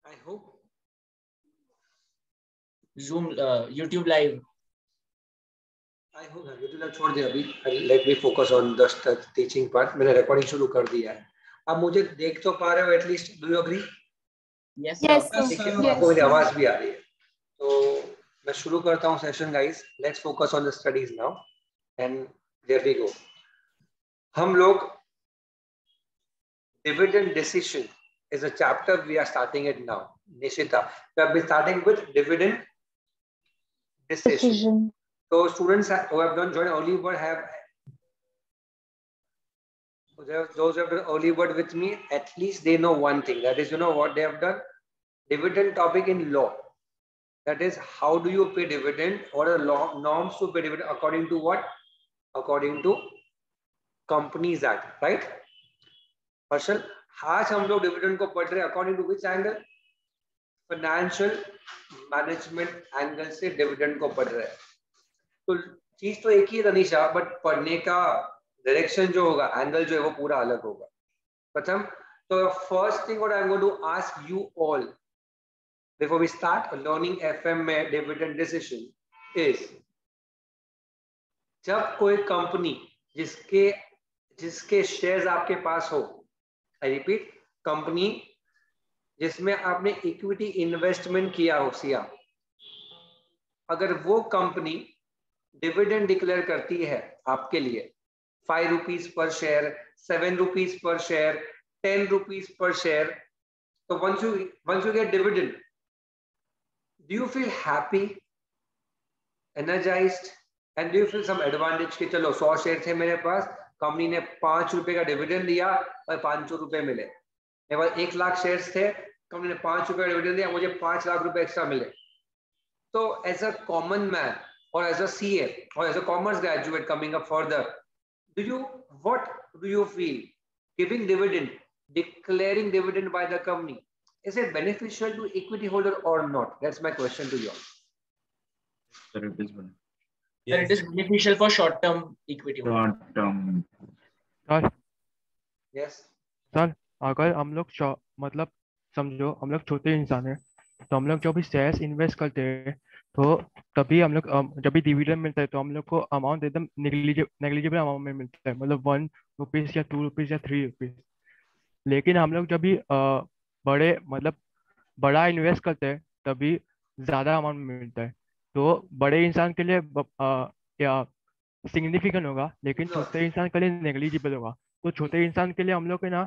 I hope Zoom, YouTube live. I hope YouTube live छोड़ दे अभी. Let me focus on the teaching part. मैंने recording शुरू कर दिया है. आप मुझे देख तो पा रहे हो at least? Do you agree? Yes, Yes, sir. sir. आपको मेरी आवाज भी आ रही है. तो मैं शुरू करता हूँ session guys. Let's focus on the studies now. And there we go. हम लोग dividend decision is a chapter we are starting it now. Nishita, we have been starting with dividend decision. So students who have done joined early bird have those who have done early bird with me, at least they know one thing. That is, you know what they have done? Dividend topic in law. That is, how do you pay dividend? What are the law norms to pay dividend according to what? According to Companies Act, right? Harshal, आज हम लोग dividend को पढ़ रहे हैं according to which angle? Financial management angle से dividend को पढ़ रहे हैं. तो चीज तो एक ही है तनीषा, बट पढ़ने का डायरेक्शन जो होगा, एंगल जो है वो पूरा अलग होगा. प्रथम तो first thing what I am going to ask you all before we start learning FM में डिविडेंड डिसीजन इज, जब कोई कंपनी जिसके शेयर्स आपके पास हो, आई रिपीट, कंपनी जिसमें आपने इक्विटी इन्वेस्टमेंट किया हो सिया, अगर वो कंपनी डिविडेंड डिक्लेयर करती है आपके लिए 5 rupees per share, 7 rupees per share, 10 rupees per share, तो once you get dividend, do you feel happy, energized, and do you feel some advantage कि चलो 100 शेयर थे मेरे पास, कंपनी ने 5 रुपए का डिविडेंड दिया और 500 रुपए मिले. मेरे पास 1 लाख शेयर्स थे, कंपनी ने 5 रुपए का डिविडेंड दिया, मुझे 5 लाख रुपए एक्स्ट्रा मिले. तो एज अ कॉमन मैन और एज अ सीए और as a commerce graduate coming up further, what do you feel giving dividend, declaring dividend by the company, is it beneficial to equity holder or not? That's my question to you all. Sir, it is beneficial. Sir, it is beneficial for short-term equity. Short-term. Sir Yes. Sir अगर हम लोग मतलब समझो हम लोग छोटे इंसान हैं, तो हम लोग जो भी शेयर्स इन्वेस्ट करते हैं, तो तभी हम लोग जब भी डिविडेंड मिलता है तो हम लोग को अमाउंट एकदम नेग्लिजिबल अमाउंट में मिलता है, मतलब 1 रुपीज या 2 रुपीज या 3 रुपीज. लेकिन हम लोग जब भी बड़ा इन्वेस्ट करते हैं तभी ज़्यादा अमाउंट में मिलता है. तो बड़े इंसान के लिए या सिग्निफिकेंट होगा, लेकिन छोटे इंसान के लिए नेग्लिजिबल होगा. तो छोटे इंसान के लिए हम लोग है ना,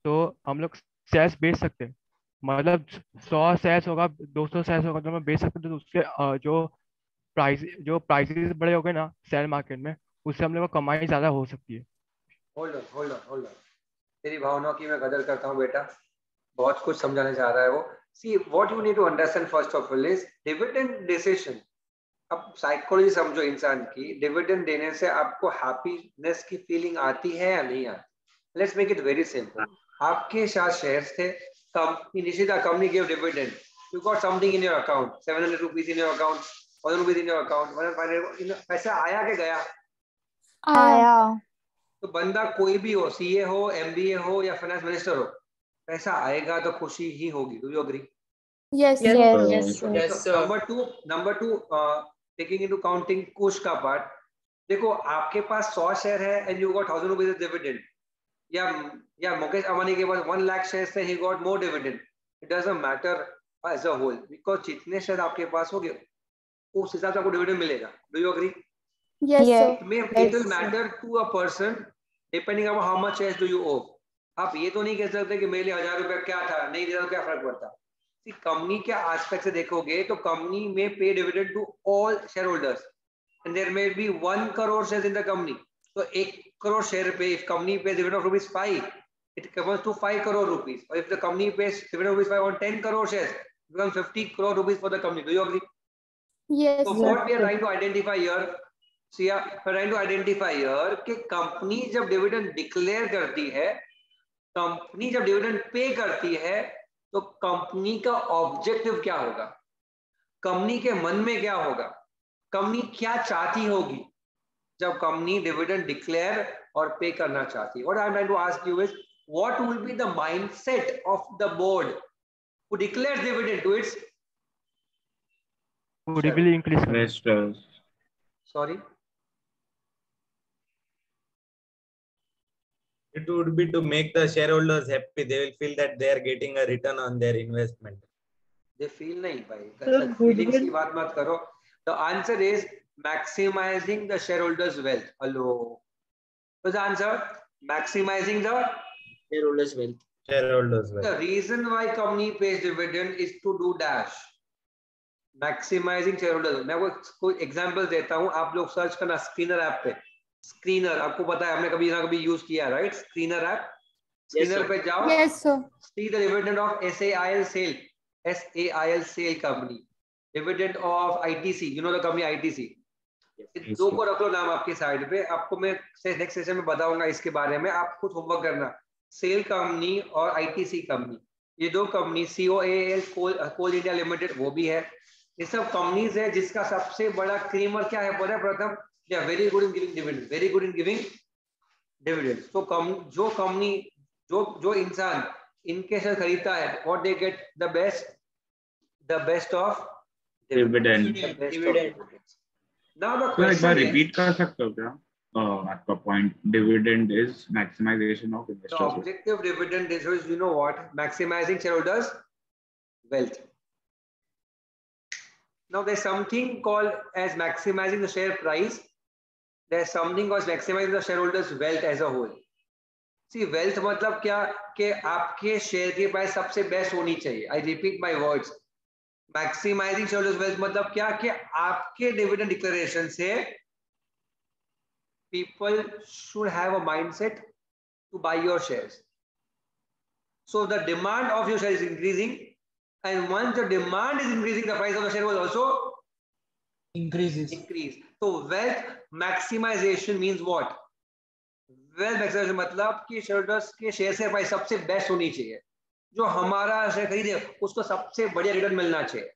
तो हम लोग शेयर्स बेच सकते हैं, मतलब 100 शेयर्स होगा, 200 शेयर्स होगा, तो हम बेच सकते हैं. तो उसके जो प्राइसेस बड़े हो गए ना शेयर मार्केट में, उससे हम लोग को कमाई ज़्यादा हो सकती है. Hold on. तेरी भावनाओं की मैं कदर करता हूँ बेटा, बहुत कुछ समझाने चाह रहा है वो. See what you need to understand first of all is dividend decision. अब साइकोलॉजी समझो इंसान की. डिविडेंड देने से आपको हैप्पीनेस की फीलिंग आती है या नहीं आती? Let's make it very simple. आपके साथ शेयर्स थे, company give dividend, you got something in your account, 700 rupees in your account, 1 rupees in your account, 1,500. पैसा आया के गया? आया. तो बंदा कोई भी हो, सीए हो, एमबीए हो या फाइनेंस मिनिस्टर हो, पैसा आएगा तो खुशी ही होगी. Do you agree? Yes. Number two taking into counting Kush का पार्ट. देखो आपके पास 100 शेयर है and you got 1000 rupees dividend, या मुकेश अंबानी के पास 1 लाख शेयर है, he got more dividend. It doesn't matter as a whole, because जितने शेयर आपके पास होंगे उस हिसाब से आपको डिविडेंड मिलेगा. Do you agree? Yes, sir. It will matter to a person depending on how much shares do you owe. आप ये तो नहीं कह सकते कि मेरे लिए 1000 रुपया क्या था, नहीं दिया तो क्या फर्क पड़ता. कंपनी के एस्पेक्ट से देखोगे तो कंपनी में pay dividend to all share holders and there may be 1 crore shares in the company. तो 1 करोड़ शेयर पे if company pay dividend of rupees 5, it comes to 5 crore rupees. Or if the company pays dividend rupees 5 on 10 crore shares, it becomes 50 crore rupees for the company. Do you agree? Yes. So what we are trying to identify here, कि company जब dividend declare करती है, company जब dividend pay करती है, तो company का objective क्या होगा, कंपनी के मन में क्या होगा, कंपनी क्या चाहती होगी जब कंपनी डिविडेंड डिक्लेयर और पे करना चाहती है. What I am trying to ask you is, what will be the mindset of the board Who declares dividend to its Would will increase. Investors. sorry? It would be to make the shareholders happy. They will feel that they are getting a return on their investment. They feel nahi bhai. Feelings की बात मत करो. The answer is maximizing the shareholders' wealth. Hello. What's the answer? Maximizing the Shareholders' wealth. Shareholders wealth. The reason why company pays dividend is to do dash. Maximizing shareholders. मैं कोई example देता हूँ, आप लोग सर्च करना screener app पे. Screener आपको पता है, हमने कभी ना कभी यूज किया, राइट? Screener app. स्क्रीनर पे जाओ. Yes, sir. See the dividend of SAIL sale. SAIL sale company. Dividend of ITC. You know the company ITC. Yes, दो sir. को रख लो नाम आपकी साइड पे. आपको मैं नेक्स्ट सेशन में बताऊंगा इसके बारे में. आप खुद होमवर्क करना. सेल कंपनी और ITC कंपनी, ये दो कंपनी, COAL कोल इंडिया लिमिटेड वो भी है. ये सब कंपनीज है जिसका सबसे बड़ा क्रीमर क्या है पता है? प्रथम, they are very good in giving dividend. Very good in giving dividends. तो जो कंपनी जो इंसान इनके से खरीदता है, what they get the best of Dividend. The best of Dividend. dividends. Now the तो एक बार question is, रिपीट कर सकते हो क्या आपका point? Dividend is maximization of the investors. objective dividend is, you know what? Maximizing shareholders' wealth. Now there's something called as maximizing the share price. There's something called maximizing the shareholders' wealth as a whole. See, wealth मतलब क्या? कि आपके share की price सबसे best होनी चाहिए. I repeat my words. Maximizing shareholders' wealth मतलब क्या? कि आपके dividend declaration से people should have a mindset to buy your shares. So the demand of your share is increasing, and once the demand is increasing, the price of the share will also Increases. increase. So wealth maximization means what? Wealth maximization मतलब कि shareholders के share से price सबसे best होनी चाहिए. जो हमारा share खरीदे उसको सबसे बढ़िया रिटर्न मिलना चाहिए.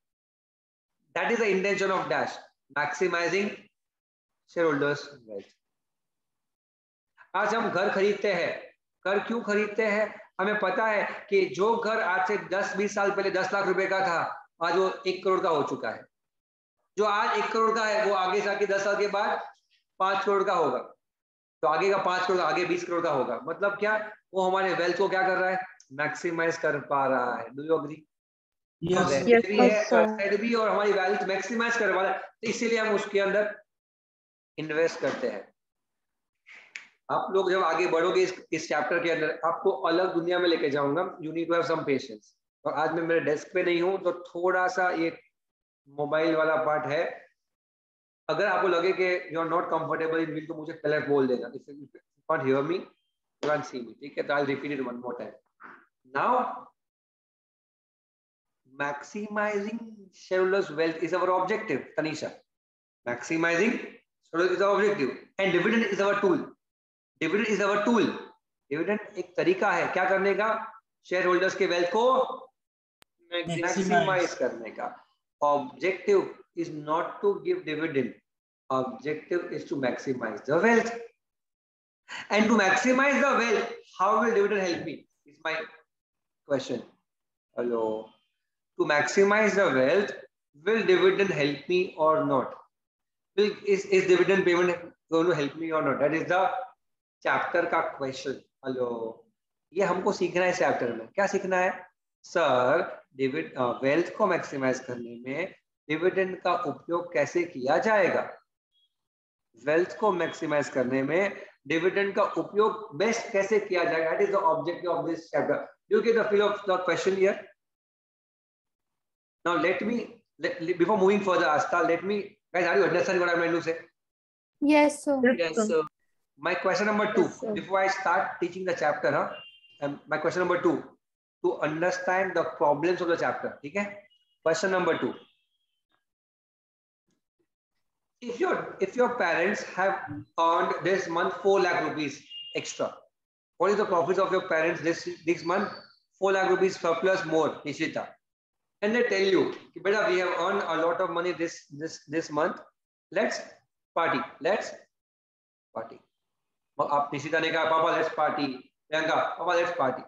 That is the intention of dash. Maximizing shareholders wealth. आज हम घर खरीदते हैं. घर क्यों खरीदते हैं? हमें पता है कि जो घर आज से 10-20 साल पहले 10 लाख रुपए का था, आज वो 1 करोड़ का हो चुका है. जो आज 1 करोड़ का है वो आगे जाके 10 साल के बाद 5 करोड़ का होगा. तो आगे का 5 करोड़ का, आगे 20 करोड़ का होगा. मतलब क्या? वो हमारे वेल्थ को क्या कर रहा है? मैक्सिमाइज कर पा रहा है. Do you agree? Yes. भी है, Yes, sir. asset भी, और हमारी वेल्थ मैक्सिमाइज कर पा रहा है. तो इसीलिए हम उसके अंदर इन्वेस्ट करते हैं. आप लोग जब आगे बढ़ोगे इस चैप्टर के अंदर, आपको अलग दुनिया में लेके जाऊंगा. You need to have some patience. और आज मैं मेरे डेस्क पे नहीं हूं, तो थोड़ा सा ये मोबाइल वाला पार्ट है. अगर आपको लगे कि you are not comfortable in will, तो मुझे पहले बोल देना. If you can't hear me, you can see me. ठीक है? तो I will repeat it one more time. Now maximizing shareholders wealth is our objective, Tanisha. Maximizing shareholders is our objective, and dividend is our tool. Dividend is our tool. Dividend एक तरीका है क्या करने का? Shareholders के wealth को maximise करने का. Objective is not to give dividend. Objective is to maximize the wealth. And to maximize the wealth, how will dividend help me? Is my question. Hello. To maximize the wealth, will dividend help me or not? Is dividend payment going to help me or not? That is the chapter का question. Hello. ये हमको सीखना है इस chapter में. क्या सीखना है? सर, वेल्थ को मैक्सिमाइज करने में डिविडेंड का उपयोग कैसे किया जाएगा? वेल्थ को मैक्सिमाइज करने में डिविडेंड का उपयोग बेस्ट कैसे किया जाएगा? That is the objective of this chapter. Do you get the feel of the question here? Now before moving further, Asta, guys, are you understanding what I'm trying to say? Yes, sir. Yes, sir. My question number 2, Yes, sir. before I start teaching the chapter, my question number 2, to understand the problems of the chapter. Okay? Question number 2. If your parents have earned this month 4 lakh rupees extra, what is the profits of your parents this month? 4 lakh rupees surplus more, Nishita. And they tell you, beta, we have earned a lot of money this month. Let's party. Up Nishita ne kaha, Papa, let's party. Priyanka, Papa, let's party.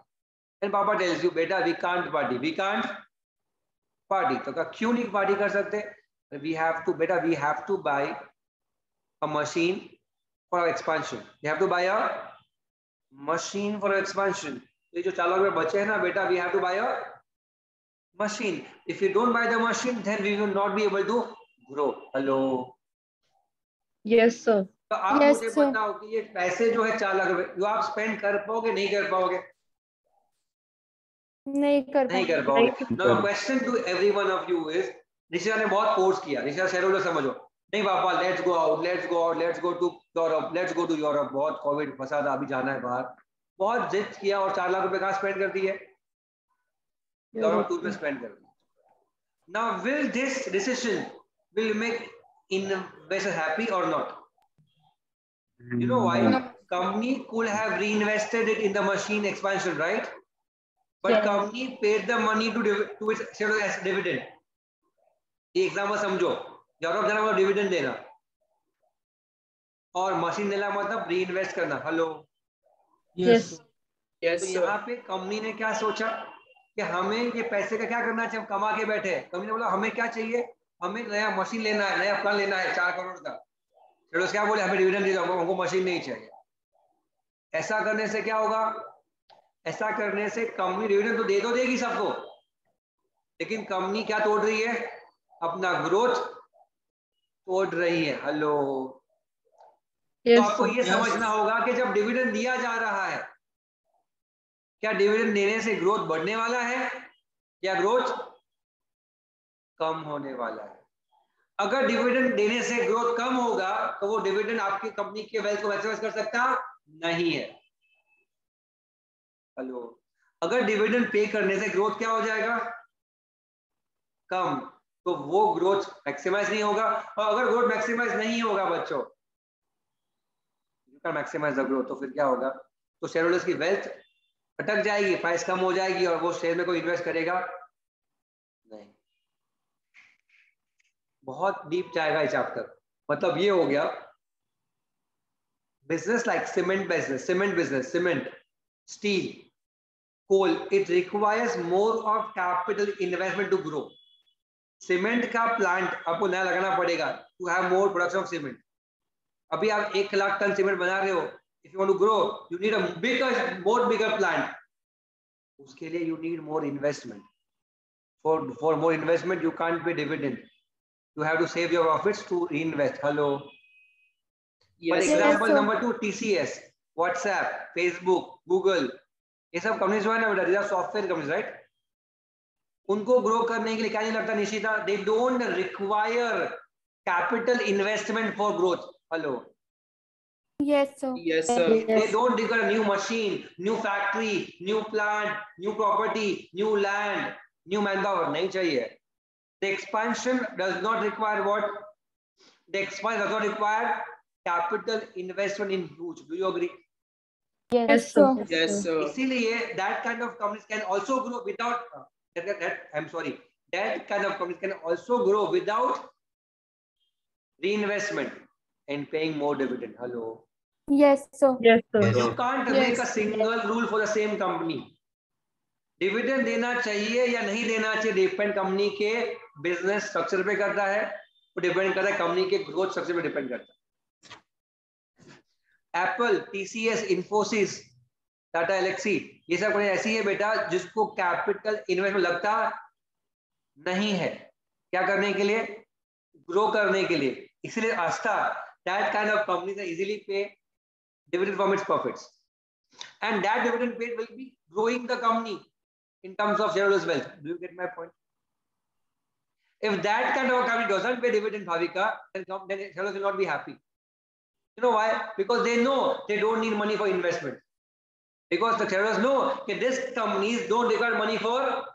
And Papa tells you, beta, we can't party. We can't party. तो क्यों नहीं party कर सकते? We have to बेटा, we have to buy a machine for expansion. We have to buy a machine for expansion. ये जो 4 लाख रुपए बचे हैं ना बेटा, we have to buy a machine. If you don't buy the machine, then we will not be able to grow. Hello. Yes, sir. तो आप Yes, मुझे sir. बताओ कि ये पैसे जो है 4 लाख रुपए, जो आप स्पेंड कर पाओगे नहीं कर पाओगे? नहीं कर नहीं कर पाऊंगी। पाओगे। Now question to every one of you is, निशा ने बहुत फोर्स किया, निशा शेयरहोल्डर समझो, नहीं पापा let's go out, let's go out, let's go to Europe, let's go to Europe, बहुत कोविड फंसा था, अभी जाना है बाहर, बहुत जिद किया और 4 लाख रुपए कहाँ स्पेंड कर दिए? यूरोप टूर में स्पेंड कर दिया। Now will this decision will make investor happy or not? You know why? No. Company could have reinvested it in the machine expansion, right? But Yes. company paid the money to its shareholders as dividend. ये example समझो, Europe जाना मतलब dividend देना और machine लेना मतलब री invest करना। हेलो। Yes. तो यहाँ पे कंपनी ने क्या सोचा कि हमें ये पैसे का क्या करना चाहिए, हम कमा के बैठे हैं। कंपनी ने बोला हमें क्या चाहिए, हमें नया मशीन लेना है, नया प्लान लेना है 4 करोड़ का। चलो क्या बोले, हमें डिविडेंड दे दो, हमको मशीन नहीं चाहिए। ऐसा करने से क्या होगा? ऐसा करने से कंपनी डिविडेंड तो दे देगी सबको, लेकिन कंपनी क्या तोड़ रही है? अपना ग्रोथ तोड़ रही है। हेलो। तो Yes, आपको sir. ये समझना होगा कि जब डिविडेंड दिया जा रहा है, क्या डिविडेंड देने से ग्रोथ बढ़ने वाला है या ग्रोथ कम होने वाला है? अगर डिविडेंड देने से ग्रोथ कम होगा तो वो डिविडेंड आपकी कंपनी के वेल्थ को मैक्सिमाइज कर सकता नहीं है। हेलो। अगर डिविडेंड पे करने से ग्रोथ क्या हो जाएगा? कम, तो वो ग्रोथ मैक्सिमाइज नहीं होगा। और अगर ग्रोथ मैक्सिमाइज नहीं होगा बच्चों, मैक्सिमाइज द ग्रोथ, तो फिर क्या होगा? तो शेयरहोल्डर्स की वेल्थ अटक जाएगी, प्राइस कम हो जाएगी और वो शेयर में कोई इन्वेस्ट करेगा नहीं। बहुत डीप जाएगा ये चैप्टर। मतलब ये हो गया business like cement business, cement, steel, coal, it requires more of capital investment to grow. Cement का प्लांट आपको नया लगाना पड़ेगा to have more production of cement. अभी आप 1 लाख टन सीमेंट बना रहे हो, if you want to grow you need a bigger plant. उसके लिए you need more investment. For more investment you can't pay dividend, you have to save your profits to reinvest. Hello. For example, number 2, TCS, WhatsApp, Facebook, Google, ये सब companies जो है ना बेटा, these are software companies, right? उनको grow करने के लिए क्या नहीं लगता Nishita? They don't require capital investment for growth. Hello. Yes, sir. Yes, sir. They don't require a new machine, new factory, new plant, new property, new land, new manpower. नहीं चाहिए. The expansion does not require what? The expansion does not require capital investment in huge. Do you agree? Yes, sir. Yes, sir. इसीलिए that kind of companies can also grow without that kind of companies can also grow without reinvestment and paying more dividend. Hello. Yes, sir. Yes, sir. You can't Yes. make a single rule for the same company. Dividend देना चाहिए या नहीं देना चाहिए depend company के business structure पे करता है, वो डिपेंड करता है कंपनी के ग्रोथ स्ट्रक्चर पे डिपेंड करता है। एप्पल, टीसीएस, इन्फोसिस, टाटा एलेक्सी, ये सब कंपनी ऐसी है बेटा जिसको कैपिटल इन्वेस्टमेंट लगता नहीं है। क्या करने के लिए? ग्रो करने के लिए। इसलिए Aastha, that kind of companies can easily pay dividend from its profits and that dividend paid will be growing the company in terms of shareholders wealth. Do you get my point? If that kind of a company doesn't pay dividend, Bhavika, then shareholders will not be happy. You know why? Because they know they don't need money for investment. Because the shareholders know that these companies don't require money for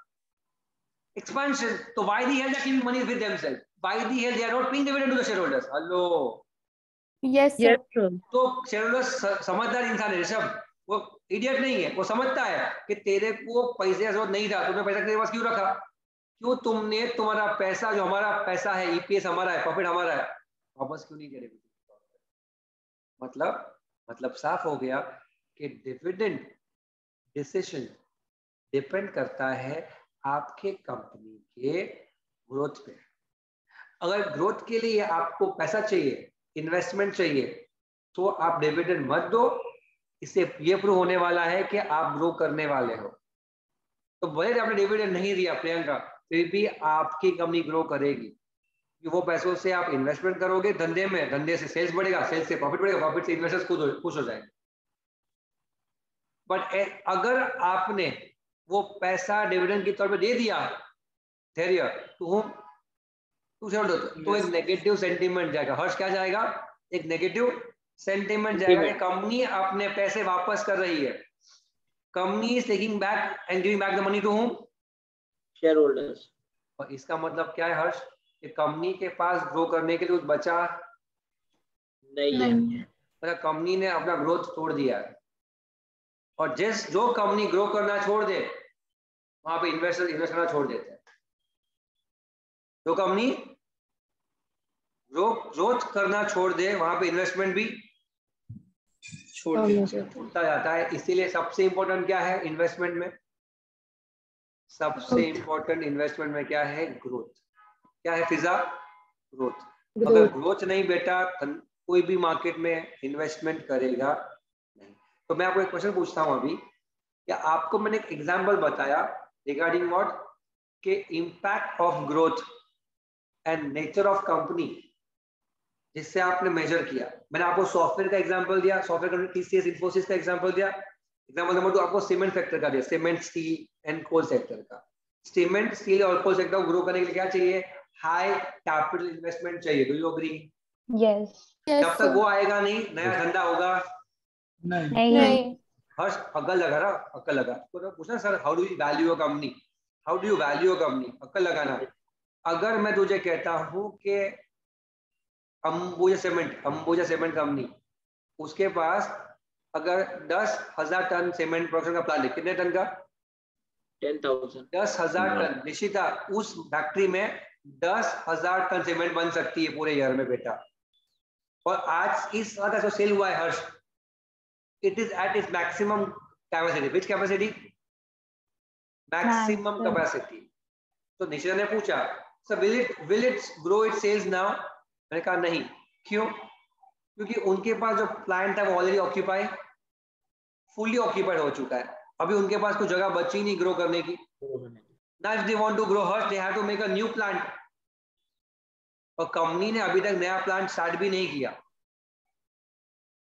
expansion. So why the hell they are keeping money with themselves? Why the hell they are not paying dividend to the shareholders? Hello. Yes, sir. Yes, sir. तो shareholders समझदार इंसान है ऋषभ, वो idiot नहीं है। वो समझता है कि तेरे को पैसे की जरूरत नहीं था, तुमने पैसा तेरे पास क्यों रखा? क्यों तुमने तुम्हारा पैसा, जो हमारा पैसा है, ईपीएस हमारा है, प्रॉफिट हमारा है, वापस क्यों नहीं दे रहे? मतलब साफ हो गया कि डिविडेंड डिसीजन डिपेंड करता है आपके कंपनी के ग्रोथ पे। अगर ग्रोथ के लिए आपको पैसा चाहिए, इन्वेस्टमेंट चाहिए, तो आप डिविडेंड मत दो। इससे ये प्रूव होने वाला है कि आप ग्रो करने वाले हो। तो भले आपने डिविडेंड नहीं दिया प्रियंका, फिर भी आपकी कंपनी ग्रो करेगी। वो पैसों से आप इन्वेस्टमेंट करोगे धंधे में, धंधे से सेल्स बढ़ेगा, सेल्स से प्रॉफिट बढ़ेगा, प्रॉफिट से इन्वेस्टर्स खुश हो जाएंगे। बट अगर आपने वो पैसा डिविडेंड के तौर पे दे दिया धैर्य तो एक नेगेटिव सेंटीमेंट जाएगा। हर्ष क्या जाएगा? एक नेगेटिव सेंटीमेंट जाएगा कि कंपनी अपने पैसे वापस कर रही है। Company is taking back and giving back the money to whom? Share holders. और इसका मतलब क्या है हर्ष? कि कंपनी के पास ग्रो करने के लिए कुछ बचा नहीं है। मतलब कंपनी ने अपना ग्रोथ छोड़ दिया है। और जो कंपनी ग्रो करना छोड़ दे वहां पे इन्वेस्टर इन्वेस्ट करना छोड़ देते हैं। जो कंपनी ग्रोथ करना छोड़ दे वहां पे इन्वेस्टमेंट भी छोड़ता जाता है। इसीलिए सबसे इंपॉर्टेंट क्या है इन्वेस्टमेंट में? सबसे इंपॉर्टेंट इन्वेस्टमेंट में क्या है? ग्रोथ। क्या है फिजा? ग्रोथ। अगर ग्रोथ नहीं बेटा कोई भी मार्केट में इन्वेस्टमेंट करेगा नहीं। तो मैं आपको एक क्वेश्चन पूछता हूं अभी, क्या आपको मैंने एक एग्जांपल बताया रिगार्डिंग व्हाट के impact of growth and nature of company, जिससे आपने मेजर किया। मैंने आपको सॉफ्टवेयर का एग्जांपल दिया, सॉफ्टवेयर कंपनी टीसीएस इन्फोसिस का एग्जांपल दिया। एग्जांपल नंबर 2 आपको सीमेंट सेक्टर का दिया, cement steel and coal sector का। सीमेंट स्टील और कोल सेक्टर को ग्रो करने के लिए क्या चाहिए? हाई कैपिटल इन्वेस्टमेंट चाहिए। Do you agree? यस जब तक वो आएगा नहीं नया धंधा होगा नहीं। हर्ष अक्ल लगा रहा, अक्ल लगा। तो पूछना sir how do you value a company? How do you value a company? अक्ल लगाना। अगर मैं तुझे कहता हूं कि अंबुजा सीमेंट कंपनी, उसके पास अगर 10,000 टन सीमेंट प्रोडक्शन का प्लान है, कितने टन का? 10,000। 10,000 टन। निश्चिता उस फैक्ट्री में 10,000 टन सीमेंट बन सकती है पूरे ईयर में बेटा। और आज इस साल का जो सेल हुआ है Harsh, it is at its maximum capacity. Which capacity? Maximum capacity. तो निशिता ने पूछा sir will it grow it sales now? मैंने कहा नहीं। क्यों? क्योंकि उनके पास जो प्लांट है वो ऑलरेडी ऑक्यूपाई, फुल्ली ऑक्यूपाइड हो चुका है। अभी उनके पास कोई जगह बची नहीं ग्रो करने की। Now if they want to grow hurst, they have to make a new plant. और कंपनी ने अभी तक नया प्लांट स्टार्ट भी नहीं किया।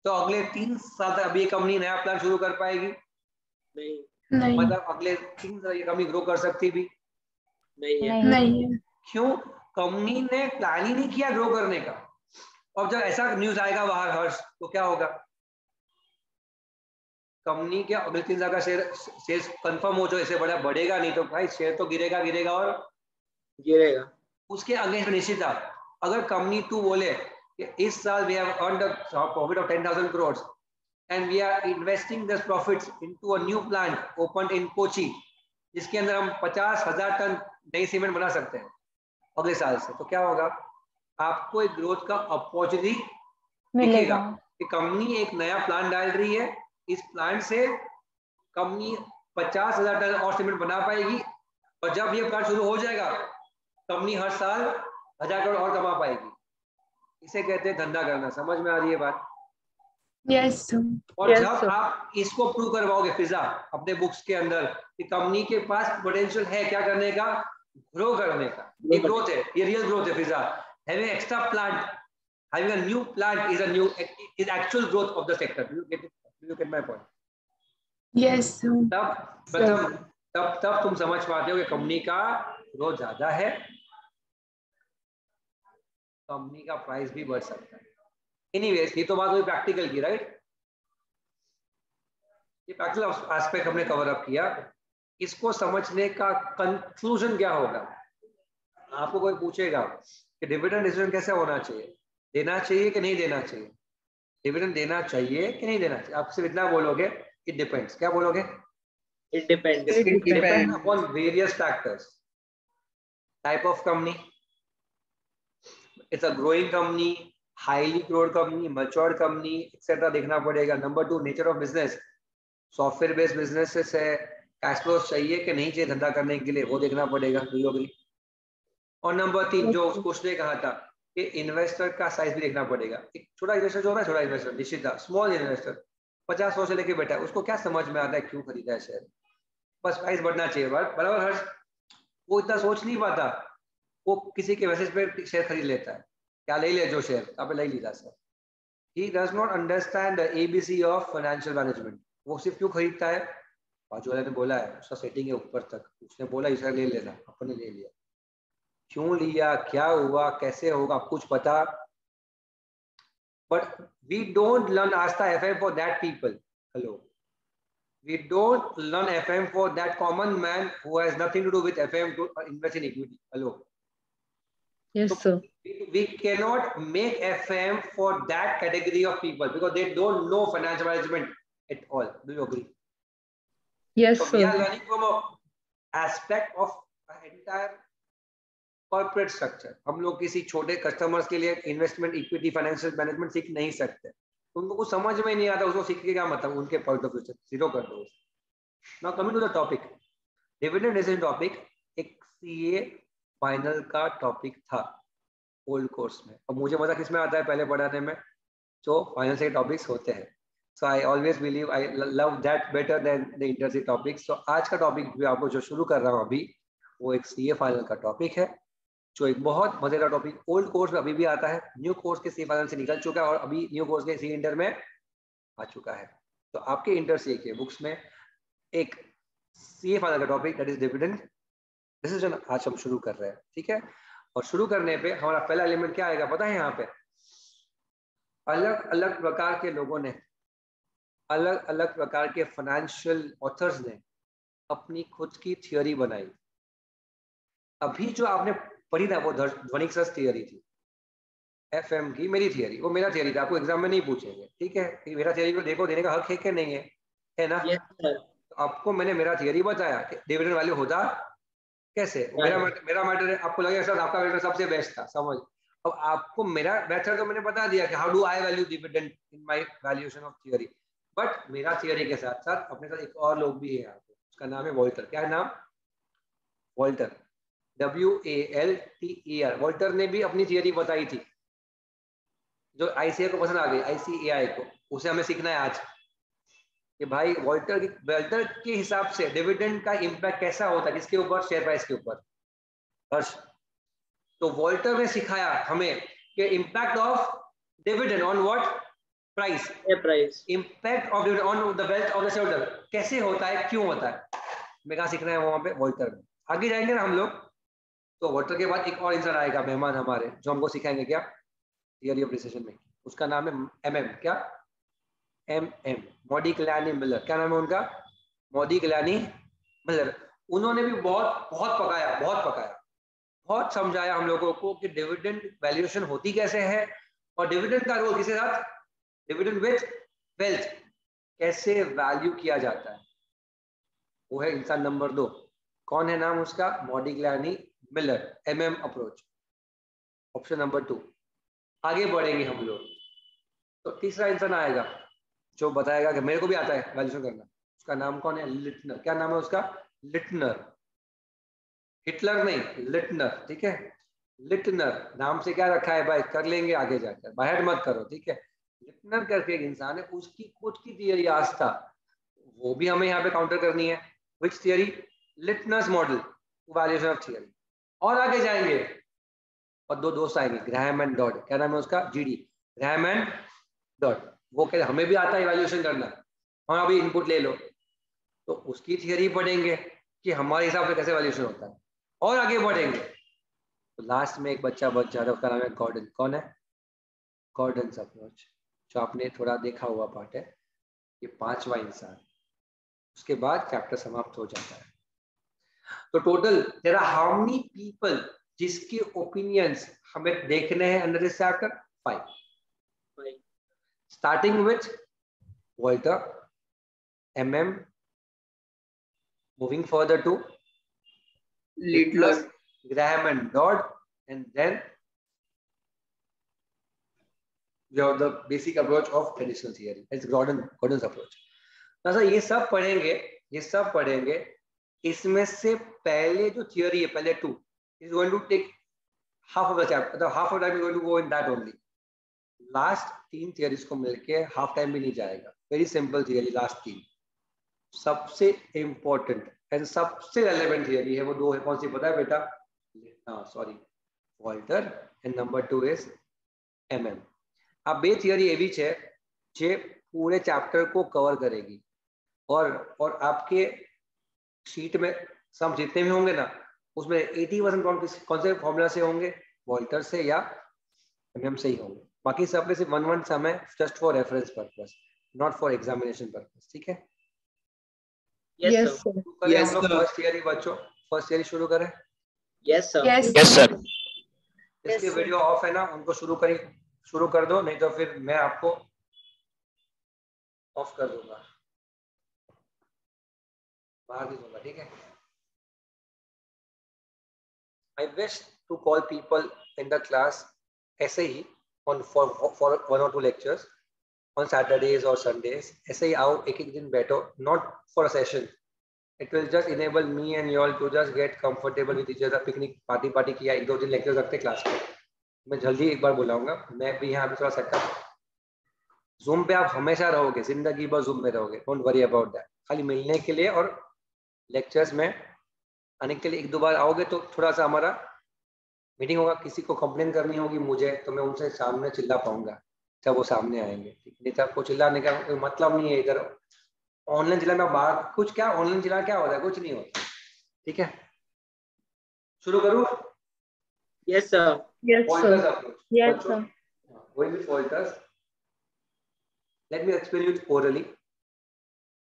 तो अगले 3 साल तक अभी कंपनी नया प्लांट शुरू कर पाएगी? नहीं। मतलब अगले 3 साल ये कंपनी ग्रो कर सकती भी नहीं। क्यों? कंपनी ने प्लान ही नहीं किया ग्रो करने का। और जब ऐसा न्यूज आएगा बाहर हर्ष, तो क्या होगा? कंपनी के अगले 3 साल का सेल्स कंफर्म हो जाए, इससे बड़ा बढ़ेगा नहीं तो भाई शेयर तो गिरेगा और गिरेगा। उसके अगेंस्ट निश्चित अगर कंपनी 2 बोले कि इस साल we have earned a profit of 10,000 crore and we are investing this profits into a new plant open in Kochi, जिसके अंदर हम 50,000 टन नई सीमेंट बना सकते हैं अगले साल से, तो क्या होगा? आपको एक ग्रोथ का अपॉर्चुनिटी दिखेगा कि कंपनी एक नया प्लान डाल रही है, इस प्लांट से कंपनी 50,000 टन और सीमेंट बना पाएगी। और जब ये प्लांट शुरू हो जाएगा कंपनी हर साल 1,000 करोड़ और कमा पाएगी। इसे कहते हैं धंधा करना। समझ में आ रही है बात? यस। और जब आप इसको प्रूव करवाओगे फिजा अपने बुक्स के अंदर कि कंपनी के पास पोटेंशियल है क्या करने का? ग्रो करने का। ये ग्रोथ है, ये रियल ग्रोथ है Fiza. Having extra plant, having a new plant is actual growth of the sector. Do you get my point? Yes. तब तुम समझ पाते हो कि कंपनी का ग्रोथ ज्यादा है, कंपनी का प्राइस भी बढ़ सकता है। एनीवेज ये तो बात हुई प्रैक्टिकल की, राइट? ये प्रैक्टिकल एस्पेक्ट हमने कवर अप किया। इसको समझने का कंक्लूजन क्या होगा? आपको कोई पूछेगा कि डिविडेंड डिसीजन कैसे होना चाहिए, देना चाहिए कि नहीं देना चाहिए? डिविडेंड देना चाहिए कि नहीं देना चाहिए? आप सिर्फ इतना बोलोगे इट डिपेंड्स। क्या बोलोगे? It depends. It depends upon various factors. Type of company, it's a growing company, highly growth company, matured company, etc. देखना पड़ेगा। Number 2 nature of business, software based businesses है, कैश फ्लो चाहिए कि नहीं चाहिए धंधा करने के लिए, वो देखना पड़ेगा। Do you agree? और नंबर 3 जो उसने कहा था कि इन्वेस्टर का साइज भी देखना पड़ेगा। एक छोटा इन्वेस्टर जो होता है, छोटा इन्वेस्टर निश्चित स्मॉल इन्वेस्टर 50-100 से लेके बैठा है, उसको क्या समझ में आता है क्यों खरीदा है शेयर, बस प्राइस बढ़ना चाहिए बराबर हर्ष। वो इतना सोच नहीं पाता, वो किसी के मैसेज पे शेयर खरीद लेता है, क्या ले ले जो शेयर आप ले लीजिए sir. He does not understand the ABC of financial management। वो सिर्फ क्यों खरीदता है, बाजू वाले ने बोला है, उसका सेटिंग है ऊपर तक, उसने बोला इसे ले लेना, अपने ले लिया, क्यों लिया, क्या हुआ, कैसे होगा, कुछ पता। But we don't learn Asta FM for that people. Hello. We don't learn FM for that common man who has nothing to do with FM to invest in equity. Hello. Yes, so sir. We cannot make FM for that category of people because they don't know financial management at all. Do you agree? Yes, so sir. We are learning from an aspect of entire corporate structure. हम लोग किसी छोटे customers के लिए investment equity financial management सीख नहीं सकते, उनको कुछ समझ में नहीं आता, उसको सीख के क्या मतलब, उनके पॉइंट ऑफ व्यू से जीरो कर दो। Now coming to the topic, dividend decision topic एक सीए फाइनल का टॉपिक था ओल्ड कोर्स में, और मुझे मजा किस में आता है पहले पढ़ाने में, जो फाइनल से टॉपिक्स होते हैं। So I always believe I love that better than the inter C topics. So आज का टॉपिक भी आपको जो शुरू कर रहा हूँ अभी, वो एक सीए फाइनल का टॉपिक है, जो एक बहुत मजेदार टॉपिक ओल्ड कोर्स में अभी भी आता है, न्यू कोर्स के सी फाइनल से निकल चुका है और अभी न्यू कोर्स के सी इंटर में आ चुका है। तो आपके इंटर सी के बुक्स में एक सी फाइनल का topic that is dividend decision आज हम शुरू कर रहे हैं, ठीक है। और शुरू करने पे हमारा पहला एलिमेंट क्या आएगा पता है, यहाँ पे अलग अलग प्रकार के लोगों ने, अलग अलग प्रकार के फाइनेंशियल ऑथर्स ने अपनी खुद की थियोरी बनाई। अभी जो आपने पढ़ी ना वो ध्वनिक सर्च थियरी थी, एफएम की मेरी थियरी, वो मेरा थियरी था, आपको एग्जाम में नहीं पूछेंगे, ठीक है, कि मेरा थियरी को देखो, देने का हक है कि नहीं है ना। yes, तो आपको मैंने मेरा थियरी बताया कि डिविडेंड वैल्यू होता कैसे, मेरा मैटर है, आपको लगेगा सर आपका मैटर सबसे बेस्ट था, समझ। अब आपको मेरा मेथड तो मैंने बता दिया कि how do I value dividend in my valuation of theory, but मेरा थियरी के साथ साथ अपने साथ एक और लोग भी है यहाँ पे, उसका नाम है वॉल्टर। क्या है नाम, वॉल्टर, WALTER। वॉल्टर ने भी अपनी थियरी बताई थी, जो आईसीआई को पसंद आ गई, ICAI को, उसे हमें सीखना है आज कि भाई वॉल्टर के हिसाब से डिविडेंड का इंपैक्ट कैसा होता है, किसके ऊपर, शेयर प्राइस के ऊपर, हर्ष। तो वॉल्टर ने सिखाया हमें कि impact of dividend on what, price, price, impact of dividend on the wealth of the share holder, कैसे होता है, क्यों होता है, हमें कहाँ सीखना है, वहां पे वॉल्टर में। आगे जाएंगे ना हम लोग, तो वॉल्टर के बाद एक और इंसान आएगा मेहमान हमारे, जो हमको सिखाएंगे क्या, थियरी ऑफ डिसीजन मेकिंग, उसका नाम है MM। क्या, MM, मॉडिग्लियानी मिलर। क्या नाम है उनका, मॉडिग्लियानी मिलर। उन्होंने भी बहुत बहुत समझाया हम लोगों को कि डिविडेंड वैल्यूएशन होती कैसे है, और डिविडेंड का रोल किसके साथ, डिविडेंड विद वेल्थ कैसे वैल्यू किया जाता है। वो है इंसान नंबर 2, कौन है नाम उसका, Modigliani Miller, MM approach, option number 2। आगे बढ़ेंगे हम लोग, तो तीसरा इंसान आएगा जो बताएगा कि मेरे को भी आता है वैल्यूएशन करना, उसका नाम कौन है, लिटनर। क्या नाम है उसका, लिटनर, हिटलर नहीं, लिटनर, ठीक है। लिटनर नाम से क्या रखा है भाई, कर लेंगे आगे जाकर, बाहर मत करो, ठीक है। लिटनर करके एक इंसान है, उसकी खुद की थियरी आस्था, वो भी हमें यहाँ पे काउंटर करनी है। Which theory, Lintner's model, valuation of theory. और आगे जाएंगे और 2 दोस्त आएंगे, ग्राहम एंड डॉड। क्या नाम है उसका, GD, ग्राहम एंड डॉड। वो कहते हमें भी आता है इवैल्यूएशन करना, हम अभी इनपुट ले लो, तो उसकी थियरी पढ़ेंगे कि हमारे हिसाब से कैसे वैल्यूएशन होता है। और आगे बढ़ेंगे तो लास्ट में एक बच्चा बच जाता है, उसका नाम है गॉर्डन। कौन है, गॉर्डन्स अप्रोच, जो आपने थोड़ा देखा हुआ पार्ट है, ये 5वां इंसान। उसके बाद चैप्टर समाप्त हो जाता है। तो total there are how many people जिसके ओपिनियंस हमें देखने हैं under this chapter, 5। Starting with Walter, MM, moving further to Littler, Graham and Dodd, and then we have the basic approach of traditional theory. It's Gordon's approach. now sir ये सब पढ़ेंगे, इसमें से पहले जो थियोरी है, पहले 2 is going to take half of the chapter, मतलब half of the time we're going to go in that only. Last 3 theories को मिलके half time भी नहीं जाएगा. Very simple theory last 3. सबसे important and सबसे relevant theory है वो 2 है. कौन सी पता है बेटा? Sorry, Walter, and number 2 is MM. अब ये theory एवी है जे पूरे चैप्टर को कवर करेगी और आपके शीट में सम जितने भी होंगे ना उसमें 80% कौन से फॉर्मूला से होंगे? वॉल्टर से या एमएम से ही होंगे. बाकी सब में सिर्फ 1 सम है just for reference purpose, not for examination purpose. ठीक है? Yes sir. हम लोग फर्स्ट थियरी बच्चों, फर्स्ट थियरी शुरू करें. Yes sir. Yes sir. इसकी वीडियो ऑफ है ना, उनको शुरू कर दो, नहीं तो फिर मैं आपको ऑफ कर दूंगा, बाहर नहीं दूंगा. ठीक है? I wish to call people in the class ऐसे ही on for 1 or 2 lectures on Saturdays or Sundays. ऐसे ही आओ, एक दिन बैठो, not for a session. It will just enable me and you all to just get comfortable with each other. Picnic party किया, 1-2 दिन lecture रखते class में. मैं जल्दी एक बार बुलाऊंगा. मैं भी यहाँ पे थोड़ा सेटअप. जूम पे आप हमेशा रहोगे, जिंदगी भर जूम पे रहोगे. Don't worry about that. खाली मिलने के लिए और लेक्चर्स में आने के लिए 1-2 बार आओगे तो थोड़ा सा हमारा मीटिंग होगा. किसी को कंप्लेन करनी होगी मुझे तो मैं उनसे सामने चिल्ला पाऊंगा जब वो सामने आएंगे. नहीं तो आपको चिल्लाने का कोई मतलब नहीं है. इधर ऑनलाइन चिल्ला में बाहर कुछ क्या, ऑनलाइन चिल्ला क्या होता है? कुछ नहीं होता. ठीक है? शुरू करूँ? Yes sir. Pointers approach. Yes, sir. Going with pointers. Let me explain you orally.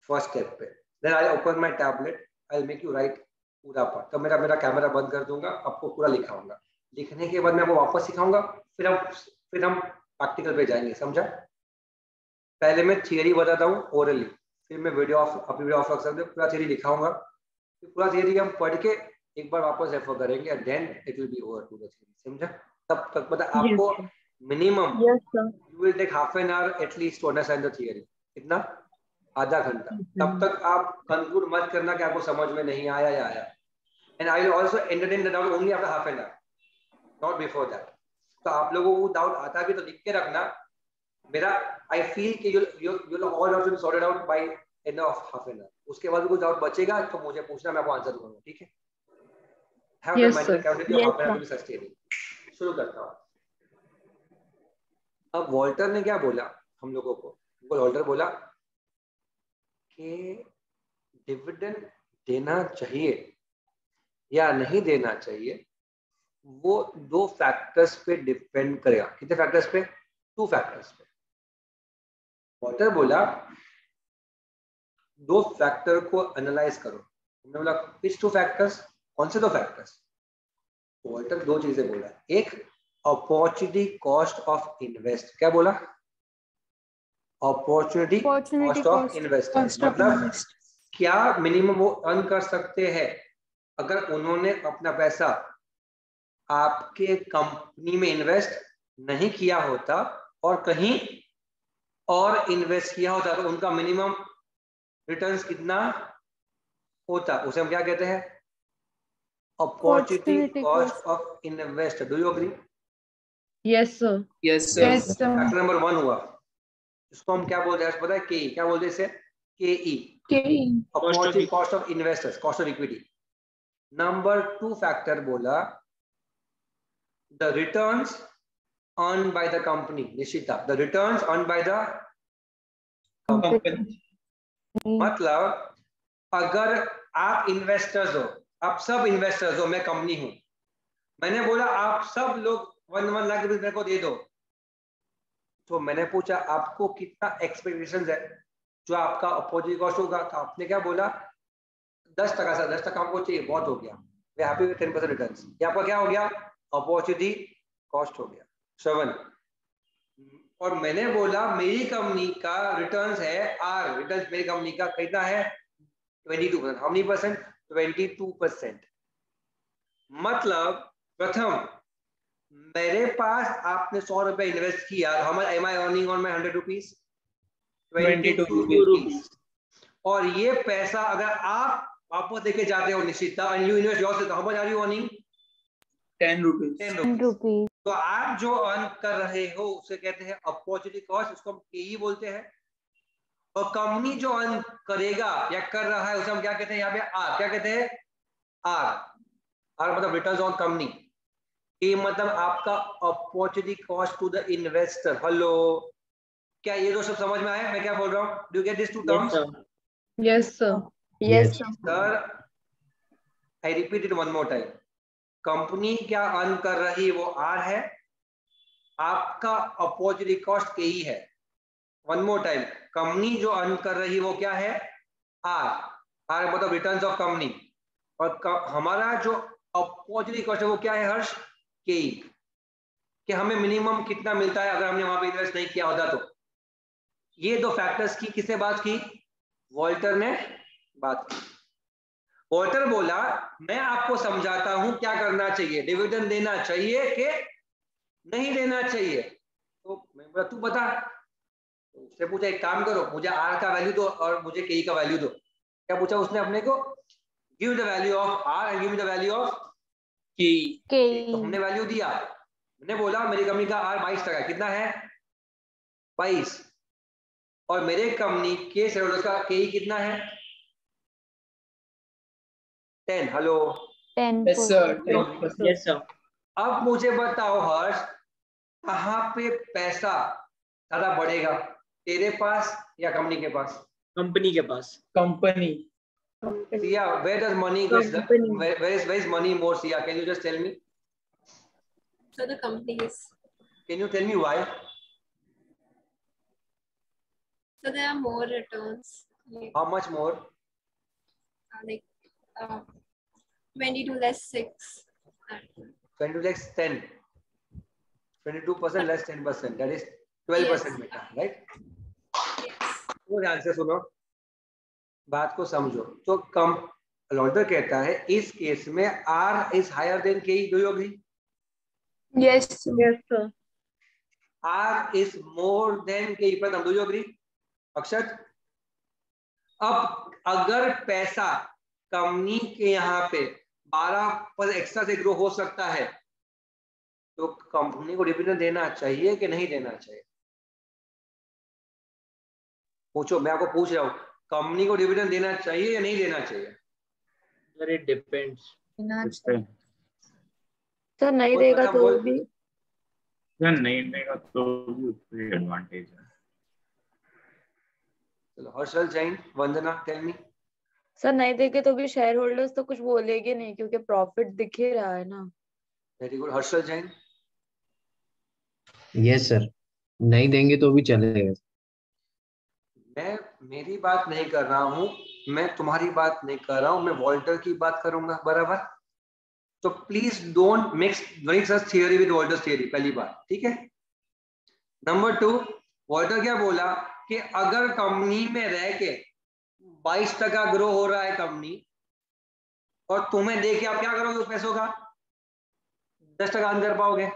First step पे. Then I'll open my tablet. I'll make you write पूरा पार्ट. तो मेरा कैमरा बंद कर दूंगा, आपको पूरा लिखाऊंगा. लिखने के बाद मैं आपको वापस सिखाऊंगा, फिर हम प्रैक्टिकल पे जाएंगे. समझा? पहले मैं थियरी बताता हूँ ओरली, फिर मैं वीडियो ऑफ रख सकते, पूरा थियरी लिखाऊंगा, फिर पूरा थियरी हम पढ़ के एक बार वापस रेफर करेंगे and then it will be over to the theory. समझा? तब तक पता आपको minimum you will take half an hour at least to understand the theory. कितना? आधा घंटा. तब तक आप कंक्लूड मत करना कि आपको समझ में नहीं आया या आया. And I will also entertain the doubt only after half an hour, not before that. तो आप लोगों को डाउट आता भी तो लिख के रखना. मेरा I feel कि you'll all have to be sorted out by end of half an hour. उसके बाद कुछ डाउट बचेगा तो मुझे पूछना, मैं आपको आंसर दूंगा. ठीक है? Have the mental capacity of half an hour to be sustaining. शुरू करता हूँ. अब वॉल्टर ने क्या बोला हम लोगों को? वॉल्टर बोला कि डिविडेंड देना चाहिए या नहीं देना चाहिए वो 2 फैक्टर्स पे डिपेंड करेगा. कितने फैक्टर्स पे? 2 फैक्टर्स पे. वॉल्टर बोला 2 फैक्टर को एनालाइज करो. हमने बोला which 2 फैक्टर्स? कौन से 2 फैक्टर्स? वॉल्टर 2 चीजें बोला. एक अपॉर्चुनिटी कॉस्ट ऑफ इन्वेस्ट. क्या बोला? Opportunity cost of invest. मतलब क्या मिनिमम वो अर्न कर सकते हैं अगर उन्होंने अपना पैसा आपके कंपनी में इन्वेस्ट नहीं किया होता और कहीं और इन्वेस्ट किया होता तो उनका मिनिमम रिटर्न्स कितना होता? उसे हम क्या कहते हैं? Opportunity cost of invest. Do you agree? Yes sir. Yes, sir. Factor number 1 हुआ. इसको हम क्या बोलते हैं? पता है? के. क्या बोलते हैं इसे? KE. Opportunity cost of investors, cost of equity. Number 2 factor बोला the returns earned by the company. Nishita, the returns earned by the company. मतलब अगर आप इन्वेस्टर्स हो, आप सब इन्वेस्टर्स हो, मैं कंपनी हूं, मैंने बोला आप सब लोग 1 लाख रुपए मेरे को दे दो, तो मैंने पूछा आपको कितना एक्सपेक्टेशंस है जो आपका अपॉर्चुनिटी कॉस्ट होगा? तो आपने क्या बोला? 10% से 10% हमको चाहिए, बहुत हो गया. We happy with 10% returns. ये आपका क्या हो गया? अपॉर्चुनिटी कॉस्ट हो गया 7. और मैंने बोला मेरी कंपनी का रिटर्न्स है आर. रिटर्न्स मेरी कंपनी का कितना है? 22%. How many percent? 22%. मतलब प्रथम मेरे पास आपने 100 रुपए इन्वेस्ट किया, how much am I earning on my 100 rupees? 22 rupees. और ये पैसा अगर आप वापस देके जाते हो Nishchita, and you invest yourself, how much are you earning? 10 rupees. 10 rupees. तो आप जो अर्न कर रहे हो उसे कहते हैं अपॉर्चुनिटी कॉस्ट, उसको हम केई बोलते हैं। और कंपनी जो अर्न करेगा या कर रहा है उसे हम क्या कहते हैं यहाँ पे? आर। क्या कहते हैं? आर। आर मतलब रिटर्न्स ऑन कंपनी। ये मतलब आपका opportunity cost to the investor. Hello, क्या ये दो सब समझ में आया मैं क्या बोल रहा हूँ? Do you get this two terms? Yes, sir. Yes. Sir I repeat it one more time. Company क्या अर्न कर रही है वो आर है, आपका अपॉर्चुनिटी कॉस्ट के ही है। वन मोर टाइम, कंपनी जो अर्न कर रही है वो क्या है? आर। आर मतलब रिटर्न्स ऑफ कंपनी। और हमारा जो अपॉर्चुनिटी कॉस्ट है वो क्या है हर्ष? के, कि हमें मिनिमम कितना मिलता है अगर हमने वहां पे इन्वेस्ट नहीं किया होता तो। ये दो फैक्टर्स की किसने बात की? वॉल्टर ने बात की। वॉल्टर बोला मैं आपको समझाता हूं क्या करना चाहिए, डिविडेंड देना चाहिए कि नहीं देना चाहिए। तो मैं बोला तू बता। उससे पूछा एक काम करो, मुझे आर का वैल्यू दो और मुझे के का वैल्यू दो। क्या पूछा उसने अपने को? Give the value of R and give me the value of K. तो हमने वैल्यू दिया। मैंने बोला मेरी कंपनी का आर 22%। कितना है? 22। और मेरे कंपनी के शेयरहोल्डर्स का के कितना है? 10। Hello 10. Yes, sir. 10%. Yes, sir. अब मुझे बताओ हर्ष, कहाँ पे पैसा ज्यादा बढ़ेगा, तेरे पास या कंपनी के पास? कंपनी के पास। Company. Sia, where does money gets the, where is money more? Sia, can you just tell me? So the companies. Can you tell me why? So there are more returns. Like, How much more? like 22 less 6. 22 less 10. 22% less 10%. That is 12% better, right? तो ध्यान से सुनो, बात को समझो। तो कम louder कहता है इस केस में R is higher than K. Do you agree? Yes. Yes, sir. R is more than K. प्रथम, do you agree? अक्षत, अब अगर पैसा कंपनी के यहाँ पे 12% एक्स्ट्रा से ग्रो हो सकता है तो कंपनी को डिविडेंड देना चाहिए कि नहीं देना चाहिए? पूछो, मैं आपको पूछ रहा हूँ, कंपनी को डिविडेंड देना चाहिए या नहीं देना चाहिए? Sir, it depends. सर नहीं देगा तो भी? सर नहीं देगा तो भी उससे एडवांटेज है। चलो हर्षल जैन, वंदना, टेल मी। सर नहीं देंगे तो भी शेयर होल्डर्स तो कुछ बोलेंगे नहीं क्योंकि प्रॉफिट दिख ही रहा है ना। Very good. Harshal Jain. Yes sir, नहीं देंगे तो भी चलेगा। मैं मेरी बात नहीं कर रहा हूं, मैं तुम्हारी बात नहीं कर रहा हूं, मैं वॉल्टर की बात करूंगा, बराबर? तो please don't mix us theory with Walter's theory, पहली बात, ठीक है? नंबर 2, वॉल्टर क्या बोला कि अगर कंपनी में रह के 22% ग्रो हो रहा है कंपनी और तुम्हें दे के आप क्या करोगे उस पैसों का? 10% अर्न कर पाओगे।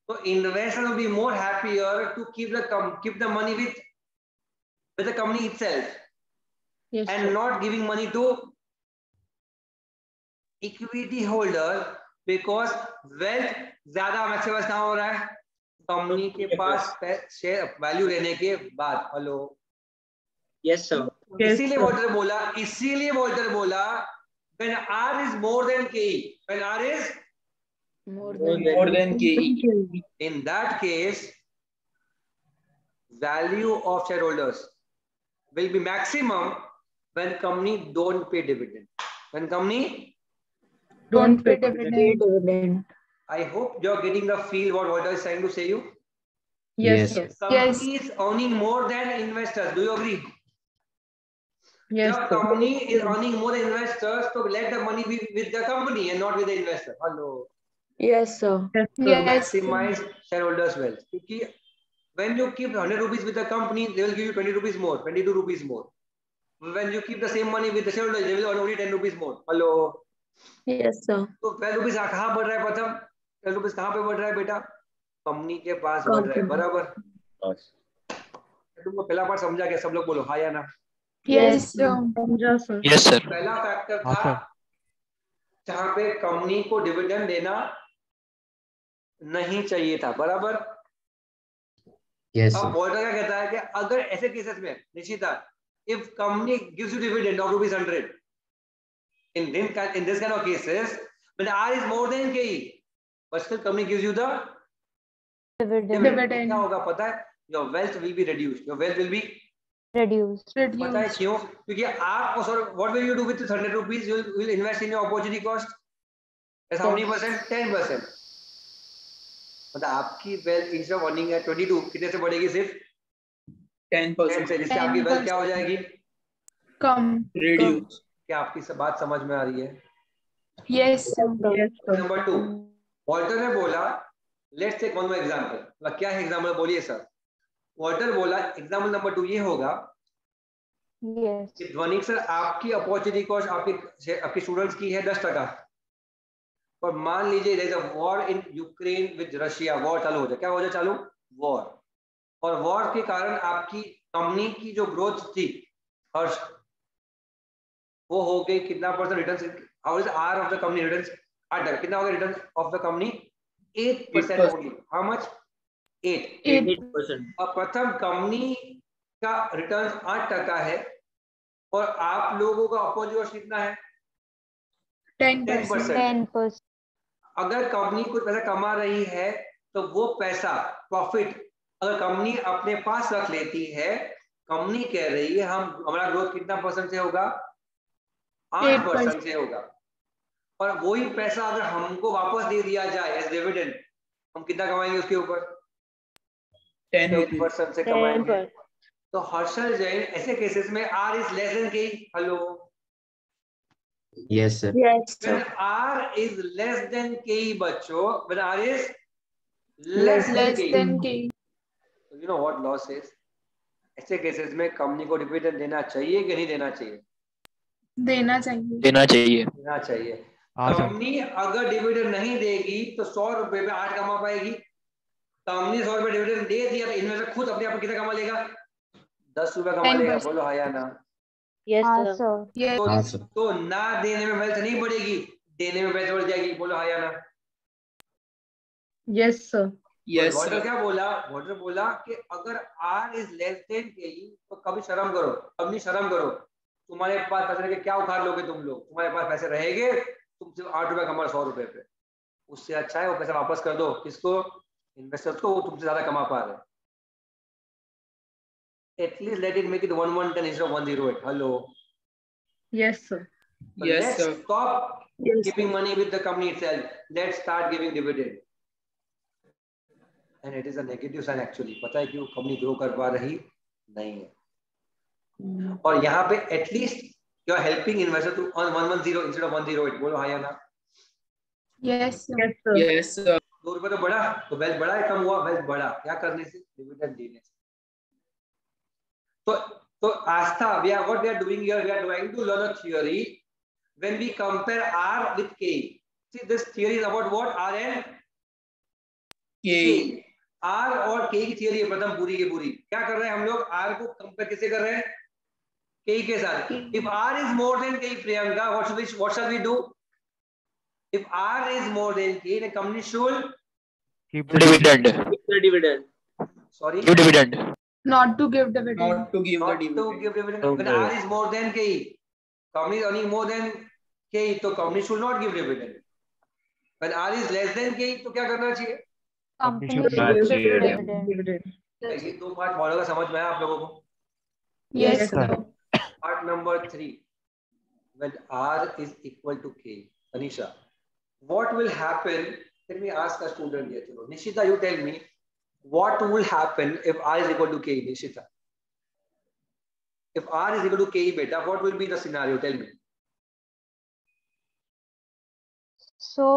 तो investor will be more happier to keep the money with the company itself. Yes, and sir. Not giving money to equity holder because wealth ज्यादा मैक्सिमाइज कहाँ हो रहा है? कंपनी के पास शेयर वैल्यू रहने के बाद। Hello, yes sir. इसीलिए वॉल्टर बोला when R is more than K, when R is more than KE. In that case, value of shareholders will be maximum when company don't pay dividend. When company don't pay dividend. I hope you're getting the feel what Walter is trying to say you. Yes. Company is earning more than investors. Do you agree? Yes. If company is earning more than investors, so let the money be with the company and not with the investor. Hello. Yes, sir. Yes. Maximize shareholders' wealth. Because when you keep 100 rupees with the company, they will give you 20 rupees more, 22 rupees more. When you keep the same money with the shareholders, they will earn only 10 rupees more. Hello. Yes, sir. तो 12 rupees कहाँ बढ़ रहा है प्रथम? 12 rupees कहाँ पे बढ़ रहा है बेटा? कंपनी के पास बढ़ रहा है, बराबर? तुमको पहला पार्ट समझा क्या? सब लोग बोलो हाँ या ना? Yes, sir. पहला फैक्टर था जहां पे कंपनी को डिविडेंड देना नहीं चाहिए था, बराबर। Yes, अब sir. वॉल्टर क्या कहता है कि अगर ऐसे केसेस में Nishchita, if company gives you dividend of ₹100 in this kind of cases when R is more than KE but still company gives you the dividend, क्या होगा पता है? Your wealth will be reduced. Your wealth will be reduced. पता है क्यों? क्योंकि आप what will you do with ₹100? You will invest in your opportunity cost. That's how many percent? 10%. मतलब आपकी wealth instead of earning at 22 कितने से बढ़ेगी? सिर्फ 10% से, जिससे आपकी wealth क्या हो जाएगी? कम, reduce. क्या आपकी सब बात समझ में आ रही है? Yes, sir. Yes, sir. Number 2, Walter ने बोला, let's take one more example. क्या है एग्जांपल? बोलिए सर। वॉल्टर बोला एग्जांपल नंबर 2 ये होगा कि ध्वनिक सर आपकी अपॉर्चुनिटी कॉस्ट आपके स्टूडेंट्स की है 10%, और मान लीजिए there is a war in Ukraine with Russia, war चालू हो जाए। क्या हो जाए चालू? वॉर। और वॉर के कारण आपकी कंपनी की जो ग्रोथ थी हर्ष, वो हो गई कितना percent return? How is R of the company returns? कितना हो गया return of the company? 8% only. How much? 8%। अब प्रथम कंपनी का रिटर्न 8% है और आप लोगों का अपोजिट कितना है? 10%। अगर कंपनी कुछ पैसा कमा रही है तो वो पैसा प्रॉफिट अगर कंपनी अपने पास रख लेती है, कंपनी कह रही है हमारा ग्रोथ कितना परसेंट से होगा? 8% से होगा। और वही पैसा अगर हमको वापस दे दिया जाए एज डिविडेंड, हम कितना कमाएंगे उसके ऊपर? 10% से कमाएंगे। तो हर्षल जैन ऐसे केसेस में आर इज लेस देन के। Hello, Yes, sir. Yes, when sir. R is less than K बच्चों, when R is less than K, so you know what law says? ऐसे केसेस में कंपनी को डिविडेंड देना चाहिए कि नहीं देना चाहिए? देना चाहिए। देना चाहिए। कंपनी अगर डिविडेंड नहीं देगी तो 100 रुपए में 8 कमा पाएगी। कंपनी 100 रुपए डिविडेंड दे दिया तो इन्वेस्टर खुद अपने आप कितना कमा लेगा? 10 रुपए कमा लेगा। बोलो हाँ या ना? Yes, sir. तो ना देने में वेल्थ नहीं बढ़ेगी, देने में वेल्थ बढ़ जाएगी। बोलो हाँ या ना? Yes, sir. Yes, water sir. क्या बोला? वॉटर बोला कि अगर R इज लेस देन के तो कभी शर्म करो, कभी शर्म करो। तुम्हारे पास पैसे के क्या उखाड़ लोगे तुम लोग? तुम्हारे पास पैसे रहेंगे, तुम सिर्फ 8 रुपए कमा 100 रुपए पे। उससे अच्छा है वो पैसा वापस कर दो। किसको? इन्वेस्टर्स को। वो तुमसे ज्यादा कमा पा रहे हैं। At least let it make it 110 instead of 108. Hello. Yes, sir. But let's stop giving money with the company itself. Let's start giving dividend. And it is a negative sign actually. पता है क्यों? Company grow कर पा रही नहीं है। और यहाँ पे at least you are helping investor to earn 110 instead of 108. बोलो हाँ या ना? Yes, sir. Yes, sir. Yes, sir. 2 रुपए तो बढ़ा, तो वेल्थ बढ़ा है, कम हुआ? वेल्थ बढ़ा। क्या करने से? डिविडेंड देने से। So Astha, what we are doing here, we are trying to learn a theory when we compare R with K. See, this theory is about what? R and K. R और K की theory है प्रथम पूरी की पूरी। क्या कर रहे हैं हम लोग? R को compare किससे कर रहे हैं? K के साथ। If R is more than K, Priyanka, what shall we do? If R is more than K, the company should give the dividend. Give the dividend. Sorry? Give dividend. Not to give dividend. Not to give dividend. When R is more than K, company is earning more than K, so company should not give dividend. When R is less than K, तो क्या करना चाहिए? Company should should give give dividend. ये दो part model का समझ में आया आप लोगों को? Yes, sir. Part number 3. When R is equal to K, Tanisha, what will happen? Let me ask a student here. Nishita, you tell me. What will happen if R is equal to K, Nishita? If R is equal to K, beta, what will be the scenario? Tell me. So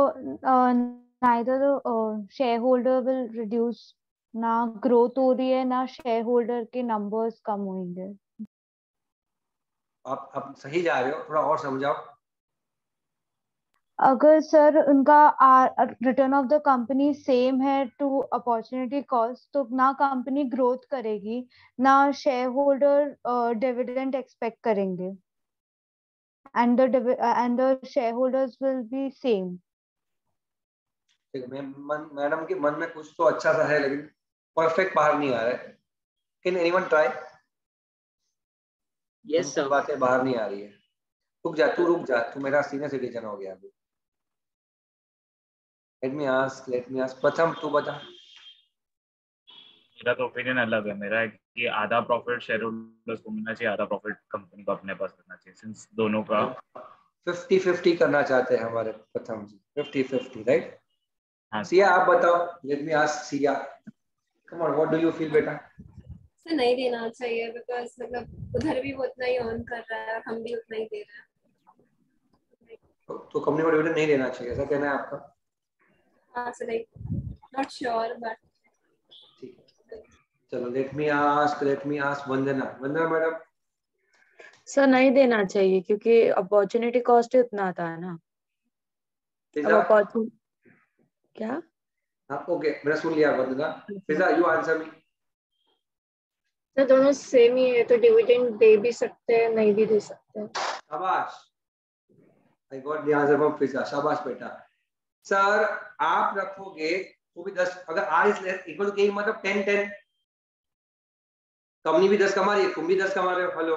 neither the shareholder will reduce, ना growth हो रही है, ना shareholder के numbers कम होंगे। आप सही जा रहे हो, थोड़ा और समझाओ। अगर सर उनका return of the company same है टू अपॉर्चुनिटी कॉस्ट, तो ना कंपनी ग्रोथ करेगी, ना शेयर होल्डर डिविडेंड एक्सपेक्ट करेंगे। and the shareholders will be same. Madam के मन में कुछ तो अच्छा सा है लेकिन परफेक्ट बाहर नहीं आ रहा है. Can anyone try? Yes, sir. बातें बाहर नहीं आ रही है. रुक जा, तू मेरा सीनियर सिटीजन हो गया अभी. Let me ask. प्रथम तू बता. मेरा तो ओपिनियन अलग है. मेरा है कि आधा प्रॉफिट शेयर होल्डर्स को मिलना चाहिए, आधा प्रॉफिट कंपनी को अपने पास रखना चाहिए, सिंस दोनों का 50-50 करना चाहते हैं हमारे प्रथम जी. 50-50 राइट. हाँ. सिया आप बताओ. Let me ask Siya. Come on, what do you feel बेटा? सर नहीं देना चाहिए बिकॉज मतलब उधर भी वो उतना ही ऑन कर रहा है और हम भी उतना ही दे रहे हैं. तो कंपनी को डिविडेंड नहीं देना चाहिए, ऐसा कहना है आपका? हाँ सर, नॉट श्योर बट ठीक है. चलो लेट मी आस्क वंदना मैडम. सर नहीं देना चाहिए क्योंकि अपॉर्चुनिटी कॉस्ट ही उतना आता है ना. अब अपॉर्चुनिटी क्या? हाँ ओके, मैंने सुन लिया वंदना. फिजा यू आंसर मी. तो दोनों सेम ही है, तो डिविडेंड दे भी सकते हैं, नहीं भी दे सकते हैं. शाबाश. I got the answer from Fiza. शाबाश बेटा. सर आप रखोगे वो भी 10. अगर आर इज इक्वल टू के मतलब 10-10. कंपनी भी 10 कमा रही है, तुम भी 10 कमा रहे हो. Hello.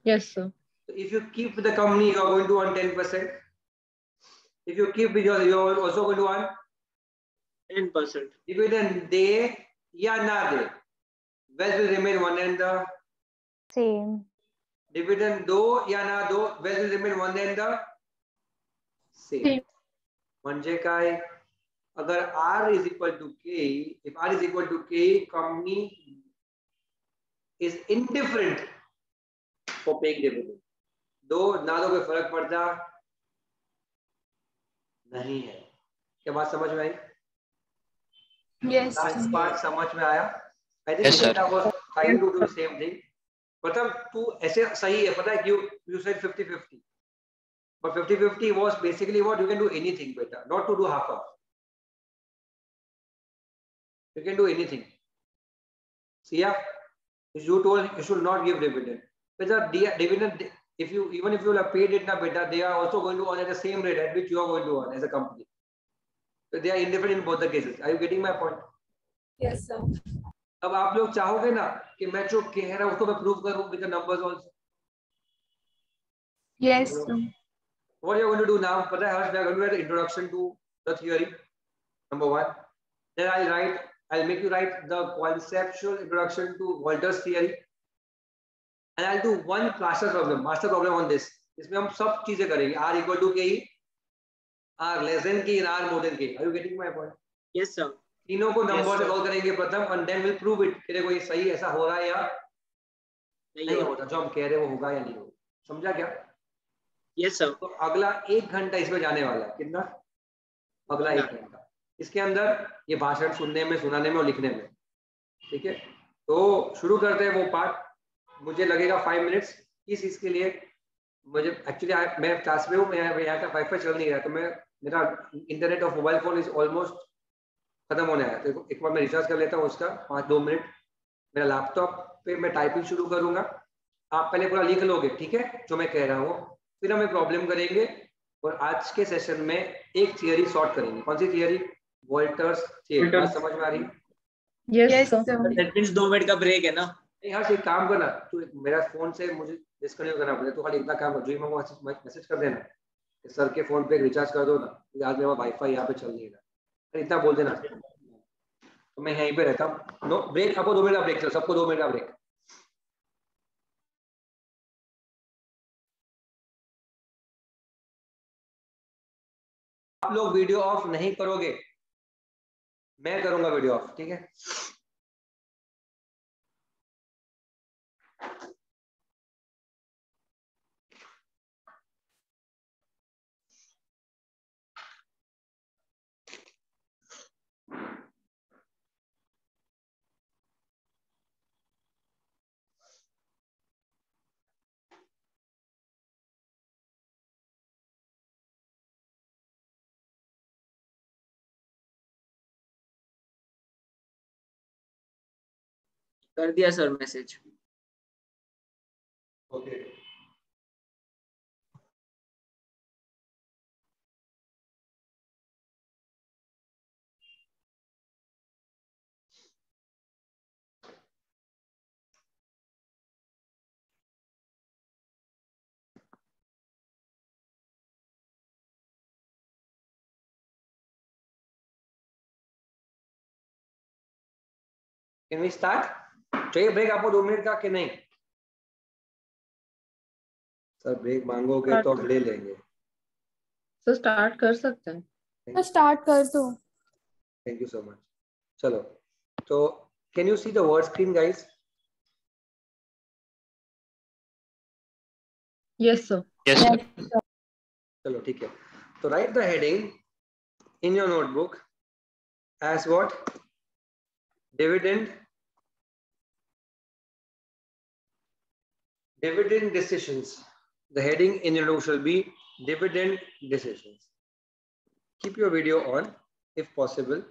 Yes sir. So if you keep the company, you are going to earn 10%. If you keep with yours, you are also going to earn 10%. dividend दे या ना दे, wealth will remain one and the Same. dividend दो या ना दो, wealth will remain one and the same. म्हणजे काय? अगर R is equal to K, if R is equal to K, company is indifferent for paying dividend. दो ना दो कोई फर्क पड़ता नहीं है. क्या बात समझ में आई? यस लास्ट पार्ट समझ में आया? I think Yes, sir. I was trying to do the same thing. मतलब तू ऐसे सही है, पता है क्यों? You said 50-50. But 50-50 was basically what you can do anything बेटा, not to do half. You can do anything. See, yeah, you told you should not give dividend. Because dividend, if you even if you have paid it now better, they are also going to earn at the same rate at which you are going to earn as a company. So they are indifferent in both the cases. Are you getting my point? Yes sir. अब आप लोग चाहोगे ना कि मैं जो कह रहा हूं उसको मैं प्रूव करूं with the numbers also. Yes sir. What you are going to do now? पता है हर्ष, we are going to write the introduction to the theory. Number 1. Then I'll make you write the conceptual introduction to Walter's theory. And I'll do one master problem on this. इसमें हम सब चीजें करेंगे. R equal to K, R less than K, and R more than K. Are you getting my point? Yes, sir. तीनों को number से sir. Solve करेंगे प्रथम, and then we'll prove it कि देखो ये सही ऐसा हो रहा है या नहीं हो रहा. जो हम कह रहे हैं वो होगा या नहीं होगा. समझा क्या? Yes, sir. तो अगला 1 घंटा इसमें जाने वाला है. कितना? अगला 1 घंटा. इसके अंदर ये भाषण सुनने में, सुनाने में और लिखने में. ठीक है, तो शुरू करते हैं वो पार्ट. मुझे लगेगा 5 मिनट्स. इस इसके लिए मुझे एक्चुअली मैं क्लास में हूँ, मैं यहाँ का वाईफाई चल नहीं रहा, तो मेरा इंटरनेट और मोबाइल फोन इज ऑलमोस्ट खत्म होने आया. तो एक बार मैं रिचार्ज कर लेता हूँ उसका 5-2 मिनट. मेरा लैपटॉप पे मैं टाइपिंग शुरू करूंगा. आप पहले पूरा लिख लोगे, ठीक है, जो मैं कह रहा हूँ. फिर हम एक प्रॉब्लम करेंगे और आज के सेशन में एक थियरी सॉर्ट करेंगे. कौन सी थियरी? Walter's theory. बात समझ में आ रही है? Yes sir. That means 2 minute का ब्रेक है ना? नहीं हर्ष, एक काम करना, तू मेरा फोन से मुझे डिस्कनेक्ट करना पड़ेगा. तो खाली इतना काम कर, जो मैं मैसेज कर देना कि सर के फोन पे रिचार्ज कर दो ना, आज मेरा वाईफाई यहाँ पे चल नहीं रहा. इतना बोल देना, तो मैं यहीं पे रहता हूँ. No break. आपको 2 मिनट का ब्रेक. चलो सबको 2 मिनट का ब्रेक. आप लोग वीडियो ऑफ नहीं करोगे, मैं करूंगा वीडियो ऑफ. ठीक है? कर दिया sir message. Okay. Can we start? चाहिए ब्रेक आपको 2 मिनट का कि नहीं? सर ब्रेक मांगोगे तो हम ले लेंगे। सर स्टार्ट कर सकते हैं। स्टार्ट कर दो। Thank you so much. चलो तो can you see the word screen guys? Yes sir. Yes, sir. चलो ठीक है, तो right the heading in your notebook as what? Dividend decisions. The heading in your note shall be dividend decisions. Keep your video on if possible.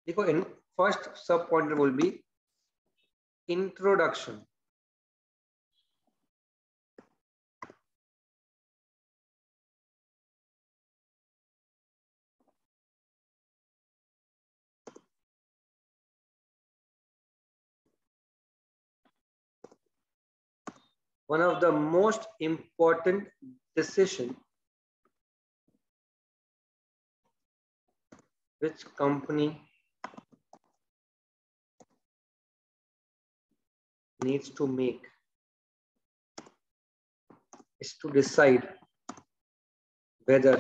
देखो, in first sub pointer will be introduction. One of the most important decision which company needs to make is to decide whether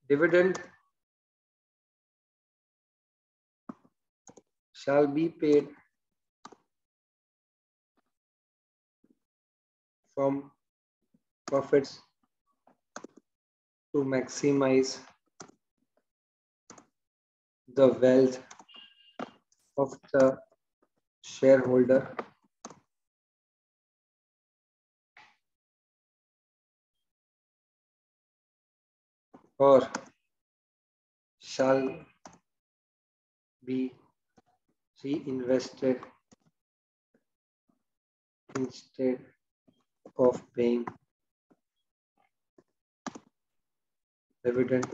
dividend shall be paid from profits to maximize the wealth of the shareholder or shall be reinvested instead of paying dividend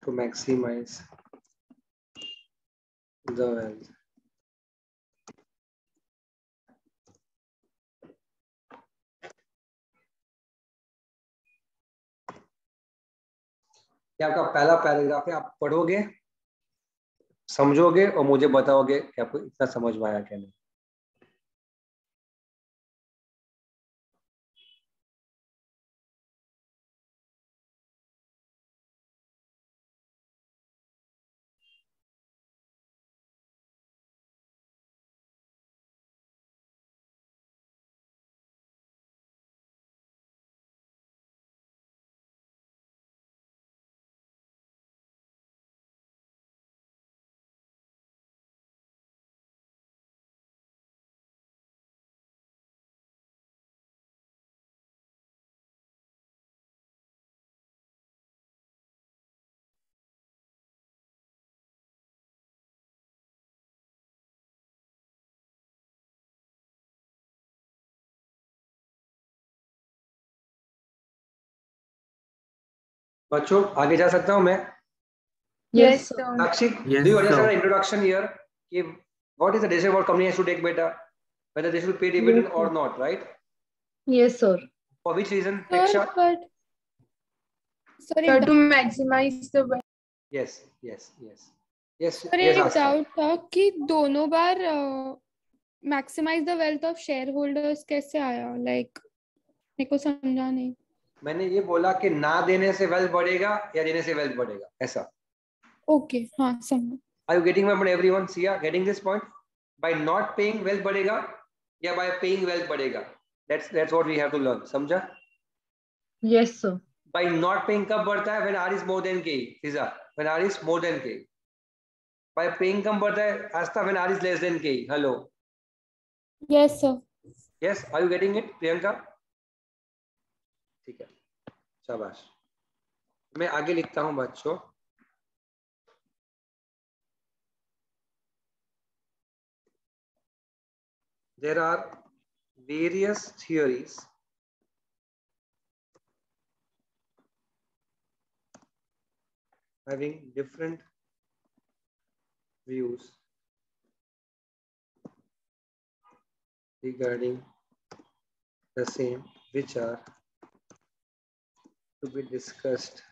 to maximize the wealth. ये आपका पहला paragraph है, आप पढ़ोगे, समझोगे और मुझे बताओगे कि आपको इतना समझ में आया क्या नहीं। बच्चों आगे जा सकता हूं मैं? Yes Sakshi, do you understand the introduction here? What is the decision what company has to take, beta? Whether they should pay dividend or not, right? Yes sir. For which reason, Diksha? Sir, to maximize the wealth. Yes, yes, yes. Yes, sir yes, एक Asta. Doubt था कि दोनों बार maximise the wealth of shareholders कैसे आया, like मेरे को समझा नहीं। मैंने ये बोला कि ना देने से वेल्थ बढ़ेगा या देने से वेल्थ बढ़ेगा, ऐसा। ओके, हाँ समझ। Are you getting my point, everyone? See, getting this point? By not paying, wealth बढ़ेगा या by paying, wealth बढ़ेगा? That's what we have to learn. समझा? Yes sir. By not paying कब बढ़ता है? When R is more than K. Fiza, when R is more than K. By paying कब बढ़ता है? Asta, when R is less than K. Hello. Yes sir. Yes, are you getting it, Priyanka? ठीक है, शाबाश। मैं आगे लिखता हूं बच्चों। There are various theories having different views regarding the same, which are to be discussed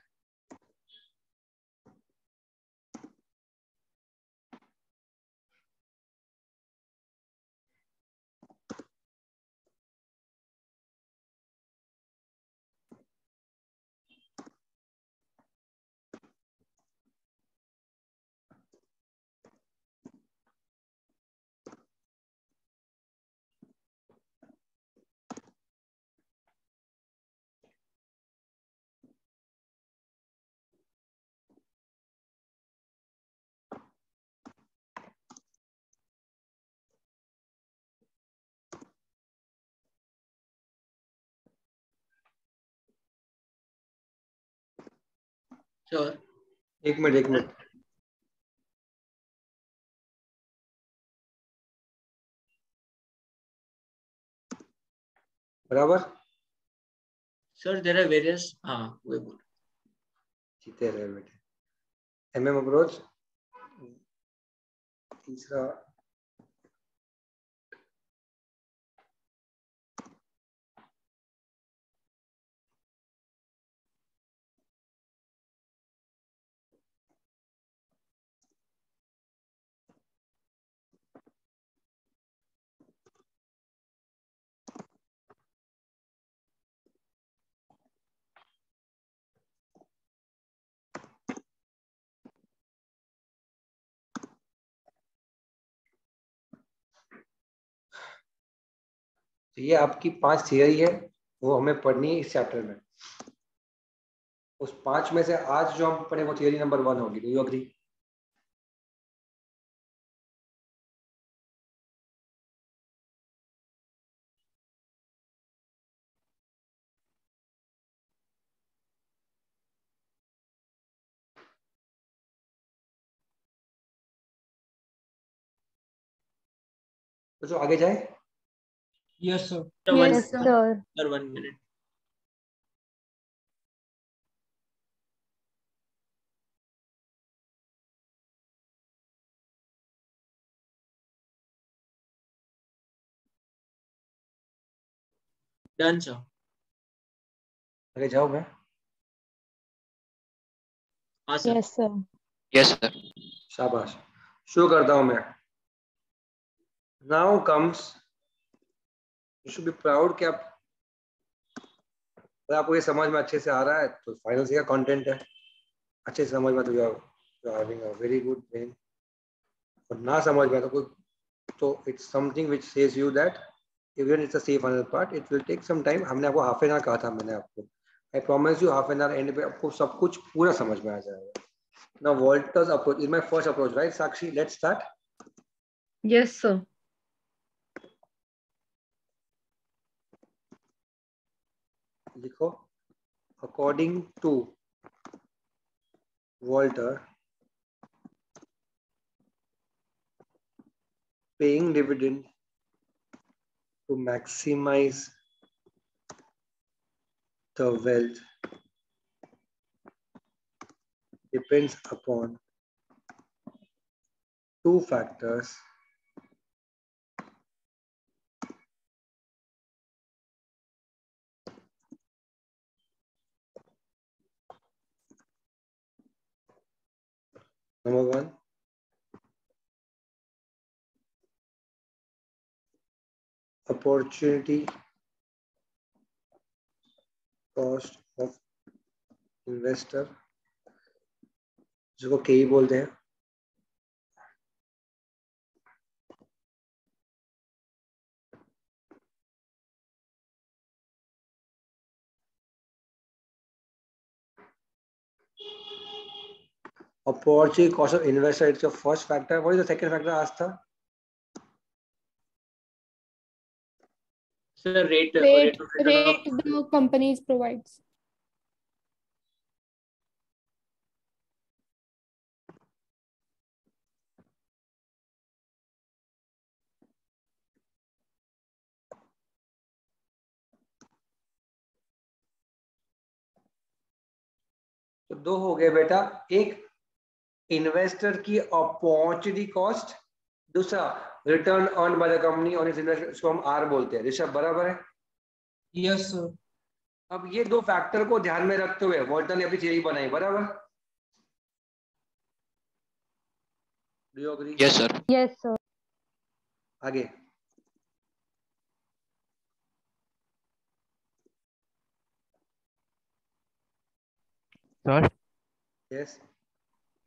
Sure. एक minute बराबर Sir, there are various. हाँ, वही बोल. जीते रहे बेटे MM अप्रोच तीसरा तो ये आपकी 5 थियरी है, वो हमें पढ़नी है इस चैप्टर में। उस 5 में से आज जो हम पढ़े वो थियरी नंबर 1 होगी। Do you agree? तो जो आगे जाए। Yes, sir. Yes, sir. Sir, 1 minute. Done, sir. आगे जाओ मैं। हाँ sir. Yes, sir. Yes, sir. शाबाश, शुरू करता हूं मैं। Now comes, you should be proud कि आप, अगर आपको ये समझ में अच्छे से आ रहा है तो फाइनल से का कंटेंट है, अच्छे से समझ में तो you are having a very good brain. और ना समझ में तो it's something which says you that even it's a safe final part, it will take some time. हमने आपको हाफ एन आवर कहा था, मैंने आपको, I promise you half an hour end पे आपको सब कुछ पूरा समझ में आ जाएगा। Now Walter's approach is my first approach, right Sakshi? Let's start. Yes, sir. लिखो, according to Walter, paying dividend to maximize the wealth depends upon two factors. Number 1, opportunity cost of investor, जिसको KE बोलते हैं। Opportunity cost of investor, it's your first factor. What is the second factor, Astha? Sir, rate of Rate return of the companies provides. So दो हो गए बेटा, एक investor की opportunity cost, दूसरा return earn by the company on it's investment, इसको हम are बोलते हैं। ऋषभ बराबर है? Yes sir. अब ये दो फैक्टर को ध्यान में रखते हुए वॉल्टर ने अपनी थ्योरी बनाई, बराबर? Do you agree? Yes sir. Yes sir. आगे सर यस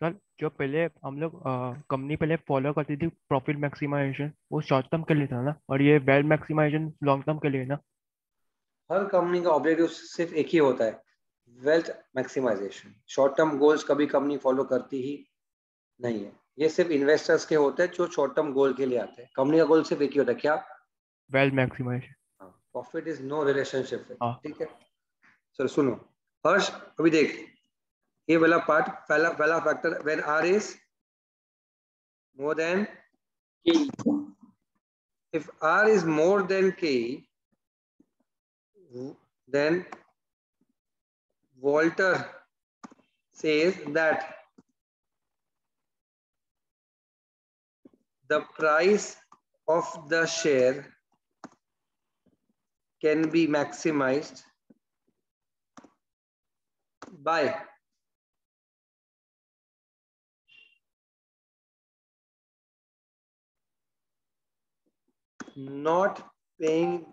सर, जो पहले हम लोग कंपनी पहले फॉलो करती थी प्रॉफिट मैक्सिमाइजेशन, वो शॉर्ट टर्म के लिए था ना, और ये वेल्थ मैक्सिमाइजेशन लॉन्ग टर्म के लिए ना। हर कंपनी का ऑब्जेक्टिव सिर्फ एक ही होता है, wealth maximization. Short term goals कभी कंपनी फॉलो करती ही नहीं है, ये सिर्फ इन्वेस्टर्स के होते हैं जो शॉर्ट टर्म गोल के लिए आते हैं। कंपनी का गोल सिर्फ एक ही होता है, क्या? Wealth maximization. Profit is no relationship with, हाँ। ठीक है? सर सुनो हर्ष, अभी देख ये वाला पार्ट, पहला पहला factor, when r is more than k, if r is more than k, then Walter says that the price of the share can be maximized by not paying,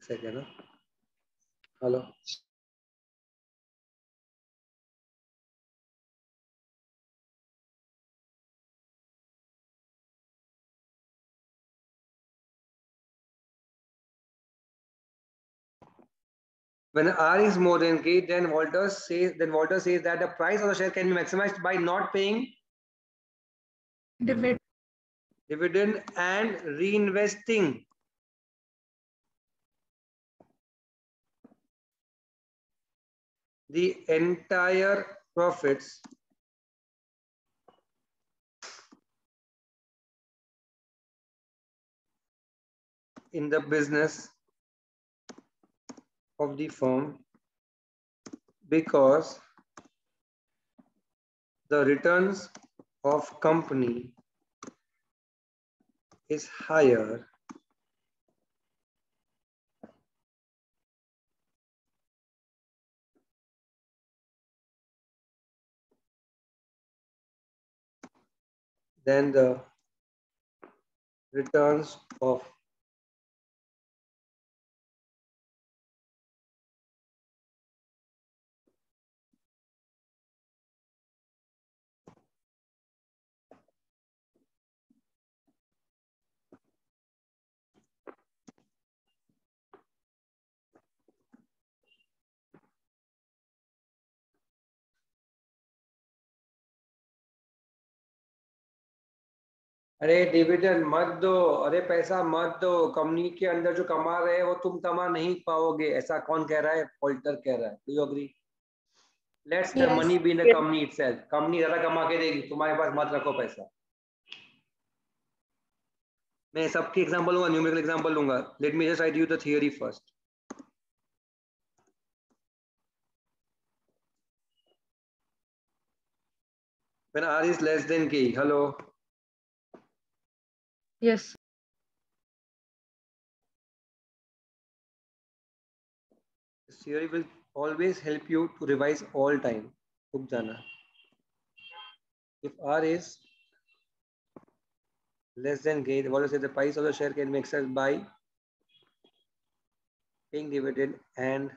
second, hello, when R is more than K, then Walter says that the price of the share can be maximized by not paying dividend and reinvesting the entire profits in the business of the firm, because the returns of company is higher than the returns of अरे dividend मत दो, अरे पैसा मत दो, company के अंदर जो कमा रहे हैं वो तुम कमा नहीं पाओगे, ऐसा कौन कह रहा है? पोल्टर कह रहा है। Do you agree? Let's the money be in the company itself, company ज्यादा कमा के देगी, तुम्हारे पास मत रखो पैसा। मैं सबकी एग्जांपल लूंगा, न्यूमेरिकल एग्जांपल लूंगा। Late me just right you the theory first. When R is less than K, hello. Yes. This theory will always help you to revise all time. रुक जाना। If R is less than K, what is the price of the share can be accessed by paying dividend and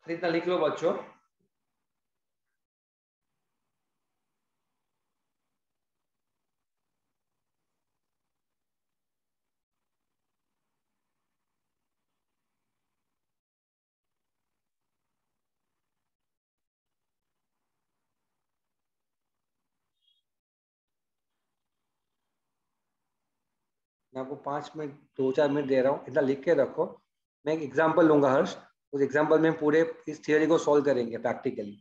इतना लिख लो बच्चों। मैं आपको 5 minute 2-4 minute दे रहा हूँ, इतना लिख के रखो। मैं एक एग्जांपल लूंगा हर्ष, उस एग्जांपल में पूरे इस थियरी को सॉल्व करेंगे प्रैक्टिकली।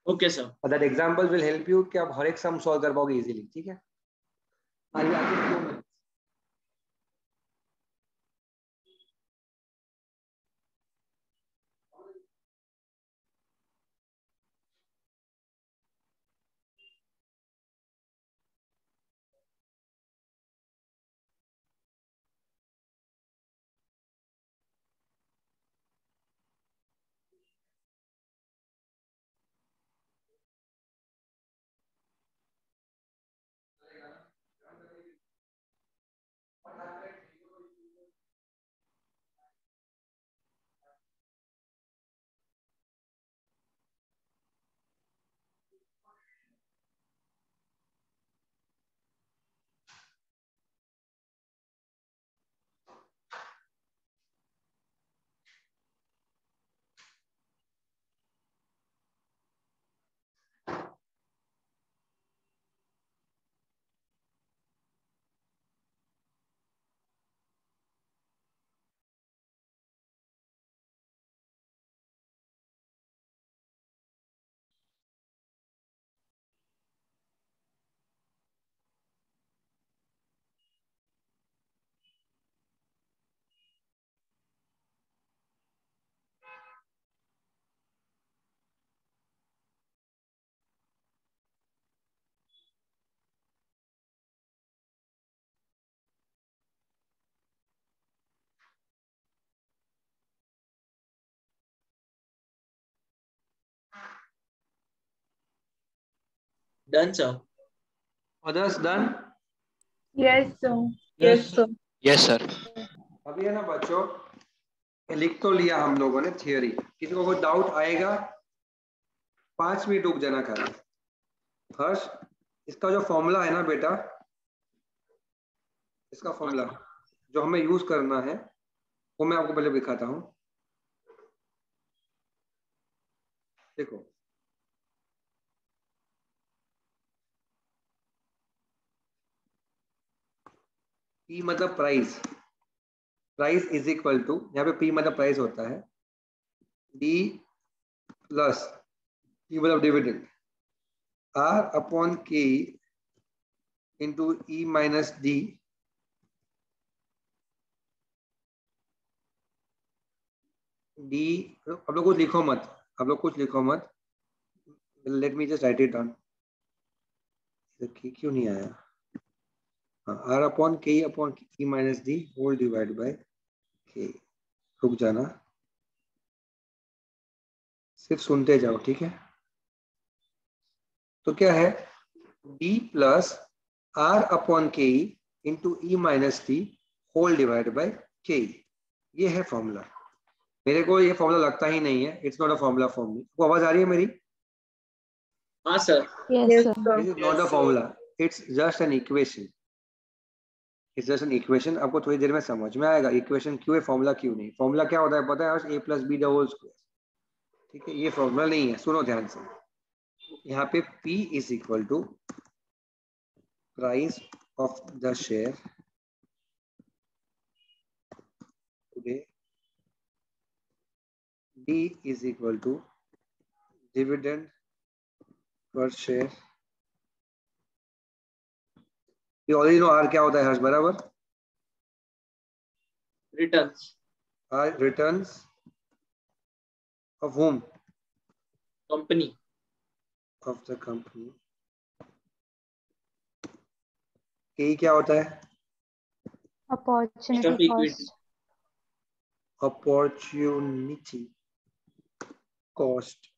Okay sir. और that example will help you कि आप हर एक सम सॉल्व कर पाओगे इजीली, ठीक है। Done sir. others done? Yes, sir. Yes, sir. Yes sir. अभी है ना बच्चों, लिख तो लिया हम लोगों ने थियोरी। किसी को कोई डाउट आएगा 5 मिनट रुक जाना खाली। हर्ष, इसका जो फॉर्मूला है ना बेटा, इसका फॉर्मूला जो हमें यूज करना है वो मैं आपको पहले दिखाता हूं। देखो, P मतलब price, price is equal to, यहाँ पे P मतलब प्राइस होता है, D प्लस P मतलब dividend, R upon K into E minus D D। आप लोग कुछ लिखो मत, आप लोग कुछ लिखो मत, let me just write it down. क्यों नहीं आया? R upon K upon E minus D whole divide by K। रुक जाना, सिर्फ सुनते जाओ, ठीक है। तो क्या है, D plus R upon K into E minus T whole divide by K, ये है फॉर्मूला। मेरे को ये फॉर्मूला लगता ही नहीं है, it's not a formula for me. आपको आवाज आ रही है मेरी? हाँ sir. Yes, sir. This is not a formula, it's just an equation. It's just an equation. आपको थोड़ी देर में समझ में आएगा इक्वेशन क्यों है, फॉर्मूला क्यों नहीं। फॉर्मूला क्या होता है पता है? A plus b the whole square, ठीक है। ये फॉर्मूला नहीं है, सुनो ध्यान से। यहाँ पे P is equal to price of the share today, D is equal to dividend per share। ये ऑलरेडी नो R क्या होता है हर्ष, बराबर? Returns. R returns of whom? Company. Of the company। K क्या होता है? Opportunity cost. Opportunity cost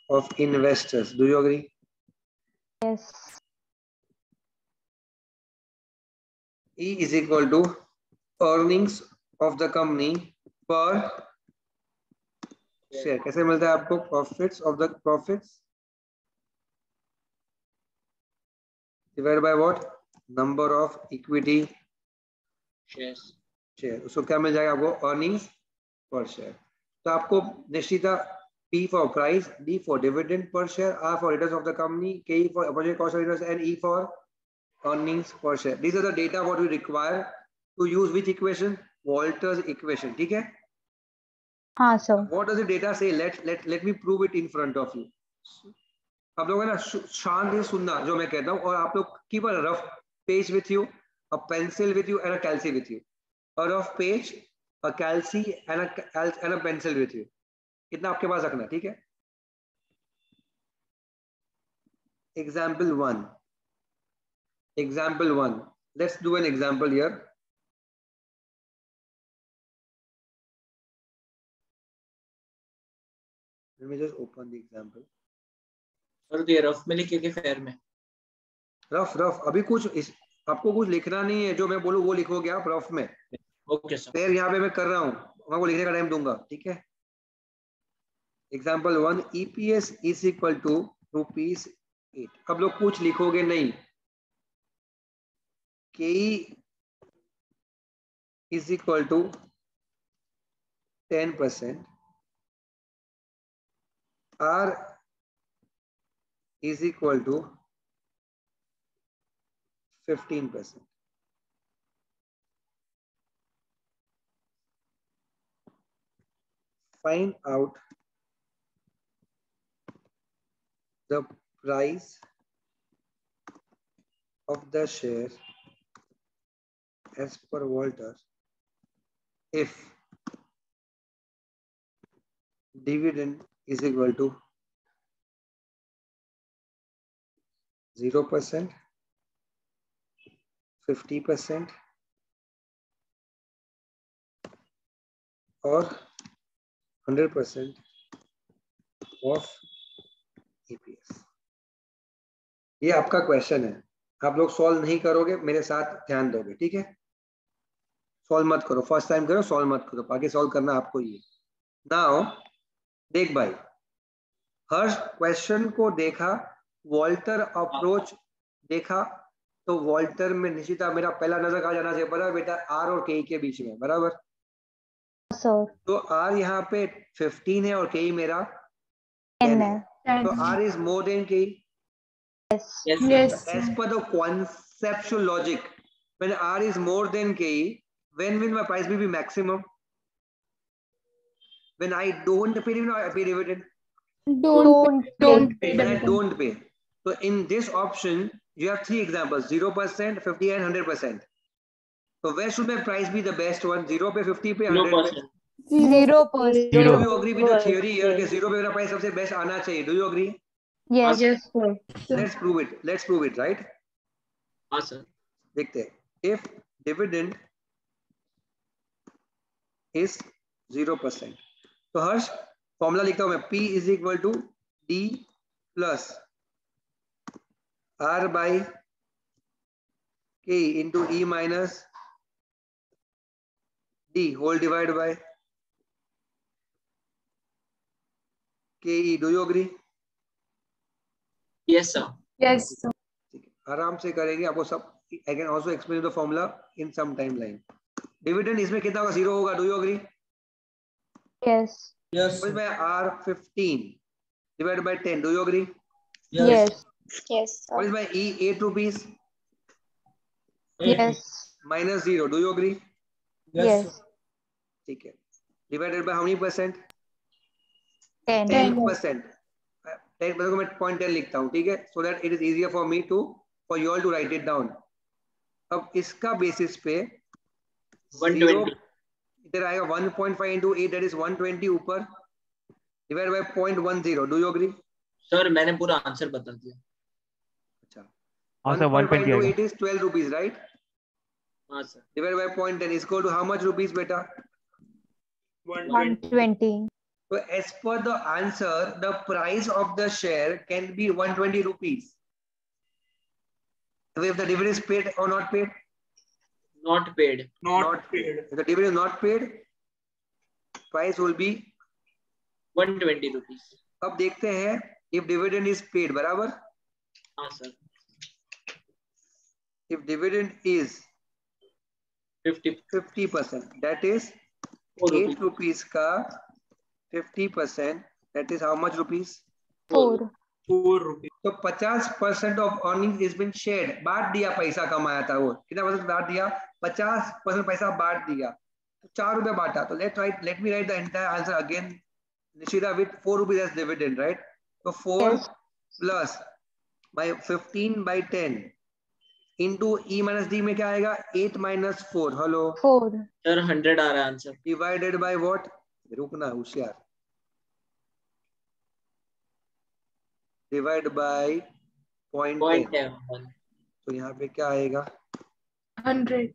of investors। Do you agree? Yes. E is equal to earnings of the company पर share. कैसे मिलता है आपको? Profits of the profits divide by what? Number of equity share. उसको क्या मिल जाएगा आपको? अर्निंग्स पर शेयर। तो आपको निश्चिता P for price, D for dividend per share, R for returns of the company, K for opportunity cost of interest, and E for earnings per share. These are the data what we require to use which equation? Walter's equation. ठीक है? हाँ sir. What does the data say? Let me prove it in front of you. आप लोग है ना शांत से सुनना जो मैं कहता हूँ, और आप लोग keep a rough page with you, a pencil with you, and a calci with you. A rough page, a calci, and a pencil with you. कितना आपके पास रखना, ठीक है? Example 1. Example 1. Let's do an example here. Let me just open the example. Sir ये rough में लिखिए कि fair में? रफ अभी कुछ आपको कुछ लिखना नहीं है, जो मैं बोलूँ वो लिखोगे आप रफ में। Okay sir. फेयर यहाँ पे मैं कर रहा हूँ, मैं वो लिखने का टाइम दूंगा, ठीक है? Example 1, EPS is equal to ₹8। अब लोग कुछ लिखोगे नहीं। KE is equal to 10%, R is equal to 15%. Find out the price of the share as per Walter if dividend is equal to 0%, 50%, or 100% of EPS। ये आपका question है, आप लोग सॉल्व नहीं करोगे, मेरे साथ ध्यान दोगे, ठीक है? सॉल्व मत करो, फर्स्ट टाइम करो, सॉल्व मत करो, आगे सॉल्व करना आपको ही है। नाउ देख भाई, हर्ष क्वेश्चन को देखा, वॉल्टर अप्रोच देखा, तो वॉल्टर में निश्चिता मेरा पहला नजर कहाँ जाना चाहिए? बराबर बेटा, आर और के के बीच में, बराबर सर। तो आर यहाँ पे 15 है और के मेरा 10 है। तो आर इज मोर देन के। Yes. As per the conceptual logic, when R is more than KE, when will my price be maximum? When I don't pay dividend or I pay dividend? Don't pay. When I don't pay. So in this option, you have three examples: 0%, 50, and 100%. So where should my price be the best one? 0 पे, 50 पे, 100 पे? 0%. Do you agree with the theory here कि 0 पे मेरा price सबसे best आना चाहिए? Do you agree? Yes. Let's prove it. Let's prove it, right? हाँ सर। देखते हैं। If dividend is 0%, तो हर्ष फॉर्मूला लिखता हूं मैं, P is equal to D plus R by K into E minus D whole divided by KE. Do you agree? Yes sir. Yes, sir. आराम से करेंगे, आपको सब I can also explain the formula in some timeline. Dividend इसमें कितना होगा? 0 होगा. Do you agree? Yes. Yes. By R15 divided by 10. Do you agree? Yes. Yes, What is sir. my E? 8 rupees Yes. minus 0. Do you agree? Yes. ठीक है. Divided by how many percent? 10. 10%. 10 को मैं 0.10 लिखता हूँ, ठीक है? So that it is easier for me to, for you all to write it down. अब इसका बेसिस पे 120 इधर आएगा 1.5 into 8, that is 120 ऊपर divided by 0.10. Do you agree? Sir मैंने पूरा आंसर बता दिया। अच्छा, हाँ सर 1.5 120 into आएगा। 8 is 12 rupees, right? हाँ sir. Divided by 0.10 is equal to how much rupees, beta? 120. So as per the answer, the price of the share can be 120 rupees. If the dividend is paid or not paid? Not paid. Not paid. If the dividend is not paid, price will be 120 rupees. अब देखते हैं if dividend is paid, बराबर? हाँ sir. If dividend is 50%, that is 8 rupees का 50%, that is how much rupees? 4. 4 rupees. तो 50% of earnings is been shared, बांट दिया, पैसा कमाया था वो कितना परसेंट बांट दिया? 50% पैसा बांट दिया, तो 4 रुपए बांटा. तो let me write the entire answer again, Nishida, with 4 rupees as dividend, right? So 4 plus by 15 by 10 into E minus D में क्या आएगा? 8 minus 4. हेलो 4. सर 100 आ रहा है आंसर. Divided by what? रुकना होशियार. Divide by 0.10. तो यहाँ पे क्या आएगा? 100.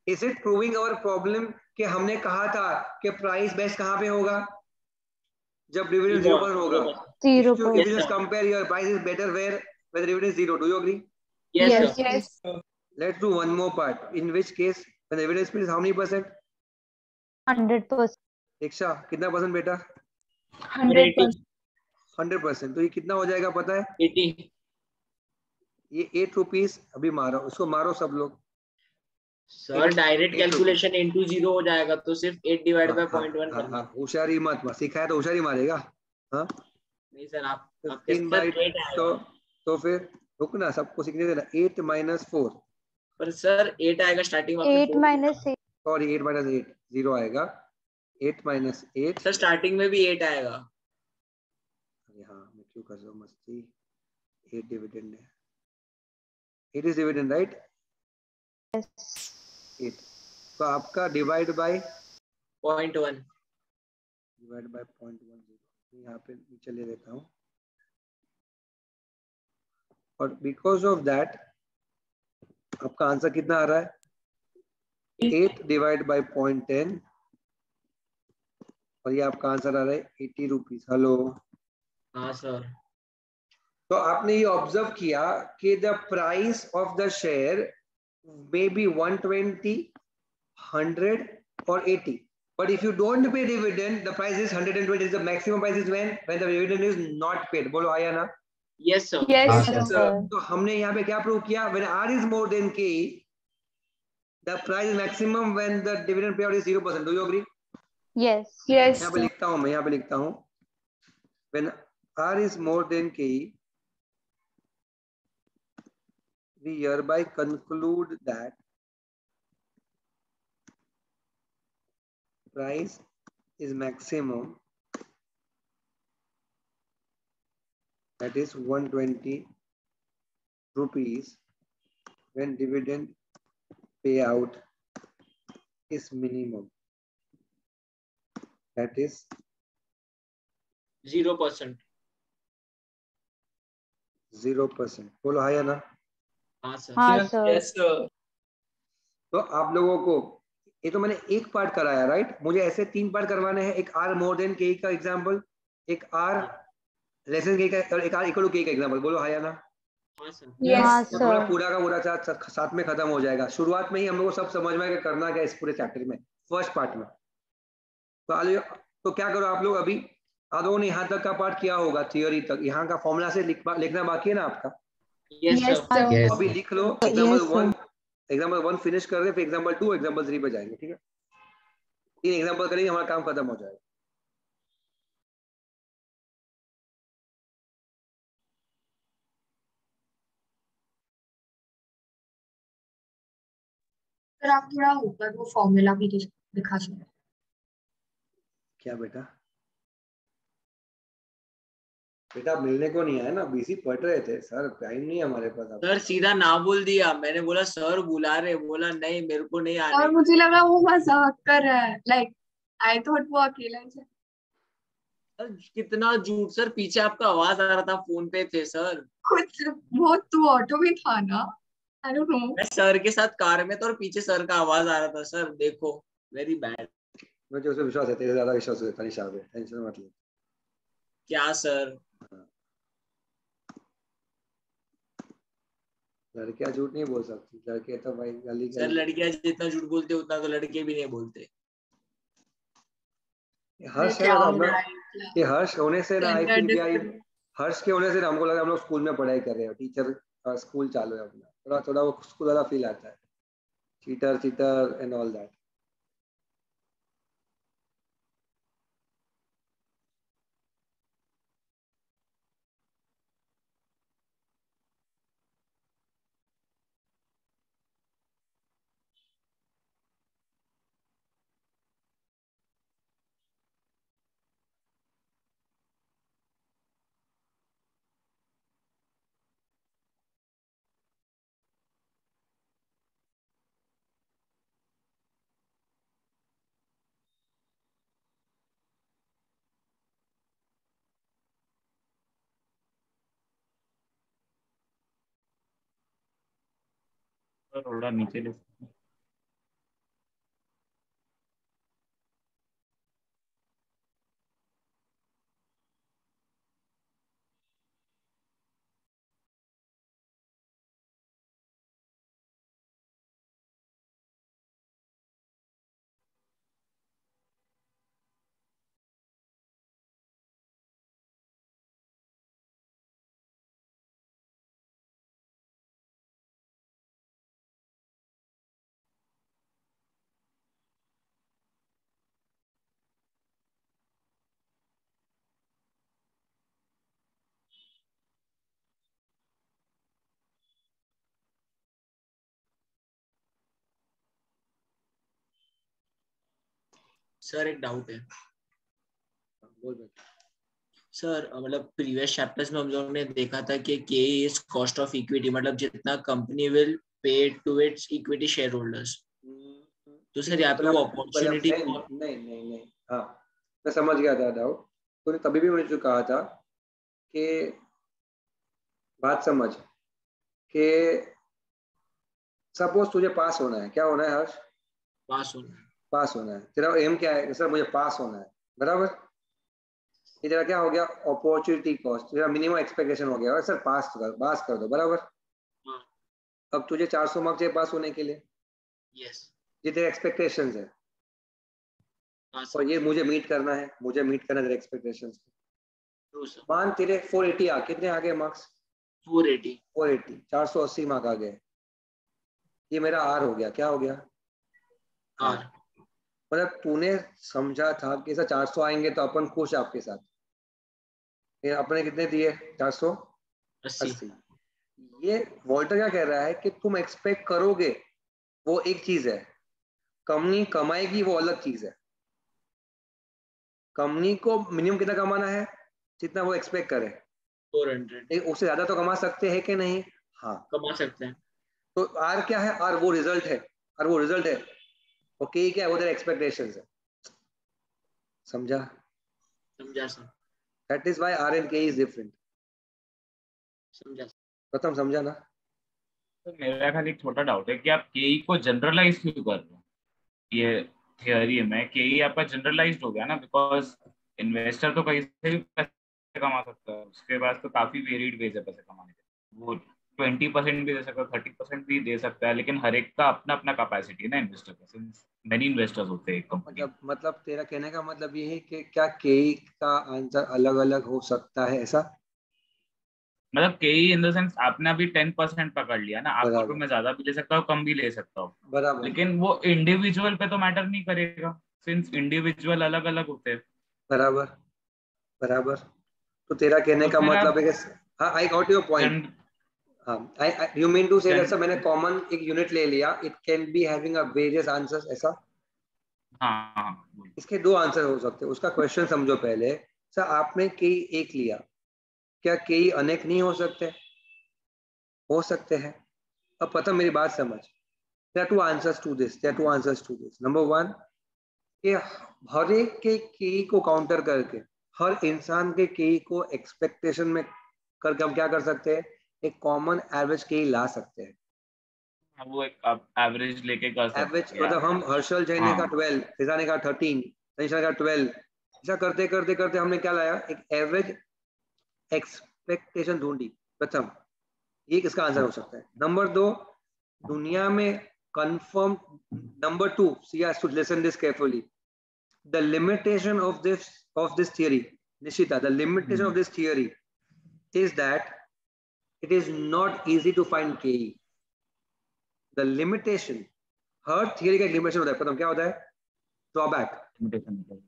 Is it proving our problem कि हमने कहा था कि प्राइस बेस्ट कहाँ पे होगा? जब डिविडेंड 0% होगा. 0%. If you just compare, your price is better where the dividend is 0. Do you agree? Yes. Yes. Let's do one more part. In which case, when the dividend is how many percent? 100%. दीक्षा कितना percent बेटा? 100%. 100%. तो ये कितना हो जाएगा पता है? 80. ये 8 रुपीज. अभी मारो उसको, मारो सब लोग. सर डायरेक्ट कैलकुलेशन into 0 हो जाएगा, तो सिर्फ 8 डिवाइड बाय 0.1 करना. होशियारी मत सिखाया तो होशियारी मारेगा. हाँ नहीं सर, आप 15 by तो फिर रुकना, सबको सीखने देना. 8 minus 4. पर सर 8 आएगा स्टार्टिंग में. 8 minus 8. सॉरी 8 minus 8 0 आएगा. 8 minus 8. सर स्टार्टिंग में भी 8 आएगा. अरे हाँ, मैं क्यों कर रहा हूँ मस्ती. 8 डिविडेंड है. 8 is dividend, right? Yes. 8. तो आपका डिवाइड बाय 0.1. Divide by 0.10. यहाँ पे नीचे ले लेता हूँ. और बिकॉज ऑफ दैट आपका आंसर कितना आ रहा है? 8 डिवाइड बाय 0.10. और ये आपका आंसर आ रहा है 80 रुपीज. हेलो. हाँ सर. तो आपने ये ऑब्जर्व किया कि the price of the share may be 120, 100 or 80. But if you don't pay dividend, the price is 120. The maximum price is when the dividend is not paid. बोलो आया ना? Yes sir. Yes sir. तो हमने यहाँ पे क्या prove किया? When R is more than K, the price is maximum when the dividend payout is 0%. Do you agree? Yes. Yes. यहाँ पे लिखता हूँ मैं, यहाँ पे लिखता हूँ. When R is more than K, we hereby conclude that price is maximum, that is 120 rupees, when dividend payout is minimum, that is 0%. 0%. बोलो हाँ या ना? हाँ सर. हाँ सर. Yes sir. तो आप लोगों को ये तो मैंने एक पार्ट कराया, राइट? मुझे ऐसे 3 पार्ट करवाने हैं. एक आर मोर देन के का एग्जांपल, एक आर लेस देन के का, और एक आर इक्वल टू के का एग्जांपल. बोलो हाँ या ना? हाँ सर. हाँ तो सर. पूरा का पूरा चार्ट साथ में खत्म हो जाएगा. शुरुआत में ही हम लोग को सब समझ में आएगा करना क्या इस पूरे चैप्टर में, फर्स्ट पार्ट में. तो क्या करो आप लोग, अभी आप लोगों ने यहाँ तक का पार्ट किया होगा, थियोरी तक. यहाँ का फॉर्मूला से लिखना बाकी है ना आपका? Yes sir. Yes. अभी लिख लो. एग्जाम्पल 1 फिनिश कर दे, फिर एग्जाम्पल 2, एग्जाम्पल 3 पे जाएंगे. ठीक है, 3 एग्जाम्पल करेंगे, हमारा काम खत्म हो जाएगा. सर आप थोड़ा ऊपर वो फॉर्मूला भी दिखा सकते. क्या बेटा? बेटा मिलने को नहीं आया ना, बीसी पढ़ रहे थे सर, टाइम नहीं है हमारे पास. सर सीधा ना बोल दिया. मैंने बोला सर बुला रहे, बोला नहीं मेरे को नहीं आने. और मुझे लगा वो मजाक कर रहा है. लाइक आई थॉट वो अकेला है. सर कितना झूठ सर, पीछे आपका आवाज आ रहा था, फोन पे थे सर. कुछ वो तू ऑटो में था ना? I don't know. मैं सर के साथ कार में था और पीछे सर का आवाज आ रहा था. सर देखो वेरी बैड. मुझे उसे विश्वास है, तेरे ज्यादा विश्वास होता नहीं शायद. टेंशन मत ले. क्या सर? लड़कियां झूठ नहीं बोल सकती. लड़के तो भाई गली सर लड़कियां जितना झूठ बोलते उतना तो लड़के भी नहीं बोलते. हर्ष है ना, हम लोग ये हर्ष होने से ना आई फील भी आई, हर्ष के होने से ना हमको लगा हम लोग स्कूल में पढ़ाई कर रहे हैं, टीचर स्कूल चालू है अपना, थोड़ा थोड़ा वो स्कूल वाला फील आता है, cheater cheater and all that. थोड़ा नीचे ले सकते हैं। सर एक डाउट है बोल बेटा। सर, मतलब प्रीवियस चैप्टर्स में हम लोगों ने देखा था कि के इज कॉस्ट ऑफ इक्विटी, मतलब जितना company will pay to its equity share holders. तो सर यहाँ पे वो अपॉर्चुनिटी नहीं, हाँ मैं समझ गया था डाउट। तूने तभी भी मुझे जो कहा था कि बात समझ कि सपोज तुझे पास होना है, क्या होना है हर्ष? पास होना है। तेरा एम क्या है? सर मुझे पास होना है, बराबर। ये तेरा क्या हो गया? अपॉर्चुनिटी कॉस्ट, तेरा मिनिमम एक्सपेक्टेशन हो गया सर पास कर दो, बराबर। अब तुझे 400 मार्क्स चाहिए पास होने के लिए। यस। ये तेरे एक्सपेक्टेशंस है और ये मुझे मीट करना है, तेरे एक्सपेक्टेशंस को। मान तेरे 480 कितने आ गए मार्क्स? 480 480 मार्क आ गए। ये मेरा आर हो गया। क्या हो गया? आर। मतलब तूने समझा था कि सर 400 आएंगे तो अपन खुश आपके साथ। फिर अपने कितने दिए? 480। ये वॉल्टर क्या कह रहा है कि तुम एक्सपेक्ट करोगे वो एक चीज है, कंपनी कमाएगी वो अलग चीज है। कंपनी को मिनिमम कितना कमाना है? जितना वो एक्सपेक्ट करे। 400। उससे ज्यादा तो कमा सकते हैं कि नहीं? हाँ कमा सकते हैं। तो आर क्या है? आर वो रिजल्ट है, ओके क्या है? वो तेरे एक्सपेक्टेशंस है। समझा sir. That is why R and K is different. Pratham समझा ना? तो मेरा खाली एक छोटा डाउट है कि आप केई को जनरलाइज क्यों कर रहे हो? ये थियरी में केई आपका जनरलाइज्ड हो गया ना, बिकॉज इन्वेस्टर तो कहीं से भी पैसे कमा सकता है, उसके पास तो काफी वेरिड वेज है पैसे कमाने के। वो 20% भी दे सकता है, 30% भी दे सकता है, लेकिन हर एक का अपना अपना कैपेसिटी है ना इन्वेस्टर का, सिंस मेनी इन्वेस्टर्स होते हैं कंपनी। मतलब तेरा कहने का मतलब ये है कि क्या केई का आंसर अलग अलग हो सकता है ऐसा? मतलब केई इन द सेंस आपने अभी 10% पकड़ लिया ना, आप बोल रहे हो मैं ज्यादा भी ले सकता हूँ कम भी ले सकता हूँ, बराबर। लेकिन वो इंडिविजुअल पे तो मैटर नहीं करेगा सिंस इंडिविजुअल अलग अलग होते हैं। बराबर। तो तेरा कहने का मतलब है कि हाँ आई गॉट योर पॉइंट। हाँ यू मीन टू से जैसा मैंने कॉमन एक यूनिट ले लिया, it can be having a various answers, ऐसा? हाँ। इसके दो आंसर हो सकते हैं। उसका क्वेश्चन समझो पहले। सर आपने कई एक लिया, क्या कई अनेक नहीं हो सकते? हो सकते हैं। अब पता मेरी बात समझ। There are two answers to this. Number one, कि हर एक के की को काउंटर करके, हर इंसान के की को एक्सपेक्टेशन में करके हम क्या कर सकते हैं? एक कॉमन एवरेज की ला सकते हैं। वो एक एवरेज लेके कर सकते हैं। एवरेज मतलब हम हर्षल जैन ने का 12, फिजा ने का 13, तनिषा का 12, ऐसा करते करते करते हमने क्या लाया? एक एवरेज एक्सपेक्टेशन ढूंढी। प्रथम ये किसका आंसर हो सकता है? नंबर दो, दुनिया में confirm. Number two, she has to listen this carefully, The limitation of this theory, Nishita, the limitation of this theory is that it is not easy to find KE. The limitation, her theory का एक limitation होता है. प्रथम क्या होता है? Drawback.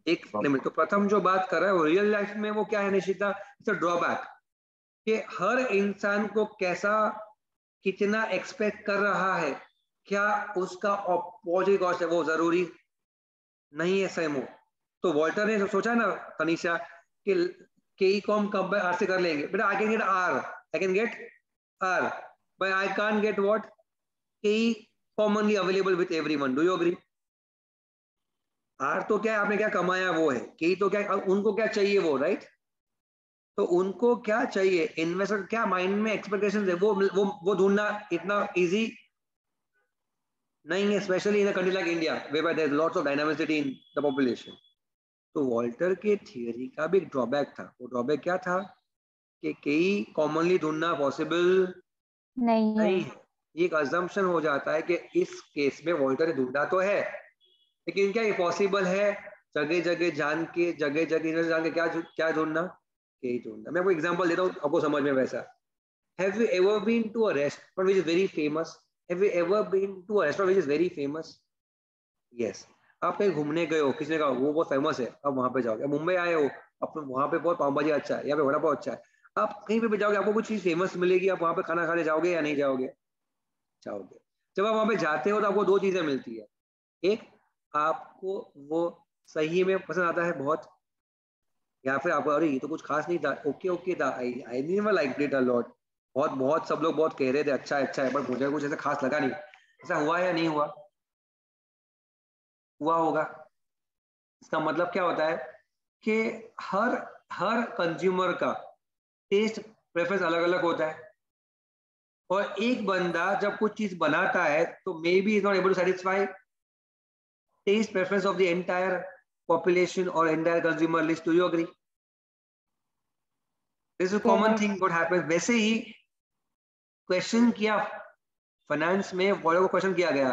एक limit. तो प्रथम जो बात कर रहा है वो रियल लाइफ में वो क्या है निशिता? It's a drawback. कि हर इंसान को कैसा कितना एक्सपेक्ट कर रहा है, क्या उसका अपोजिट कॉस्ट है वो जरूरी नहीं है सेम हो. तो वॉल्टर ने सोचा ना तनीषा कि के को हम कंपेयर आर से कर लेंगे. बेटा I can get r, I can get r, but I can't get what k commonly available with everyone. Do you agree? R तो क्या है, आपने क्या कमाया वो है. के तो क्या, उनको क्या चाहिए वो, राइट? तो उनको क्या चाहिए, इन्वेस्टर क्या माइंड में एक्सपेक्टेशंस है वो ढूंढना इतना इजी नहीं है, especially in a country like India where there is lots of dynamicity in the population. तो वॉल्टर के थियरी का भी एक ड्रॉबैक था. वो ड्रॉबैक क्या था कि कई कॉमनली ढूंढना पॉसिबल नहीं है. ये एक अजम्पशन हो जाता है कि इस केस में वॉल्टर ने ढूंढा तो है, लेकिन क्या ये पॉसिबल है जगह जगह जान के क्या ढूंढना, कई ढूंढना. मैं आपको एग्जांपल देता हूँ आपको समझ में. वैसा, have you ever been to a restaurant which is very famous? Have you ever been to a restaurant which is very famous? Yes. आप कहीं घूमने गए हो, किसी ने कहा वो बहुत फेमस है, आप वहां पे जाओगे. मुंबई आए हो, आप वहां पे बहुत पाव भाजी अच्छा है, यहाँ पे वड़ा पाव अच्छा है. आप कहीं पे भी जाओगे आपको कुछ चीज फेमस मिलेगी, आप वहां पे खाना खाने जाओगे या नहीं जाओगे? जाओगे. जब आप वहां पे जाते हो तो आपको दो चीजें मिलती है. एक, आपको वो सही में पसंद आता है बहुत, या फिर आपको अरे ये तो कुछ खास नहीं था, ओके था, I never liked it a lot. बहुत सब लोग बहुत कह रहे थे अच्छा है, पर मुझे कुछ ऐसा खास लगा नहीं. ऐसा हुआ या नहीं हुआ? हुआ होगा. इसका मतलब क्या होता है कि हर कंज्यूमर का टेस्ट प्रेफरेंस अलग अलग होता है, और एक बंदा जब कुछ चीज बनाता है तो maybe is not able to satisfy taste preference of the entire population और entire consumer list. Do you agree? This is common thing what happens. वैसे ही क्वेश्चन किया फाइनेंस में, वॉल्टर को क्वेश्चन किया गया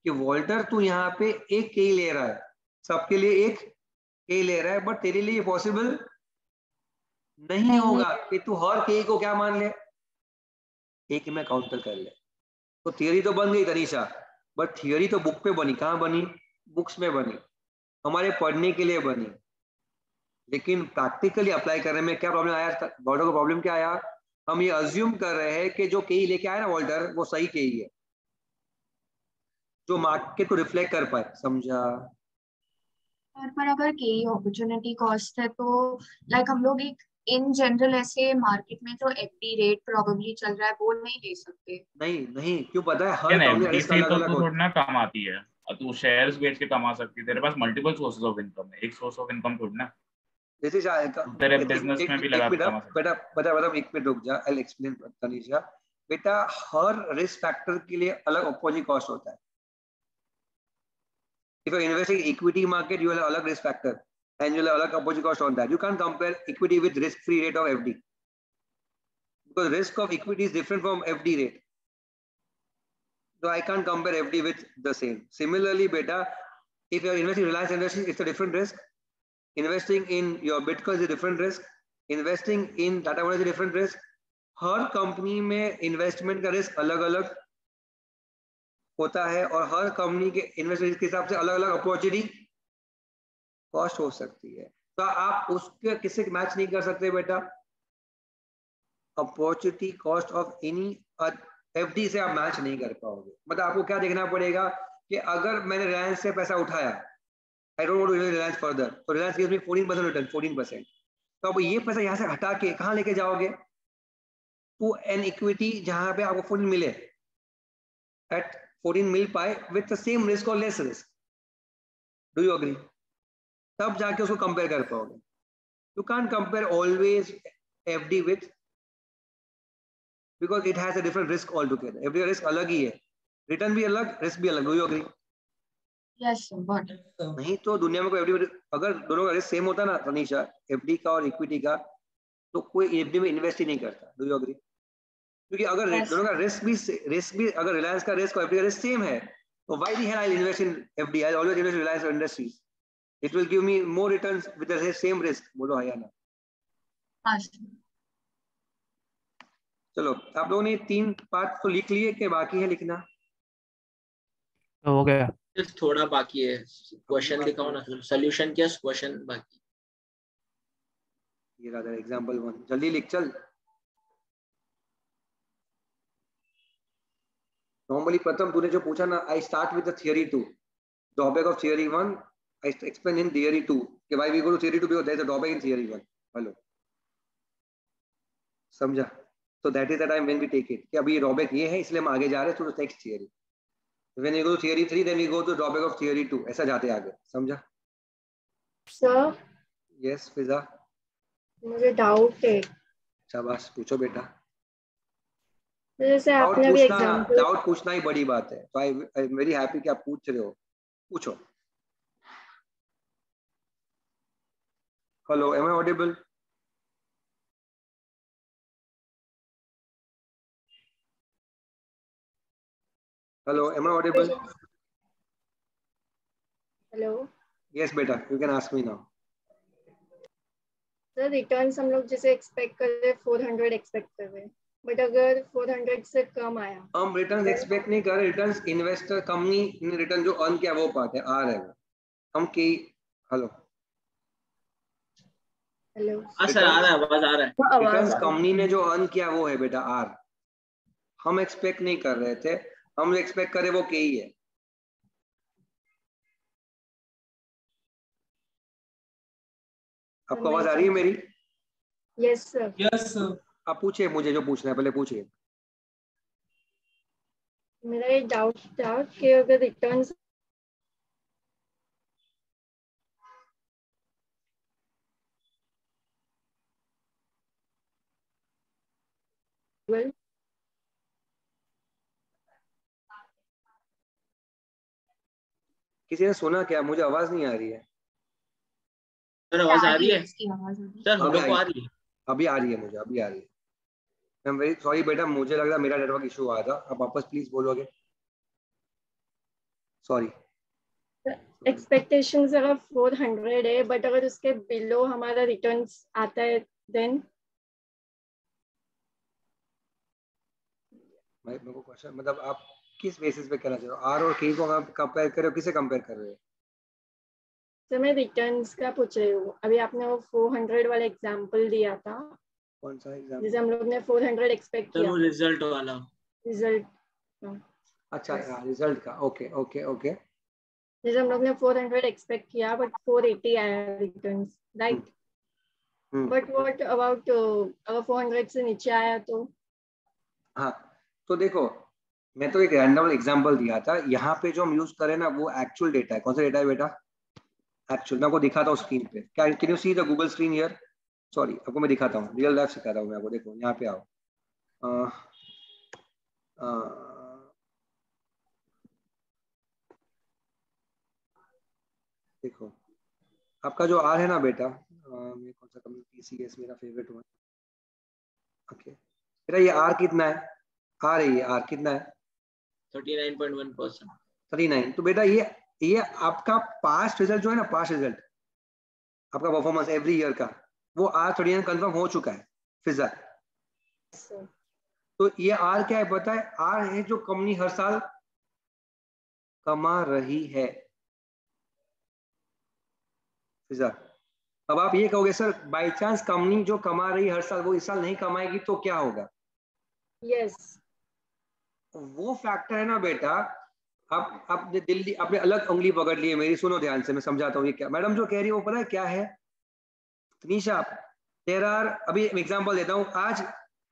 कि वॉल्टर तू यहाँ पे एक के ले रहा है, सबके लिए एक के ले रहा है, बट तेरे लिए पॉसिबल नहीं होगा कि तू हर के को क्या मान ले, एक में काउंटर कर ले. तो थियरी तो बन गई तनीषा, बट थियरी तो बुक पे बनी. कहाँ बनी? बुक्स में बनी, हमारे पढ़ने के लिए बनी. लेकिन प्रैक्टिकली अप्लाई करने में क्या प्रॉब्लम आया? वॉल्टर को प्रॉब्लम क्या आया? हम ये अज्यूम कर रहे हैं कि जो केई लेके आया ना वॉल्टर, वो सही केई है जो मार्केट को रिफ्लेक्ट कर पाए. समझा? पर अगर केई अपॉर्चुनिटी कॉस्ट है तो लाइक हम लोग एक इन जनरल ऐसे मार्केट में जो एफडी रेट प्रोबेबली चल रहा है वो नहीं ले सकते. नहीं क्यों पता है? हर कंपनी से तो थोड़ा ना कम आती है, तू शेयर्स बेच के कमा सकती है. तेरे पास मल्टीपल सोर्सेज ऑफ इनकम है, एक सोर्स ऑफ इनकम थोड़ी ना. This is तेरे बिजनेस में भी लगा बेटा एक मिनट रुक जा. I'll explain Tanisha. बेटा हर रिस्क फैक्टर के लिए अलग अपोजिट कॉस्ट होता है. If you're investing in equity market, you will have अलग risk factor and you will have अलग opposite cost on that. You can't compare equity with risk-free rate of FD because risk of equity is different from FD rate. So I can't compare FD with the same. Similarly, beta, if you're investing in Reliance Industries, it's a different risk. Investing in your Bitcoin is a different risk. Investing in Tata Motors is a different risk. Her company में investment का risk अलग अलग होता है और हर company के investment के हिसाब से अलग अलग अपॉर्चुनिटी कॉस्ट हो सकती है. तो आप उसके किससे मैच नहीं कर सकते बेटा. Opportunity cost of any FD से आप मैच नहीं कर पाओगे. मतलब आपको क्या देखना पड़ेगा कि अगर मैंने रिलायंस से पैसा उठाया, I don't want to invest Reliance further, तो रिलायंस गिव्स मी 14% रिटर्न, 14%. तो अब ये पैसा यहाँ से हटा के कहाँ लेके जाओगे? टू एन इक्विटी जहां पे आपको 14 मिले, एट 14 मिल पाए विथ द सेम रिस्क और less risk. Do you agree? तब जाके उसको कंपेयर कर पाओगे. You can't compare always FD with, because it has a different risk all together. FD का रिस्क अलग ही है, रिटर्न भी अलग, रिस्क भी अलग. Do you agree? Yes but नहीं तो दुनिया में कोई एफडी, अगर दोनों का रिस्क सेम होता ना तनीषा, एफडी का और इक्विटी का, तो कोई एफडी में इन्वेस्ट ही नहीं करता. Do you agree? क्योंकि अगर दोनों का रिस्क भी अगर रिलायंस का रिस्क और एफडी का रिस्क सेम है, तो why the hell I invest in FD? I always invest in Reliance industries. It will give me more returns with the same risk. बोलो हाँ या ना? हाँ चलो आप लोगों ने 3 पार्ट तो लिख लिए कि बाकी है लिखना? हो गया। थोड़ा बाकी है, क्वेश्चन दिखाओ ना, सॉल्यूशन क्या, क्वेश्चन बाकी। ये रहा एग्जांपल 1, जल्दी लिख चल। नॉर्मली प्रथम तूने जो पूछा ना, I start with the theory 2, drawback of theory 1, I explain in theory 2 कि why we go to theory 2 because there is a drawback in theory 1। Hello समझा? So that is the time when we take it कि अभी drawback ये है इसलिए हम आगे जा रहे हैं to the next theory. When we go to theory 3 then we go to drawback of theory 2, ऐसा जाते आगे। समझा? सर Yes फिजा, मुझे डाउट है। शाबाश पूछो बेटा। जैसे आपने अभी एग्जांपल, डाउट पूछना ही बड़ी बात है, तो आई एम वेरी हैप्पी कि आप पूछ रहे हो, पूछो। Hello, am I audible? Hello, am I audible? Hello yes बेटा, you can ask me now. Sir returns हम लोग जैसे एक्सपेक्ट कर रहे 400 एक्सपेक्ट कर रहे हैं, बट अगर 400 से कम आया, हम रिटर्न्स एक्सपेक्ट नहीं कर रहे, रिटर्न्स इन्वेस्टर कंपनी ने रिटर्न जो अर्न किया वो पाते हैं, आ रहे हैं हम की। हेलो हेलो सर आ रहा है, आवाज आ रहा है। रिटर्न्स कंपनी ने जो अर्न किया वो है बेटा आर, हम एक्सपेक्ट नहीं कर रहे थे, हम एक्सपेक्ट करे वो के ही है। आपको आवाज आ रही है मेरी? Yes sir. Yes sir. आप पूछिए मुझे जो पूछना है, पहले पूछिए। मेरा एक डाउट था कि अगर रिटर्न्स किसी ने सुना क्या? मुझे आवाज नहीं आ रही है। सर आवाज आ रही है? सर हम लोग को आ रही है। अभी आ रही है मुझे, अभी आ रही है। आई एम वेरी सॉरी बेटा, मुझे लग रहा मेरा नेटवर्क इशू आया था, आप वापस प्लीज बोलोगे? सॉरी। एक्सपेक्टेशंस अगर 400 है बट अगर उसके बिलो हमारा रिटर्न्स आता है देन मेरे को क्वेश्चन मतलब आप किस बेसिस पे कहना चाह रहे हो? आर और के को आप कंपेयर कर रहे हो, किसे कंपेयर कर रहे हो? तो मैं रिटर्न्स का पूछ रही हूँ। अभी आपने वो 400 वाला एग्जांपल दिया था, कौन सा एग्जांपल? जैसे हम लोग ने 400 एक्सपेक्ट किया, रिजल्ट वाला रिजल्ट। अच्छा रिजल्ट का, ओके ओके ओके। जैसे हम लोग ने 400 एक्सपेक्ट किया बट 480 आया returns, right? But what about अगर 400 से नीचे आया तो? हाँ तो देखो, मैं तो एक रैंडम एग्जांपल दिया था, यहाँ पे जो हम यूज करें ना वो एक्चुअल डेटा है। कौन सा डेटा है बेटा? एक्चुअल। मैं आपको दिखाता हूँ स्क्रीन पे, क्या can you see the Google screen here? Sorry, आपको मैं दिखाता हूँ, रियल लाइफ सिखाता हूँ मैं आपको। देखो यहाँ पे आओ, देखो आपका जो आर है ना बेटा, मैं कौन सा कंपनी, टीसीएस मेरा फेवरेट हुआ। ओके बेटा ये आर कितना है? आर है ये, आर कितना है? 39.1%। 39। तो बेटा ये आपका पास्ट रिजल्ट जो है ना, पास्ट रिजल्ट आपका परफॉर्मेंस एवरी ईयर का, वो आर 39 कंफर्म हो चुका है फिजा। तो ये आर क्या है पता है? आर है जो कंपनी हर साल कमा रही है फिजा। अब आप ये कहोगे सर बाय चांस कंपनी जो कमा रही है हर साल वो इस साल नहीं कमाएगी तो क्या होगा? यस वो फैक्टर है ना बेटा। आप आपने दिल्ली आपने अलग उंगली पकड़ ली है मेरी, सुनो ध्यान से, मैं समझाता हूँ ये क्या मैडम जो कह रही है वो पता है क्या है? तनीषा तेरा अभी एग्जांपल देता हूँ,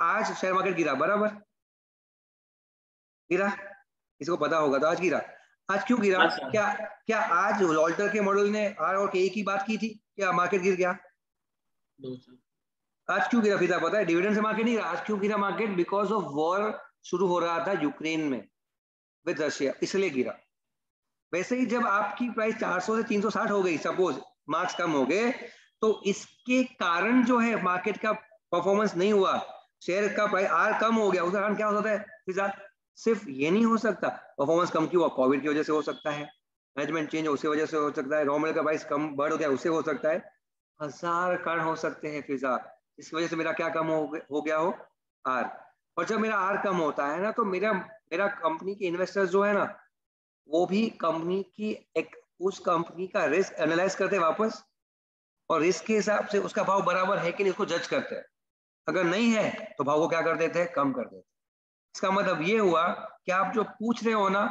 आज शेयर मार्केट गिरा, बराबर गिरा, इसको पता होगा तो आज गिरा। आज क्यों गिरा? क्या आज लॉल्टर के मॉडल ने आर और के की बात की थी क्या मार्केट गिर गया? आज क्यों गिरा फिर पता है? डिविडेंड से मार्केट नहीं गिरा। आज क्यों गिरा मार्केट? बिकॉज ऑफ वॉर शुरू हो रहा था यूक्रेन में विद रशिया, इसलिए गिरा। वैसे ही जब आपकी प्राइस 400 से 360 हो गई, सपोज मार्क्स कम हो गए, तो इसके कारण जो है मार्केट का परफॉर्मेंस नहीं हुआ, शेयर का प्राइस आर कम हो गया, उसका कारण क्या हो सकता है? सिर्फ ये नहीं हो सकता, परफॉर्मेंस कम क्यों हुआ? कोविड की वजह से हो सकता है, मैनेजमेंट चेंज उसकी वजह से हो सकता है, रॉ मटेरियल का प्राइस कम बढ़ गया उससे हो सकता है, 1000 कारण हो सकते हैं फिजा। इसकी वजह से मेरा क्या कम हो गया हो, आर। और जब मेरा आर कम होता है ना तो मेरा कंपनी के इन्वेस्टर्स जो है ना वो भी कंपनी की उस कंपनी का रिस्क एनालाइज करते हैं वापस, और रिस्क के हिसाब से उसका भाव बराबर है कि नहीं उसको जज करते हैं। अगर नहीं है तो भाव को क्या कर देते हैं, कम कर देते हैं। इसका मतलब ये हुआ कि आप जो पूछ रहे हो ना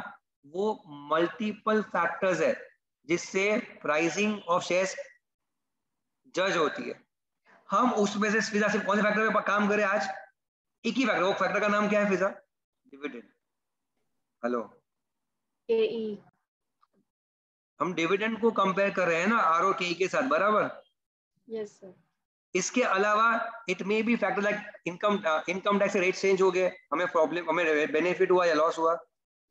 वो मल्टीपल फैक्टर्स है जिससे प्राइसिंग ऑफ शेयर्स जज होती है। हम उसमें से फिजा सिर्फ कौन से फैक्टर पे काम करें आज, एक ही फैक्टर, वो फैक्टर का नाम क्या है फिजा, डिविडेंड। हेलो, हम डिविडेंड को कंपेयर कर रहे हैं ना आर और के के साथ, बराबर? Yes sir. इसके अलावा it may be factor like income tax rate change हो गए, हमें प्रॉब्लम, हमें बेनिफिट हुआ या लॉस हुआ,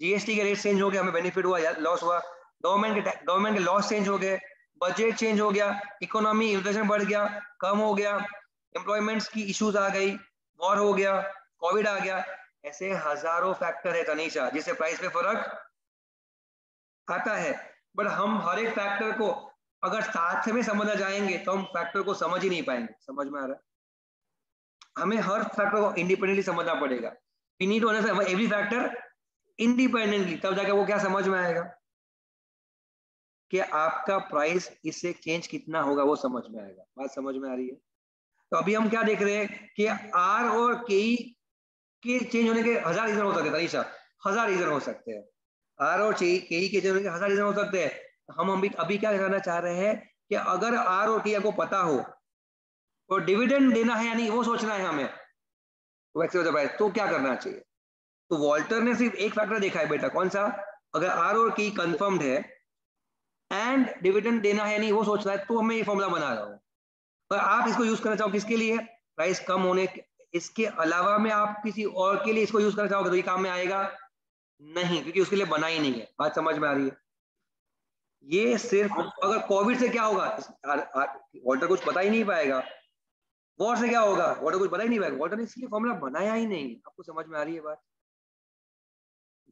जीएसटी के रेट चेंज हो गए, हमें बेनिफिट हुआ या लॉस हुआ, गवर्नमेंट के लॉस चेंज हो गए, बजट चेंज हो गया, इकोनॉमी इन्फ्लेशन बढ़ गया, कम हो गया, एम्प्लॉयमेंट्स की इश्यूज आ गई, वॉर हो गया, कोविड आ गया, ऐसे हजारों फैक्टर है तनीषा जिससे प्राइस पे फर्क आता है। बट हम हर एक फैक्टर को अगर साथ में समझना जाएंगे तो हम फैक्टर को समझ ही नहीं पाएंगे। समझ में आ रहा है? हमें हर फैक्टर को इंडिपेंडेंटली समझना पड़ेगा। We need to understand every factor independently, तब जाकर वो क्या समझ में आएगा कि आपका प्राइस इससे चेंज कितना होगा, वो समझ में आएगा। बात समझ में आ रही है? तो अभी हम क्या देख रहे हैं कि आर और के चेंज होने के 1000 रीजन हो सकते हैं तनीषा, 1000 रीजन हो सकते हैं। आर और के चेंज होने के 1000 रीजन हो सकते हैं। हम अभी क्या करना चाह रहे हैं कि अगर आर और के को पता हो तो डिविडेंड देना है या नहीं वो सोचना है हमें, तो क्या करना चाहिए? तो वॉल्टर ने सिर्फ एक फैक्टर देखा है बेटा, कौन सा? अगर आर और के कंफर्म्ड है एंड डिविडेंड देना है नहीं वो सोचना है, तो मैं ये फॉर्मूला बना रहा हूँ। पर आप इसको यूज करना चाहो किसके लिए? प्राइस कम होने, इसके अलावा में आप किसी और के लिए इसको यूज करना चाहोगे तो ये काम में आएगा नहीं, क्योंकि उसके लिए बना ही नहीं है। बात समझ में आ रही है? ये सिर्फ अगर कोविड से क्या होगा, वॉल्टर कुछ बता ही नहीं पाएगा। वॉर से क्या होगा, वॉल्टर कुछ बता ही नहीं पाएगा। वॉल्टर ने इसलिए फॉर्मूला बनाया ही नहीं। आपको समझ में आ रही है बात?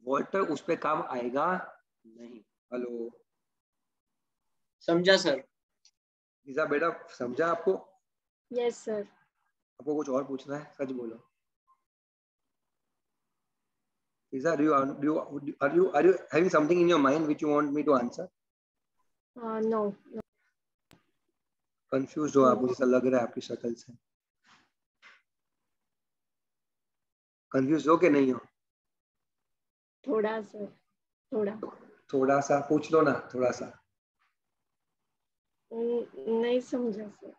वॉल्टर उस पर काम आएगा नहीं। हेलो, समझा सर? बेटा समझा आपको? Yes sir. आपको कुछ और पूछना है? सच बोलो। Are you having something in your mind which you want me to answer? No. Confused हो आप, मुझे ऐसा लग रहा है आपकी शक्ल से। Confused हो कि नहीं हो? थोड़ा सर, थोड़ा सा पूछ लो ना, थोड़ा सा। नहीं समझा सर।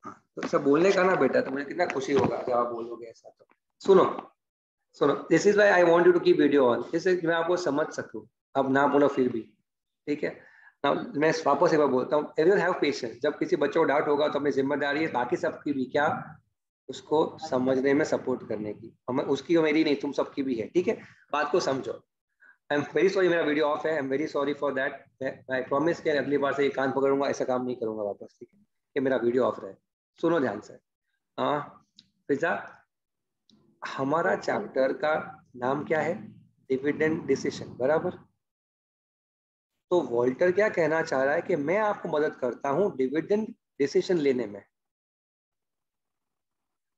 हाँ, तो ऐसा बोलने का ना बेटा, तो मुझे कितना खुशी होगा जब आप बोलोगे ऐसा। तो सुनो, this is why I want you to keep video on, इससे मैं आपको समझ सकूं। अब ना बोलो फिर भी, ठीक है? मैं वापस एक बार बोलता हूँ, एवरीवन हैव पेशेंस। जब किसी बच्चे को डाउट होगा तो अपनी जिम्मेदारी है बाकी सबकी भी क्या, उसको समझने में सपोर्ट करने की। हमें उसकी और मेरी नहीं, तुम सबकी भी है, ठीक है? बात को समझो। आई एम वेरी सॉरी, मेरा वीडियो ऑफ है। I am very sorry for that. I promise कि अगली बार से ये कान पकड़ूंगा, ऐसा काम नहीं करूंगा वापस, ठीक है? कि मेरा वीडियो ऑफ रहे। सुनो ध्यान से। फिजा, हमारा चैप्टर का नाम क्या है? डिविडेंड डिसीजन, बराबर? तो वॉल्टर क्या कहना चाह रहा है कि मैं आपको मदद करता हूं डिविडेंड डिसीजन लेने में।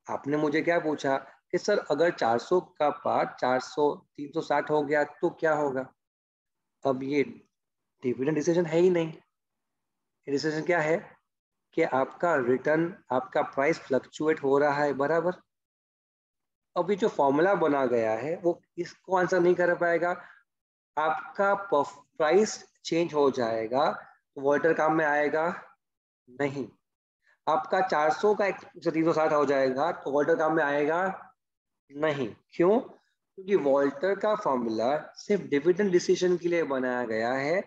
आपने मुझे क्या पूछा कि सर अगर 400 का पार्ट 360 हो गया तो क्या होगा? अब ये डिविडेंड डिसीजन है ही नहीं। डिसीजन क्या है कि आपका रिटर्न, आपका प्राइस फ्लक्चुएट हो रहा है, बराबर? अभी जो फॉर्मूला बना गया है वो इसको आंसर नहीं कर पाएगा। आपका प्राइस चेंज हो जाएगा तो वॉल्टर काम में आएगा नहीं। आपका 400 का 360 हो जाएगा तो वॉल्टर काम में आएगा नहीं। क्यों? क्योंकि वॉल्टर का फॉर्मूला सिर्फ डिविडेंड डिसीजन के लिए बनाया गया है,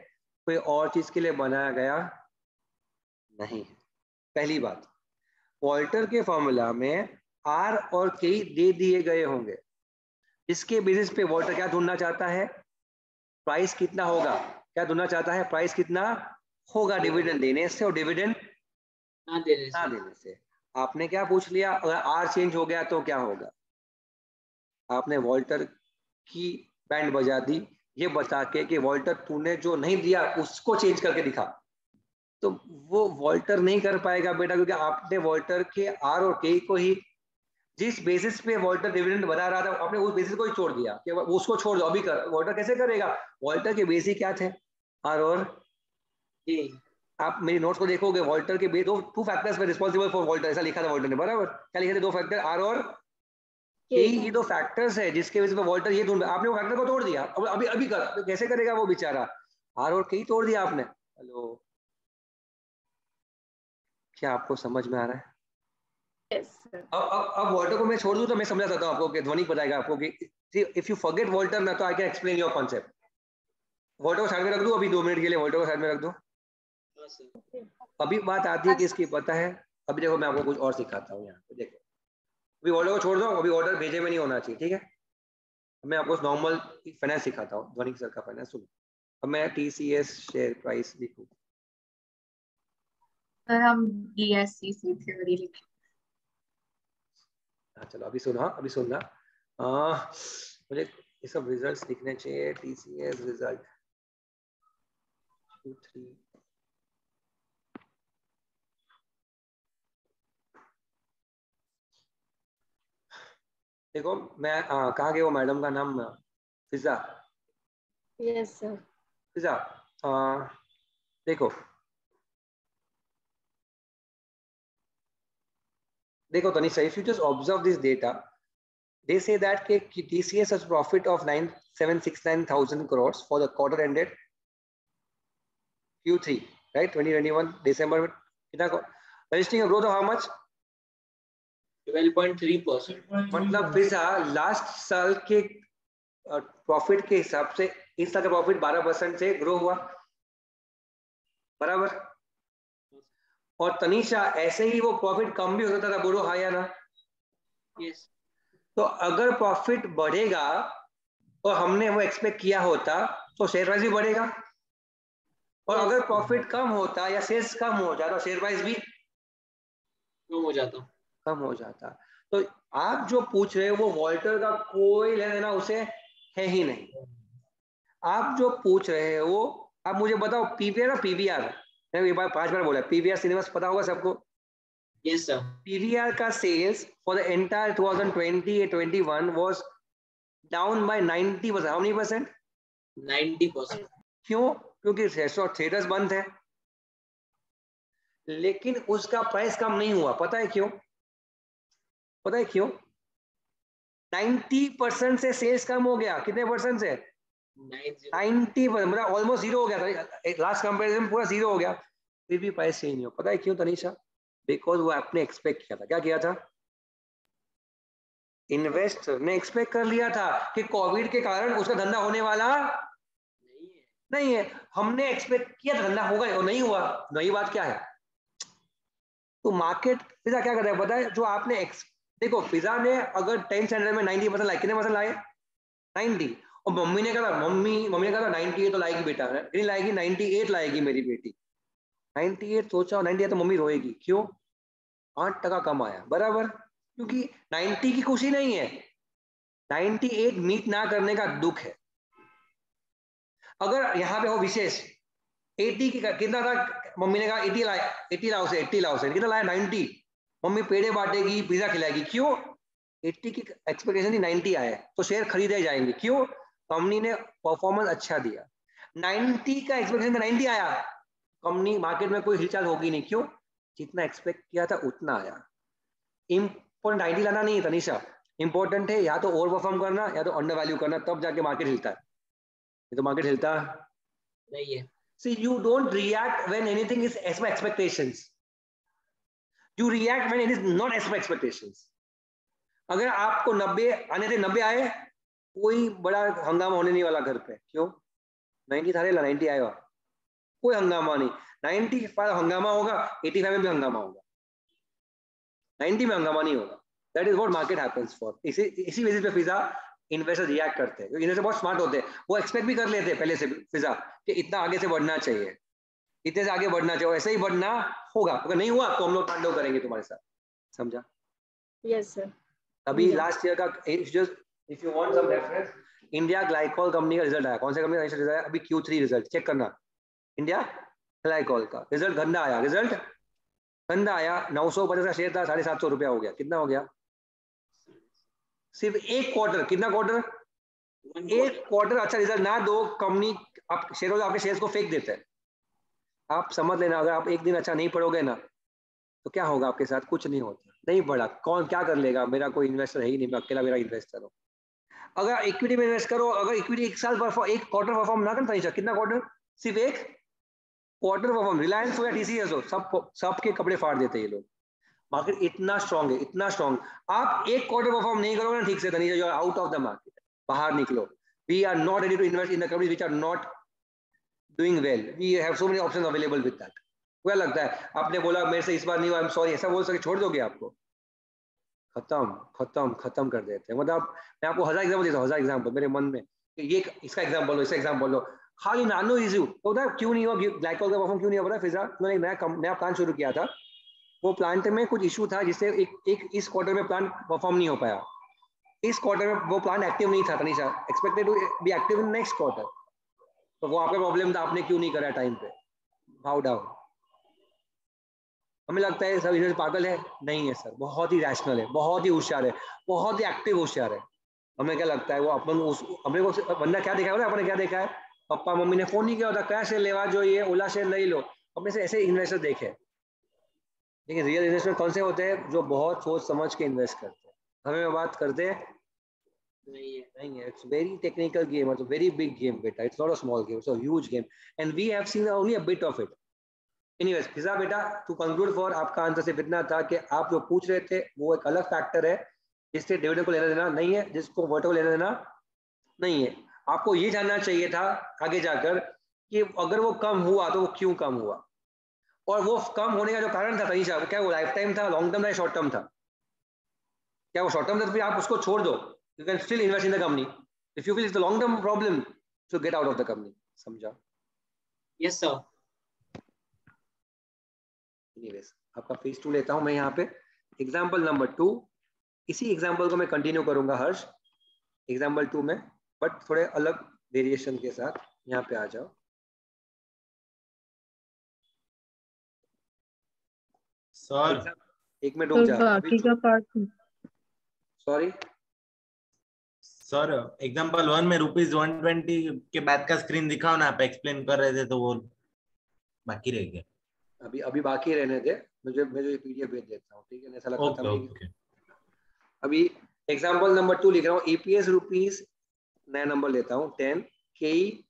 कोई और चीज के लिए बनाया गया नहीं। पहली बात, वॉल्टर के फॉर्मूला में आर और के दे दिए गए होंगे, इसके बेसिस पे वॉल्टर क्या ढूंढना चाहता है? प्राइस कितना होगा। क्या ढूंढना चाहता है? प्राइस कितना होगा डिविडेंड देने से और डिविडेंड ना देने से। आपने क्या पूछ लिया? अगर आर चेंज हो गया तो क्या होगा? आपने वॉल्टर की बैंड बजा दी, ये बता के कि वॉल्टर तूने जो नहीं दिया उसको चेंज करके दिखा, तो वो वॉल्टर नहीं कर पाएगा बेटा, क्योंकि आपने वॉल्टर के आर और के को ही, जिस बेसिस पे वॉल्टर डिविडेंड बता रहा था आपने उस बेसिस को ही छोड़ दिया कि उसको छोड़ दो अभी कर। वॉल्टर कैसे करेगा? वॉल्टर के बेसिस क्या थे? आर और के। आप मेरी नोट्स को देखोगे, वॉल्टर के base two factors way responsible for Walter, ऐसा लिखा था वॉल्टर ने, बराबर? क्या लिखे थे? दो फैक्टर आर और के, ये दो फैक्टर्स है जिसके वजह से वॉल्टर ये ढूंढ, आपने वो फैक्टर को तोड़ दिया। अब अभी अभी कर, तो कैसे करेगा वो बेचारा? आर और के ही तोड़ दिया आपने। हेलो, क्या आपको समझ में आ रहा है? Yes, sir. अब वॉल्टर को मैं छोड़ दूं तो मैं समझा सकता हूँ आपको कि ध्वनि बताएगा आपको कि इफ यू फॉरगेट वॉल्टर ना, तो I can explain your concept. Walter को साइड में रख दूं अभी 2 मिनट के लिए, वॉल्टर को साइड में रख दूं। अभी बात आती है कि इसकी पता है, अभी देखो मैं आपको कुछ और सिखाता हूँ यहाँ पे। देखो अभी वॉल्टर को छोड़ दो, अभी वॉल्टर भेजे में नहीं होना चाहिए, ठीक है? मैं आपको नॉर्मल फाइनेंस सिखाता हूँ, ध्वनि सर का फाइनेंस। सुनो, अब मैं TCS शेयर प्राइस लिखूँ। सर हम DSC थ्योरी लिखें। चलो अभी सुनो, हाँ अभी सुनना। मुझे ये सब रिजल्ट्स लिखने चाहिए। TCS result Q3। देखो मैं कहाँ गए वो मैडम का नाम? फिजा। Yes, sir. फिजा, देखो देखो Tanisha, if you just observe this data, they say that TCS has profit of 9,769,000 crores for the quarter ended Q3, right? 2021 December में कितना, registering a growth of how much? 12.3%। मतलब फिजा लास्ट साल के profit के हिसाब से इस साल का प्रॉफिट 12% से ग्रो हुआ, बराबर? और तनीषा ऐसे ही वो प्रॉफिट कम भी हो सकता था, बोलो हाँ या ना? यस। तो अगर प्रॉफिट बढ़ेगा और हमने वो एक्सपेक्ट किया होता तो शेयर प्राइस भी बढ़ेगा, और अगर प्रॉफिट कम होता या सेल्स कम हो जाता, शेयर प्राइस भी कम हो जाता। तो आप जो पूछ रहे हो वो वॉल्टर का कोई लेना देना उसे है ही नहीं। आप जो पूछ रहे हो वो, आप मुझे बताओ PVR और PVR, मैंने 5 बार बोला PVR सिनेमास पता होगा सबको। Yes sir. PVR का sales for the entire 2020-21 was down by 90%। How many percent? 90%। क्यों? क्योंकि थिएटर्स बंद थे, लेकिन उसका प्राइस कम नहीं हुआ। पता है क्यों? 90% से सेल्स कम हो गया। कितने परसेंट से? 90%, मतलब ऑलमोस्ट जीरो हो गया था। लास्ट कंपैरिजन में पूरा जीरो हो गया, फिर भी प्राइस चेंज नहीं हो। पता है क्यों तनीषा? बिकॉज वो आपने एक्सपेक्ट किया था। क्या किया था? इन्वेस्टर ने एक्सपेक्ट कर लिया था कि कोविड के कारण उसका धंधा होने वाला नहीं है। हमने एक्सपेक्ट किया था धंधा होगा और नहीं हुआ। नई बात क्या है? तो मार्केट पिज्जा क्या करता है पता है? जो आपने देखो पिज्जा ने अगर 10 स्टैंडर्ड में 90% लाए, कितने परसेंट लाए? 90। और मम्मी ने कहा मम्मी ने कहा 98 तो लाएगी बेटा, नहीं लाएगी, 98 लाएगी मेरी बेटी। 98 सोचा, 98 तो मम्मी रोएगी। क्यों? 8% कम आया, बराबर? क्योंकि 90 की खुशी नहीं है, 98 मीट ना करने का दुख है। अगर यहाँ पे हो विशेष 80 की कितना था? मम्मी ने कहा 80 लाया, 80 लाओ से, 80 लाओ से, कितना लाया? 90। मम्मी पेड़े बांटेगी, पिज्जा खिलाएगी। क्यों? 80 की एक्सपेक्टेशन थी, 90 आए तो शेयर खरीदे जाएंगे। क्यों? कंपनी ने परफॉर्मेंस अच्छा दिया। 90 का एक्सपेक्टेशन था, 90 आया, कंपनी मार्केट में कोई हिलचाल होगी नहीं। क्यों? जितना एक्सपेक्ट किया था उतना आया। इम्पोर्टेंट 90 लाना नहीं है तनीषा, इम्पोर्टेंट है या तो ओवर परफॉर्म करना या तो अंडर वैल्यू करना, तब जाके मार्केट हिलता है। ये तो मार्केट हिलता नहीं है। See, you don't react when anything is as per expectations. You react when it is not as per expectations. अगर आपको 90 आने थे, 90 आए, कोई बड़ा हंगामा होने नहीं वाला घर पे। क्यों? 90 था, 90 आएगा, कोई हंगामा नहीं। 95 हंगामा होगा, 85 में भी हंगामा होगा, 90 में हंगामा नहीं होगा। That is what market happens for. इसी वजह पे पिज्जा इन्वेस्टर रिएक्ट करते हैं, इन्वेस्टर बहुत स्मार्ट होते हैं। वो एक्सपेक्ट भी कर लेते हैं पहले से पिज्जा कि इतना आगे से बढ़ना चाहिए, इतने से आगे बढ़ना चाहिए, ऐसे ही बढ़ना होगा। अगर नहीं हुआ तो हम लोग तांडव करेंगे तुम्हारे साथ। समझा? Yes sir. अभी लास्ट ईयर का जो if you want some reference, India Glycol company का रिजल्ट आया, कौन सा कंपनी का रिजल्ट आया अभी, Q3 रिजल्ट चेक करना, इंडिया ग्लाइकोल का रिजल्ट गंदा आया, रिजल्ट गंदा आया, 950 का शेयर था, 750 रुपया हो गया, कितना हो गया? सिर्फ एक क्वार्टर, कितना क्वार्टर? एक क्वार्टर अच्छा रिजल्ट ना दो कंपनी, आप शेयर होल्डर आपके शेयर्स को फेंक देते हैं। आप समझ लेना, अगर आप एक दिन अच्छा नहीं पढ़ोगे ना तो क्या होगा आपके साथ, कुछ नहीं होता। नहीं पढ़ा, कौन क्या कर लेगा, मेरा कोई इन्वेस्टर है ही नहीं, मैं अकेला मेरा इन्वेस्टर हूँ। अगर इक्विटी में इन्वेस्ट करो, अगर इक्विटी एक क्वार्टर परफॉर्म ना करता नहीं, कितना क्वार्टर, सिर्फ एक क्वार्टर परफॉर्म, रिलायंस हो या TCS हो, सबके कपड़े फाड़ देते ये लोग। मार्केट इतना स्ट्रांग है, इतना स्ट्रांग, आप एक क्वार्टर परफॉर्म नहीं करोगे ना ठीक से, Taneja, you are out of the market, बाहर निकलो। We are not ready to invest in the companies which are not doing well, we have so many options available with that. क्या लगता है, आपने बोला मेरे से इस बार नहीं हुआ, आई एम सॉरी, ऐसा बोल सके छोड़ दोगे आपको? खत्म खत्म खत्म कर देते हैं। मतलब मैं आपको 1000 एग्जाम्पल देता हूँ, 1000 एग्जाम्पल मेरे मन में, ये इसका एग्जाम्पल लो, इसका एग्जाम्पल लो, खाली नानो इशू तो होता है, क्यों नहीं हुआ ग्लाइकोल का परफॉर्म क्यों नहीं हो रहा? फिर उन्होंने एक नया प्लान शुरू किया था, वो प्लांट में कुछ इशू था जिससे एक इस क्वार्टर में प्लांट परफॉर्म नहीं हो पाया, इस क्वार्टर में वो प्लांट एक्टिव नहीं था, Tanisha expected to be active in next quarter, तो वो आपका प्रॉब्लम था, आपने क्यों नहीं करा टाइम पे, भाव डाउन। हमें लगता है सब इन्वेस्टर पागल है, नहीं है सर, बहुत ही रैशनल है, बहुत ही होशियार है, बहुत ही एक्टिव होशियार है। हमें क्या लगता है वो अपन हमने को बंदा क्या देखा है, अपने क्या देखा है, पापा मम्मी ने फोन नहीं किया होता, क्या शेयर लेवा जो ये ओला शेयर नहीं लो, अपने से ऐसे इन्वेस्टर देखे। लेकिन रियल इन्वेस्टर कौन से होते हैं, जो बहुत सोच समझ के इन्वेस्ट करते हैं। हमें बात करते हैं नहीं है, it's very technical game, it's very big game बेटा, it's not a small game, it's a huge game and we have seen only a bit of it. Anyways Fiza बेटा, टू कंक्लूड फॉर, आपका आंसर सिर्फ इतना था कि आप जो पूछ रहे थे वो एक अलग फैक्टर है जिससे डिविडेंड को लेना देना नहीं है, जिसको वोट को लेना देना नहीं है। आपको ये जानना चाहिए था आगे जाकर कि अगर वो कम हुआ तो वो क्यों कम हुआ, और वो कम होने का जो कारण था तनीषा, क्या वो लाइफ टाइम था, लॉन्ग टर्म था, शॉर्ट टर्म था? क्या वो शॉर्ट टर्म था तो फिर आप उसको छोड़ दो, you can still invest in the company. If you feel it's the long term problem, so get out of the company. समझा? Yes sir. एनीवेज आपका फेज 2 लेता हूं मैं यहाँ पे, एग्जाम्पल नंबर 2। इसी एग्जाम्पल को मैं कंटिन्यू करूंगा हर्ष, एग्जाम्पल 2 में, बट थोड़े अलग वेरिएशन के साथ। यहाँ पे आ जाओ सर, एक मिनट रुक जा, बाकी का पार्ट सॉरी सर एग्जाम्पल 1 में ₹120 के बाद का स्क्रीन दिखाओ ना, आप एक्सप्लेन कर रहे थे तो वो बाकी रह गया। अभी बाकी रहने दे, मुझे PDF भेज देता हूँ, ठीक है? ऐसा लगता था ओके। अभी एग्जाम्पल नंबर 2 लिख रहा हूँ, EPS रुपीज, नया नंबर लेता हूँ 10, KE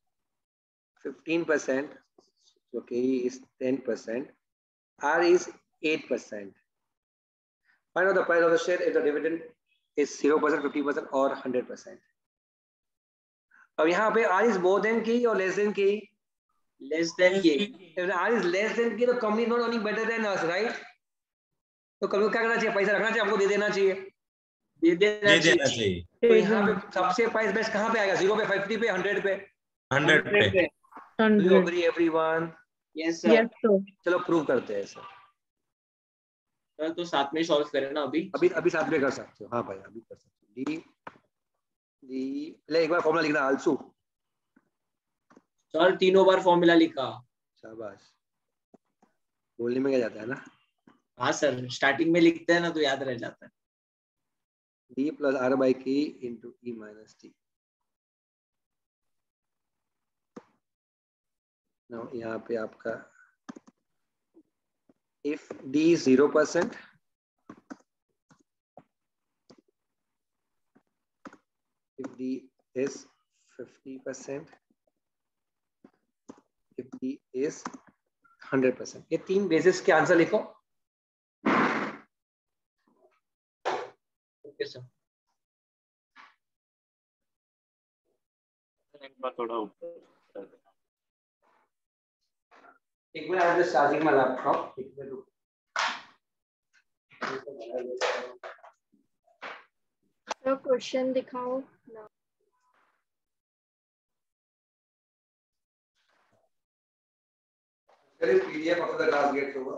15%, so KE is 10%, R is 8%. Find out the price of the share if the dividend is 0%, 50% or 100%. अब यहाँ पे R is more than KE or less than KE? Less than KE. If R is less than KE, the company is not earning better than us, right? तो company को क्या करना चाहिए, पैसा रखना चाहिए, हमको दे देना चाहिए, दे देना चाहिए। तो यहाँ पे सबसे प्राइस बेस्ट कहाँ पे आएगा, 0 पे, 50 पे, 100 पे? 100 पे। Do you agree everyone? Yes sir. चलो प्रूव करते हैं सर। तो साथ में सॉल्व करें ना, अभी साथ में कर सकते हो। हाँ भाई अभी कर सकते हो। ले एक बार फॉर्मूला लिखना, आल्सो सर 3 बार फॉर्मूला लिखा। शाबाश, बोलने में क्या जाता है ना। हाँ सर, स्टार्टिंग में लिखते हैं ना तो याद रह जाता है। D plus R by K into E minus T। Now यहाँ पे आपका if D is 0%, if D is 50%, if D is 100%, ये 3 बेसिस के आंसर लिखो। Okay sir. थोड़ा ऊपर एक मिनट, आज चार्जिंग में लैपटॉप, एक मिनट रुको। तो क्वेश्चन दिखाओ ना। PDF after the class gets over.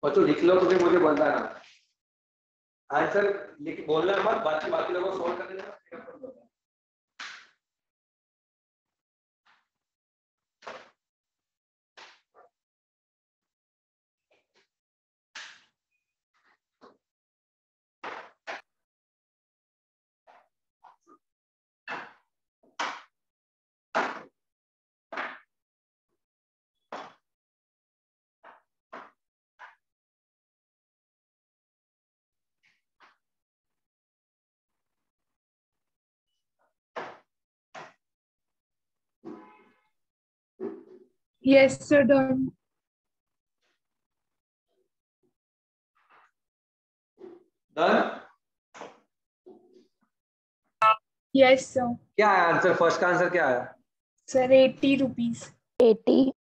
बच्चों लिख लो तो फिर मुझे बोलना ना आंसर लिख बोलना मत, बाकी लोगों को सॉल्व कर देना। Yes, sir, done. Done? Yes, sir. क्या है आंसर? फर्स्ट का आंसर क्या है? Sir 80 rupees. 80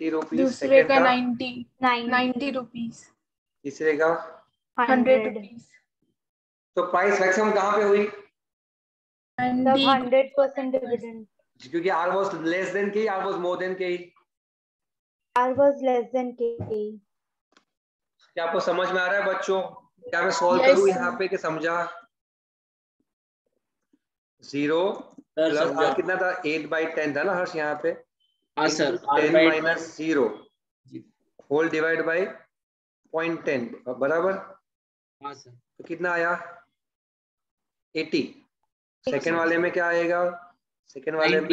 रुपीज। दूसरे का 90 रुपीज। तीसरे का 100 रुपीज। तो प्राइस मैक्सिमम कहाँ पे हुई? 100% डिविडेंड। क्योंकि R was less than K, R was more than K. R was less than K. क्या आपको समझ में आ रहा है बच्चों? क्या मैं सॉल्व करूं यहाँ पे कि समझा? 0 प्लस R कितना था? 8/10 था ना हर्ष यहाँ पे? हाँ sir. 10 minus 0 whole divide by 0.10 बराबर? हाँ सर। तो कितना आया? 80। सेकेंड वाले में क्या आएगा? सेकेंड वाले में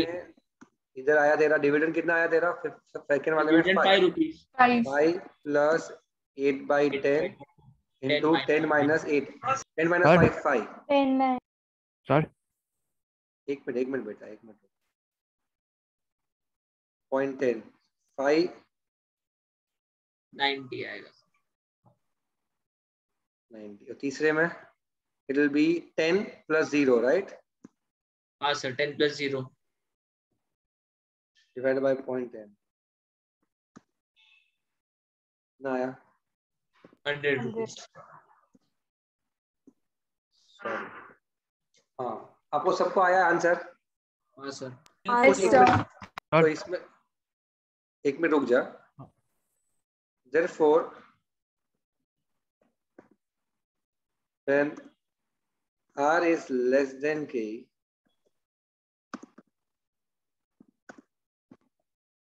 इधर आया तेरा डिविडेंड कितना आया तेरा? सेकेंड वाले में 5 rupees. 5 plus 8/10 into 10 minus 8 10 minus 5 5 sir एक मिनट बेटा, एक मिनट। 0.10 5 90 आएगा 90। और तीसरे में it will B 10 plus 0 right? हाँ सर। 10 प्लस 0 डिवाइड बाय 0.10 ना आया 100 रुपीज। सॉरी। हाँ आपको सबको आया आंसर? हाँ सर। तो इसमें एक मिनट रुक जा। Therefore, when R is less than K,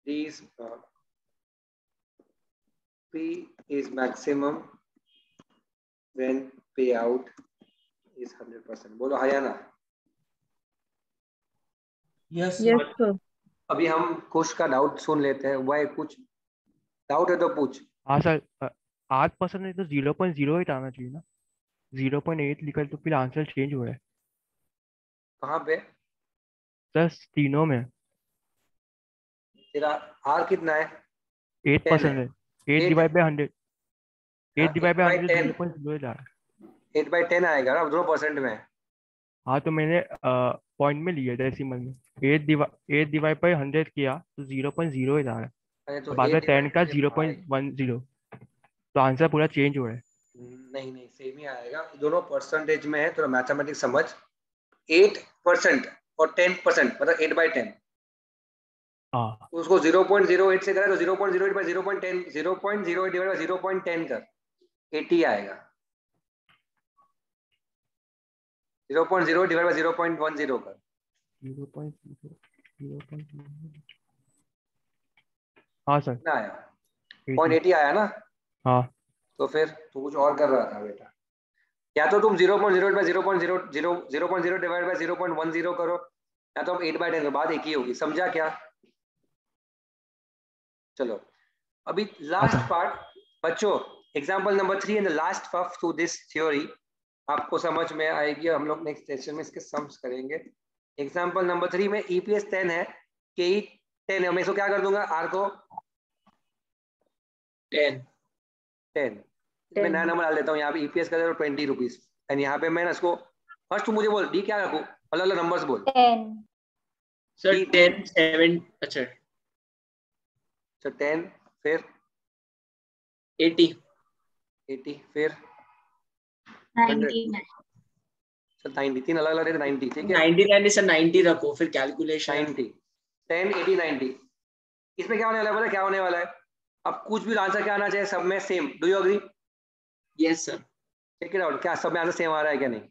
these P is maximum when payout is 100%. बोलो हाँ या ना? Yes sir. अभी हम कुछ का डाउट सुन लेते हैं। वह कुछ डाउट है तो पूछ। हाँ सर 8% है तो 0.08 आना चाहिए ना? 0.8 लिखा तो फिर आंसर चेंज हो रहा है। कहाँ पे? सर तीनों में। तेरा R कितना है? 8% है। 8 डिवाइड बाय 100 8 डिवाइड बाय 100 0.08 आ रहा है। 8/10 आएगा ना 2% में। हाँ तो मैंने पॉइंट में लिया डेसिमल में 8 डिवाइड बाय 100 किया तो 0.08 आ रहा है। तो बाद में 10 का 0.10 तो आंसर पूरा चेंज हो रहा है। नहीं सेम ही आएगा। दोनों परसेंटेज में है। थोड़ा मैथमेटिक्स समझ। 8% और 10% मतलब 8/10। हाँ उसको 0.08 से करा तो 0.08 बाय 0.10 0.08 डिवाइड बाय 0.10 कर 80 आएगा। 0.0 डिवाइड बाय 0.10 कर 0.0 हाँ सर कितना आया? 0.80 आया ना? हाँ तो फिर तू कुछ और कर रहा था बेटा। या तो तुम 0.08 बाय 0.0 डिवाइड बाय 0.10 करो या तो हम 8/10 के बाद एक ही होगी। समझा क्या? चलो अभी लास्ट पार्ट बच्चों। Example number 3 and the last part two this theory आपको समझ में आएगी। हम लोग नेक्स्ट सेशन में इसके सम्स करेंगे। एग्जांपल नंबर 3 में EPS 10 है, KE 10 है। मैं इसको क्या कर दूंगा? R को 10 मैं नया नंबर डाल देता हूँ यहाँ पे। EPS का 20 रुपीज एंड यहाँ पे मैं ना इसको फर्स्ट तू मुझे बोल डी क्या रखूँ? अलग अलग नंबर्स बोल। 10 सर 10 7 अच्छा 10 फिर 80 फिर 90 सर 90 तीन अलग अलग 90 ठीक है। 99 सर 90 रखो फिर कैलकुलेशन 90 10 80 90। इसमें क्या होने वाला है? पता क्या होने वाला है? अब कुछ भी आंसर क्या आना चाहिए, सब में same. Do you agree? Yes sir. Check it out, क्या सब में आंसर सेम आ रहा है क्या नहीं?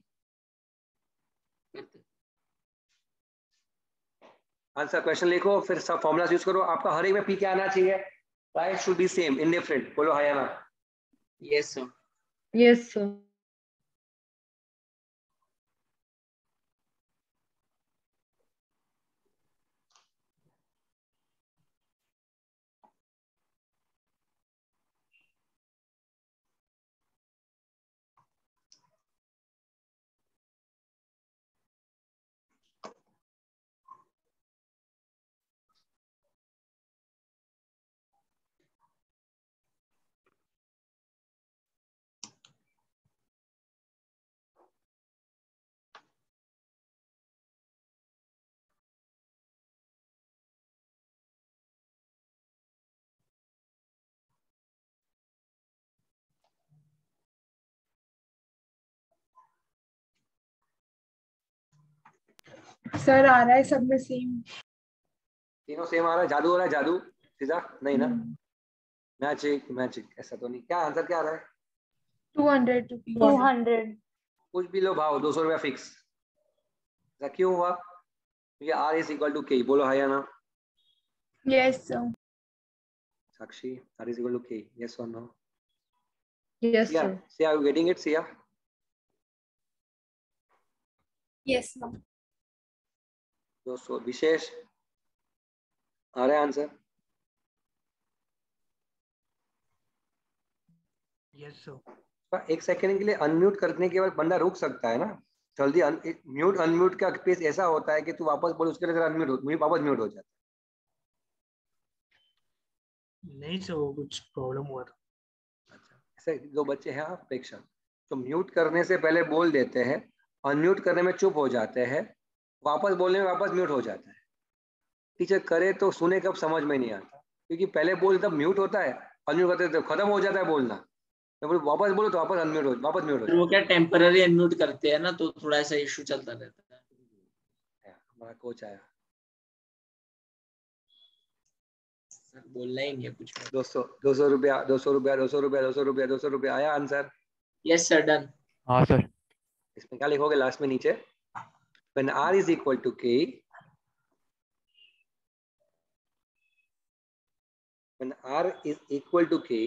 आंसर क्वेश्चन लिखो, फिर सब फॉर्मूला यूज करो। आपका हर एक में पी क्या आना चाहिए? Price should be same, indifferent. बोलो हाँ या ना? Yes sir. Yes sir. Sir आ रहा है सब में सेम। तीनों सेम आ रहा है? जादू हो रहा है? जादू सीधा नहीं ना? मैजिक मैजिक ऐसा तो नहीं। क्या आंसर क्या आ रहा है? 200 रुपीज। 200। कुछ भी लो भाव, 200 रुपया फिक्स। ऐसा क्यों हुआ? क्योंकि R is equal to K। बोलो हाँ या ना? Yes sir. Sakshi, R is equal to K. Yes or no? Yes Sia, sir. Sia, are you getting it, Sia? Yes, ma'am. दोस्तों विशेष आ रहा है आंसर? Yes sir. एक सेकंड के लिए अनम्यूट करने के बाद बंदा रुक सकता है ना? जल्दी म्यूट अनम्यूट का स्पेस ऐसा होता है कि तू वापस बोल, उसके लिए अनम्यूट हो, मुझे वापस म्यूट हो जाता है। नहीं सर, वो कुछ प्रॉब्लम हुआ था। अच्छा, ऐसे दो बच्चे हैं प्रेक्षक, तो म्यूट करने से पहले बोल देते हैं, अनम्यूट करने में चुप हो जाते हैं, वापस बोलने में वापस म्यूट हो जाता है। टीचर करे तो सुने कब समझ में नहीं आता, क्योंकि पहले बोल तब म्यूट होता है, अनम्यूट करते तो खत्म हो जाता है बोलना। तो वापस बोलो तो वापस अनम्यूट हो, वापस म्यूट हो जाता है। वो क्या टेम्पररी अनम्यूट करते हैं ना, तो थोड़ा सा इशू चलता रहता है। हमारा कोच आया। बोलना ही नहीं है कुछ। 200 रुपया 200 रुपया 200 रुपया 200 रुपया 200 रुपया आया आंसर? Yes sir, done. हाँ सर। इसमें क्या लिखोगे लास्ट में नीचे? When R is equal to K, when R is equal to K,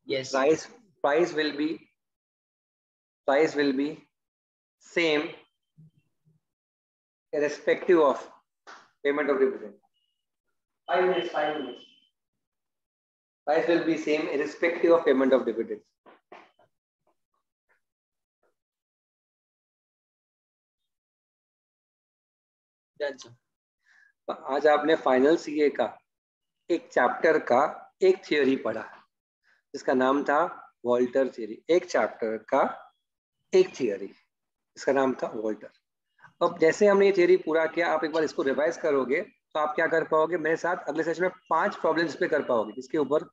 yes, price will be same irrespective of payment of dividend. 5 minutes. Price will be same irrespective of payment of dividend. Done sir. आज आपने final CA का एक chapter का एक theory पढ़ा जिसका नाम था वॉल्टर थियोरी। एक चैप्टर का एक थियोरी इसका नाम था वॉल्टर। अब जैसे हमने ये थियोरी पूरा किया, आप एक बार इसको रिवाइज करोगे तो आप क्या कर पाओगे मेरे साथ अगले सेशन में 5 प्रॉब्लम्स पे कर पाओगे। इसके ऊपर,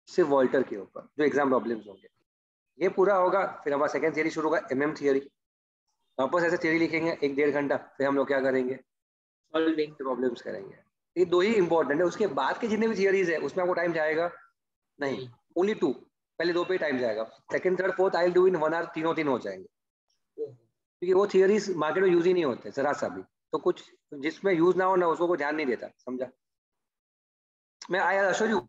सिर्फ वॉल्टर के ऊपर जो एग्जाम प्रॉब्लम्स होंगे। ये पूरा होगा, फिर हमारा सेकंड थियोरी शुरू होगा, एमएम थियोरी। वापस ऐसे थियोरी लिखेंगे 1-1.5 घंटा, फिर हम लोग क्या करेंगे? सॉल्विंग प्रॉब्लम्स करेंगे। ये दो ही इंपॉर्टेंट है, उसके बाद के जितने भी थियोरीज है उसमें आपको टाइम जाएगा नहीं, ओनली 2। पहले 2 पे टाइम जाएगा, second third fourth I do in 1 hour, तीनों हो जाएंगे, क्योंकि वो थियोरीज मार्केट में यूज ही नहीं होते जरा सा भी। तो कुछ जिसमें यूज ना हो ना उसको ध्यान नहीं देता, समझा? मैं आई अश्योर यू